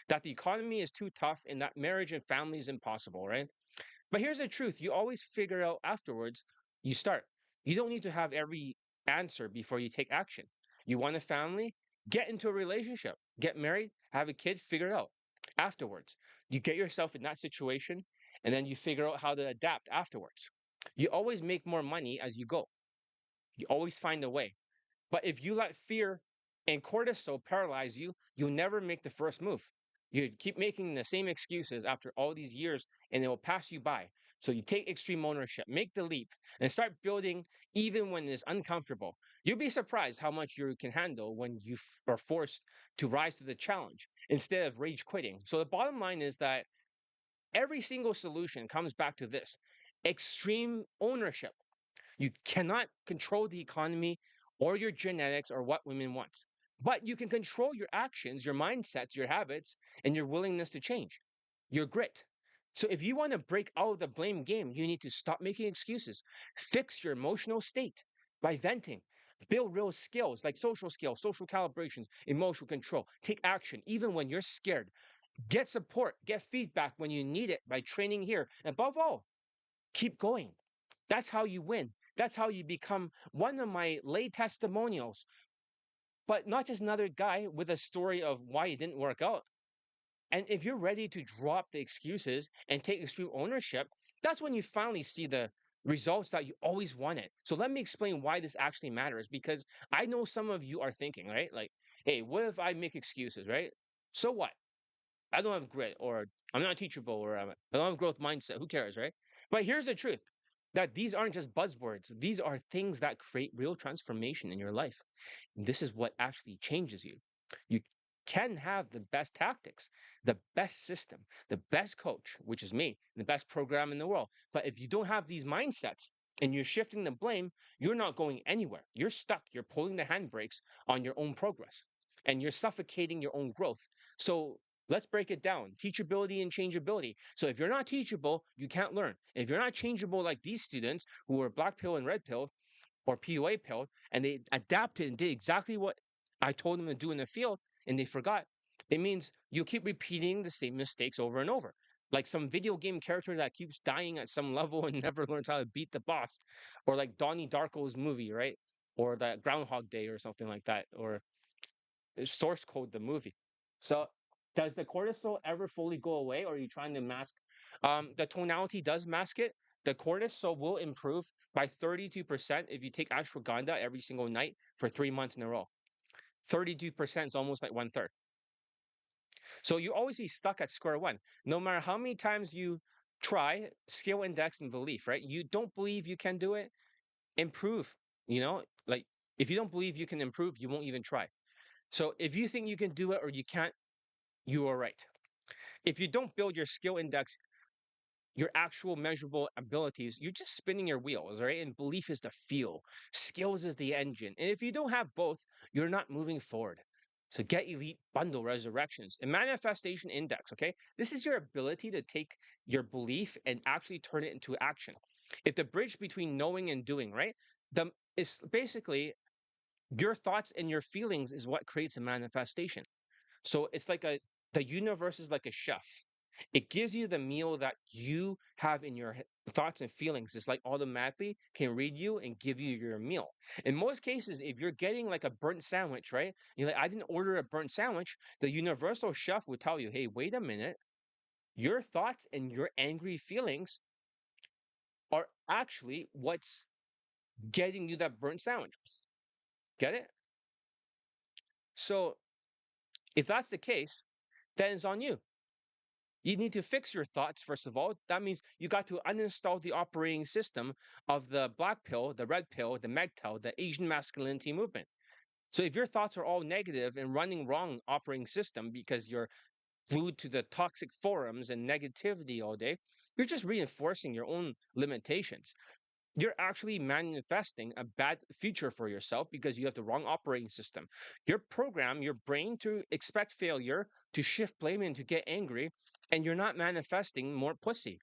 that the economy is too tough and that marriage and family is impossible, right? But here's the truth, you always figure out afterwards, you start. You don't need to have every answer before you take action. You want a family? Get into a relationship, get married, have a kid, figure it out afterwards. You get yourself in that situation and then you figure out how to adapt afterwards. You always make more money as you go. You always find a way. But if you let fear and cortisol paralyze you, you'll never make the first move. You keep making the same excuses after all these years and it will pass you by. So you take extreme ownership, make the leap, and start building even when it's uncomfortable. You'll be surprised how much you can handle when you are forced to rise to the challenge instead of rage quitting. So the bottom line is that every single solution comes back to this extreme ownership. You cannot control the economy or your genetics or what women want, but you can control your actions, your mindsets, your habits, and your willingness to change, your grit. So if you want to break out of the blame game, you need to stop making excuses, fix your emotional state by venting, build real skills like social skills, social calibrations, emotional control, take action even when you're scared, get support, get feedback when you need it by training here. And above all, keep going. That's how you win. That's how you become one of my lay testimonials, but not just another guy with a story of why it didn't work out. And if you're ready to drop the excuses and take extreme ownership, that's when you finally see the results that you always wanted. So let me explain why this actually matters because I know some of you are thinking, right? Like, hey, what if I make excuses, right? So what? I don't have grit, or I'm not teachable, or I don't have growth mindset. Who cares, right? But here's the truth that these aren't just buzzwords. These are things that create real transformation in your life. And this is what actually changes you. You can have the best tactics, the best system, the best coach, which is me, the best program in the world. But if you don't have these mindsets and you're shifting the blame, you're not going anywhere. You're stuck. You're pulling the handbrakes on your own progress and you're suffocating your own growth. So let's break it down teachability and changeability. So, if you're not teachable, you can't learn. If you're not changeable like these students who were black pill and red pill or PUA pill, and they adapted and did exactly what I told them to do in the field and they forgot, it means you keep repeating the same mistakes over and over. Like some video game character that keeps dying at some level and never learns how to beat the boss, or like Donnie Darko's movie, right? Or that Groundhog Day or something like that, or source code the movie. So does the cortisol ever fully go away or are you trying to mask? The tonality does mask it. The cortisol will improve by 32% if you take ashwagandha every single night for 3 months in a row. 32% is almost like one third. So you always be stuck at square one. No matter how many times you try skill index and belief, right? You don't believe you can do it, improve. Like if you don't believe you can improve, you won't even try. So if you think you can do it or you can't, you are right. If you don't build your skill index, your actual measurable abilities, you're just spinning your wheels, right? And belief is the fuel, skills is the engine. And if you don't have both, you're not moving forward. So get elite bundle resurrections and manifestation index, okay? This is your ability to take your belief and actually turn it into action. If the bridge between knowing and doing, right? The is basically your thoughts and your feelings is what creates a manifestation. So it's like the universe is like a chef. It gives you the meal that you have in your thoughts and feelings. It's like automatically can read you and give you your meal. In most cases, if you're getting like a burnt sandwich, right? You're like, I didn't order a burnt sandwich. The universal chef would tell you, hey, wait a minute. Your thoughts and your angry feelings are actually what's getting you that burnt sandwich. Get it? So if that's the case, then it's on you. You need to fix your thoughts, first of all. That means you got to uninstall the operating system of the black pill, the red pill, the MGTOW, the Asian masculinity movement. So if your thoughts are all negative and running wrong operating system because you're glued to the toxic forums and negativity all day, you're just reinforcing your own limitations. You're actually manifesting a bad future for yourself because you have the wrong operating system. You're programmed your brain to expect failure, to shift blame, and to get angry, and you're not manifesting more pussy.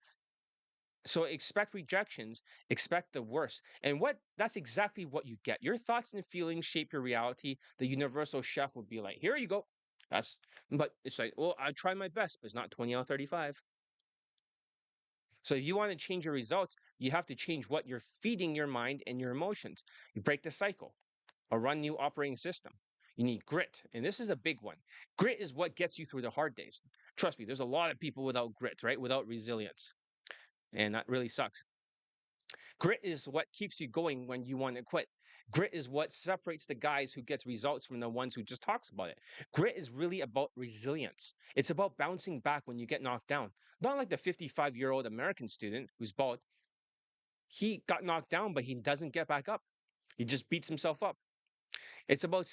So expect rejections, expect the worst. And what that's exactly what you get. Your thoughts and feelings shape your reality. The universal chef would be like, here you go. That's but it's like, well, I try my best, but it's not 20 out of 35. So if you want to change your results, you have to change what you're feeding your mind and your emotions. You break the cycle or run new operating system. You need grit. And this is a big one. Grit is what gets you through the hard days. Trust me, there's a lot of people without grit, right? Without resilience. And that really sucks. Grit is what keeps you going when you want to quit. Grit is what separates the guys who gets results from the ones who just talks about it. Grit is really about resilience. It's about bouncing back when you get knocked down. Not like the 55-year-old American student who's bald. He got knocked down, but he doesn't get back up. He just beats himself up. It's about,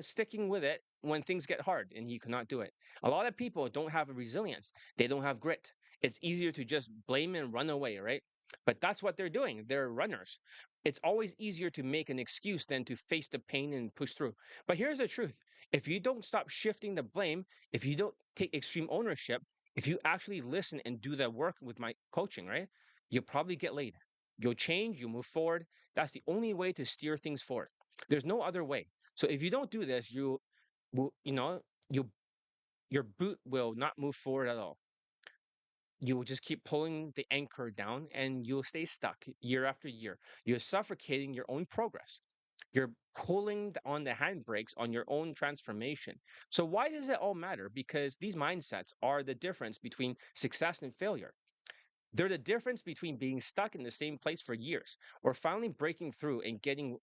sticking with it when things get hard and you cannot do it. A lot of people don't have a resilience. They don't have grit. It's easier to just blame and run away, right? But that's what they're doing. They're runners. It's always easier to make an excuse than to face the pain and push through. But here's the truth. If you don't stop shifting the blame, if you don't take extreme ownership, if you actually listen and do the work with my coaching, right? You'll probably get laid. You'll change, you'll move forward. That's the only way to steer things forward. There's no other way. So if you don't do this, you will, you your boot will not move forward at all. You will just keep pulling the anchor down and you'll stay stuck year after year. You're suffocating your own progress. You're pulling on the handbrakes on your own transformation. So why does it all matter? Because these mindsets are the difference between success and failure. They're the difference between being stuck in the same place for years or finally breaking through and getting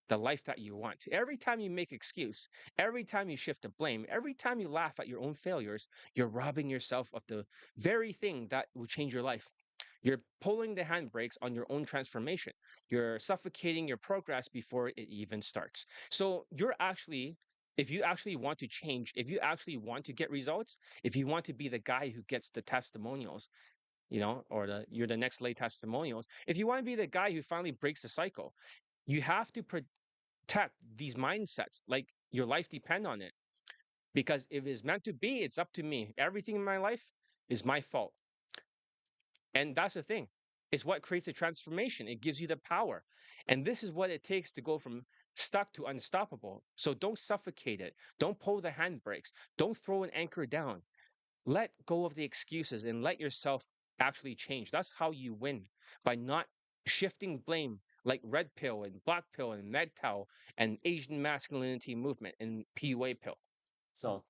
the life that you want. Every time you make excuse, every time you shift the blame, every time you laugh at your own failures, you're robbing yourself of the very thing that will change your life. You're pulling the handbrakes on your own transformation. You're suffocating your progress before it even starts. So if you actually want to change, if you actually want to get results, if you want to be the guy who gets the testimonials, or you're the next late testimonials. If you want to be the guy who finally breaks the cycle, you have to protect these mindsets. Like your life depend on it. Because if it's meant to be, it's up to me. Everything in my life is my fault. And that's the thing. It's what creates a transformation. It gives you the power. And this is what it takes to go from stuck to unstoppable. So don't suffocate it. Don't pull the handbrakes. Don't throw an anchor down. Let go of the excuses and let yourself actually change. That's how you win, by not shifting blame like red pill and black pill and MGTOW and Asian masculinity movement and PUA pill. So,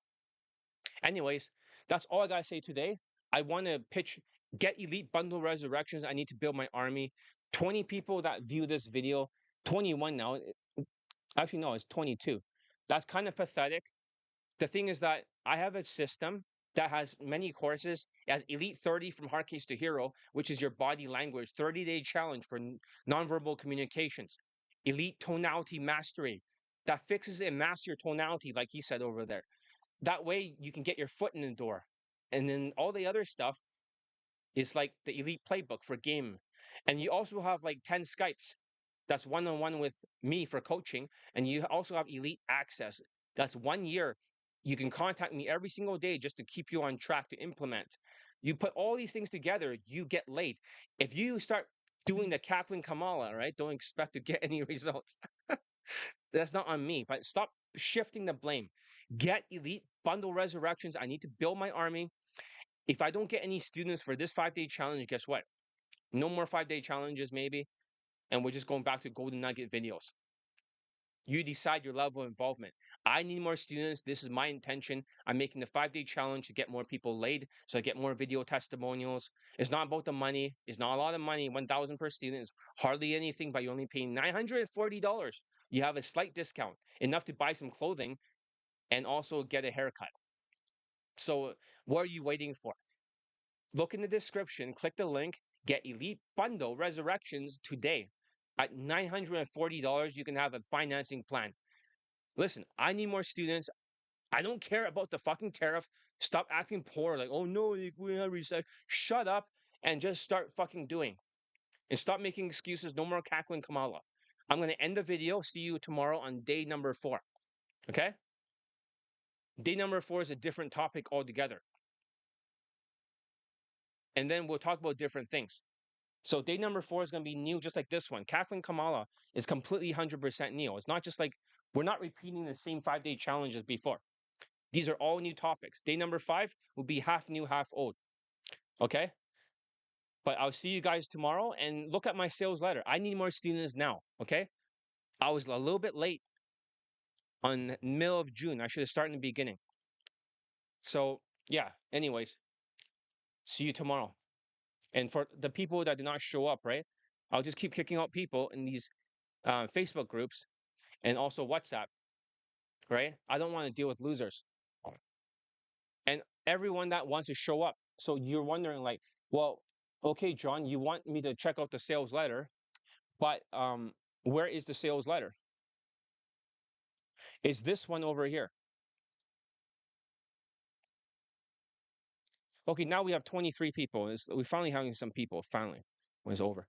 anyways, that's all I gotta say today. I want to pitch get elite bundle resurrections. I need to build my army. 20 people that view this video, 21 now. Actually, no, it's 22. That's kind of pathetic. The thing is that I have a system that has many courses. It has Elite 30 from Hard Case to Hero, which is your body language, 30-day challenge for nonverbal communications. Elite Tonality Mastery that fixes and masks your tonality, like he said over there. That way you can get your foot in the door. And then all the other stuff is like the Elite Playbook for game. And you also have like 10 Skypes. That's one-on-one with me for coaching. And you also have Elite Access. That's 1 year. You can contact me every single day just to keep you on track to implement. You put all these things together, you get late. If you start doing the cackling Kamala, right? Don't expect to get any results. That's not on me, but stop shifting the blame. Get elite bundle resurrections. I need to build my army. If I don't get any students for this 5-day challenge, guess what? No more 5-day challenges, maybe. And we're just going back to golden nugget videos. You decide your level of involvement. I need more students. This is my intention. I'm making the 5-day challenge to get more people laid, so I get more video testimonials. It's not about the money. It's not a lot of money. 1,000 per student is hardly anything, but you're only paying $940. You have a slight discount, enough to buy some clothing and also get a haircut. So what are you waiting for? Look in the description, click the link, get Elite Bundle Resurrections today. At $940, you can have a financing plan. Listen, I need more students. I don't care about the fucking tariff. Stop acting poor, like, oh no, we have reset. Shut up and just start fucking doing. And stop making excuses. No more cackling Kamala. I'm going to end the video. See you tomorrow on day number 4. Okay? Day number 4 is a different topic altogether. And then we'll talk about different things. So day number 4 is going to be new, just like this one. Cackling Kamala is completely 100% new. It's not just like we're not repeating the same 5-day challenge as before. These are all new topics. Day number 5 will be half new, half old. Okay. But I'll see you guys tomorrow and look at my sales letter. I need more students now. Okay. I was a little bit late on middle of June. I should have started in the beginning. So yeah. Anyways, see you tomorrow. And for the people that did not show up, right? I'll just keep kicking out people in these Facebook groups and also WhatsApp, right? I don't want to deal with losers. And everyone that wants to show up. So you're wondering, like, well, okay, John, you want me to check out the sales letter, but where is the sales letter? Is this one over here? Okay, now we have 23 people. We finally having some people. Finally, when it's over.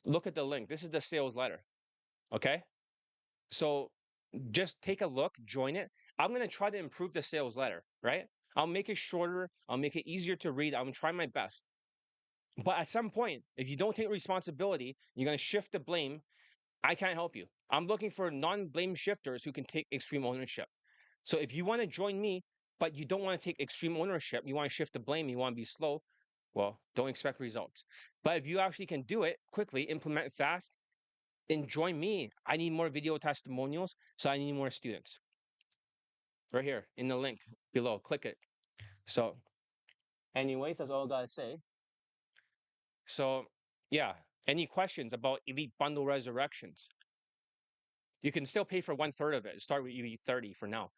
Look at the link. This is the sales letter. Okay, so just take a look, join it. I'm gonna try to improve the sales letter. Right? I'll make it shorter. I'll make it easier to read. I'm gonna try my best. But at some point, if you don't take responsibility, you're gonna shift the blame. I can't help you. I'm looking for non-blame shifters who can take extreme ownership. So if you want to join me, but you don't want to take extreme ownership, you want to shift the blame, you want to be slow, well, don't expect results. But if you actually can do it quickly, implement it fast, then join me. I need more video testimonials, so I need more students. Right here in the link below. Click it. So, anyways, that's all I gotta say. So, yeah. Any questions about Elite Bundle Resurrections? You can still pay for 1/3 of it. Start with Elite 30 for now,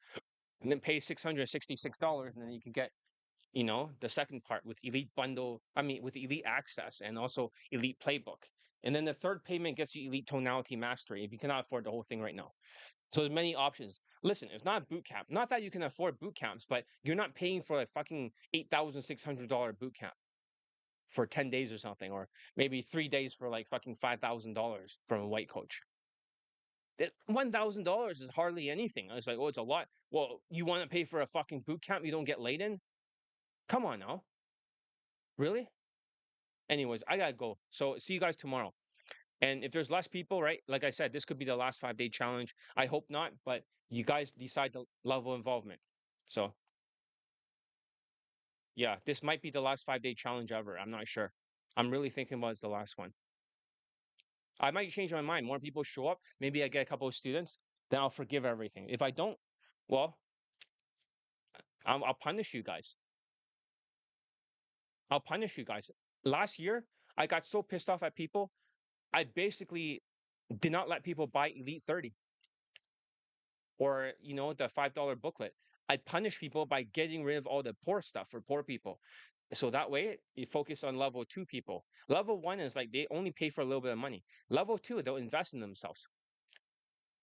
and then pay $666, and then you can get, the second part with Elite Bundle. I mean, with Elite Access and also Elite Playbook. And then the third payment gets you Elite Tonality Mastery if you cannot afford the whole thing right now. So there's many options. Listen, it's not a boot camp. Not that you can afford boot camps, but you're not paying for a fucking $8,600 boot camp for 10 days or something, or maybe 3 days for like fucking $5,000 from a white coach. That $1,000 is hardly anything. I was like, oh, it's a lot. Well, you want to pay for a fucking boot camp you don't get laid in? Come on now. Really? Anyways, I gotta go. So see you guys tomorrow. And if there's less people, right? Like I said, this could be the last 5-day challenge. I hope not, but you guys decide the level of involvement. So yeah, this might be the last 5-day challenge ever. I'm not sure. I'm really thinking about it's the last one. I might change my mind. More people show up. Maybe I get a couple of students. Then I'll forgive everything. If I don't, well, I'll punish you guys. I'll punish you guys. Last year, I got so pissed off at people. I basically did not let people buy Elite 30 or, the $5 booklet. I punish people by getting rid of all the poor stuff for poor people. So that way, you focus on level 2 people. Level 1 is like they only pay for a little bit of money. Level 2, they'll invest in themselves.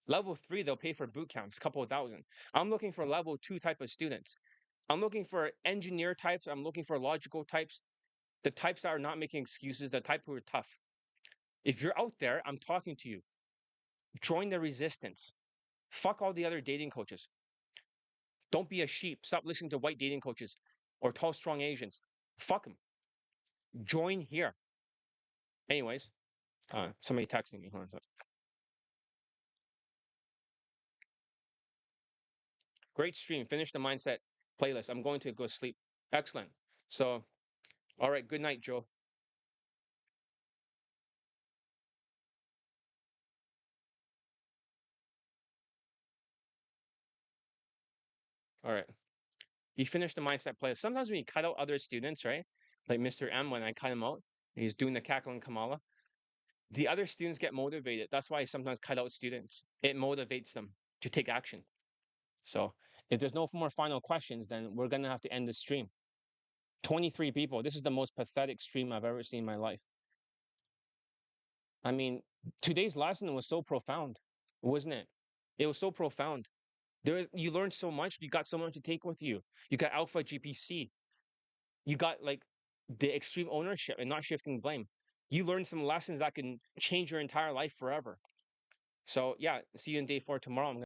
Level 3, they'll pay for boot camps, a couple of thousand. I'm looking for level 2 type of students. I'm looking for engineer types. I'm looking for logical types, the types that are not making excuses, the type who are tough. If you're out there, I'm talking to you. Join the resistance. Fuck all the other dating coaches. Don't be a sheep. Stop listening to white dating coaches or tall, strong Asians. Fuck them. Join here. Anyways, somebody texting me. Hold on a sec. Great stream. Finish the mindset playlist. I'm going to go sleep. Excellent. So, all right. Good night, Joe. All right. You finish the mindset playlist. Sometimes when you cut out other students, right? Like Mr. M, when I cut him out, he's doing the cackling Kamala. The other students get motivated. That's why I sometimes cut out students. It motivates them to take action. So if there's no more final questions, then we're gonna have to end the stream. 23 people. This is the most pathetic stream I've ever seen in my life. I mean, today's lesson was so profound, wasn't it? It was so profound. You learned so much. You got so much to take with you. You got Alpha GPC. You got like the extreme ownership and not shifting blame. You learned some lessons that can change your entire life forever. So yeah, see you in day 4 tomorrow.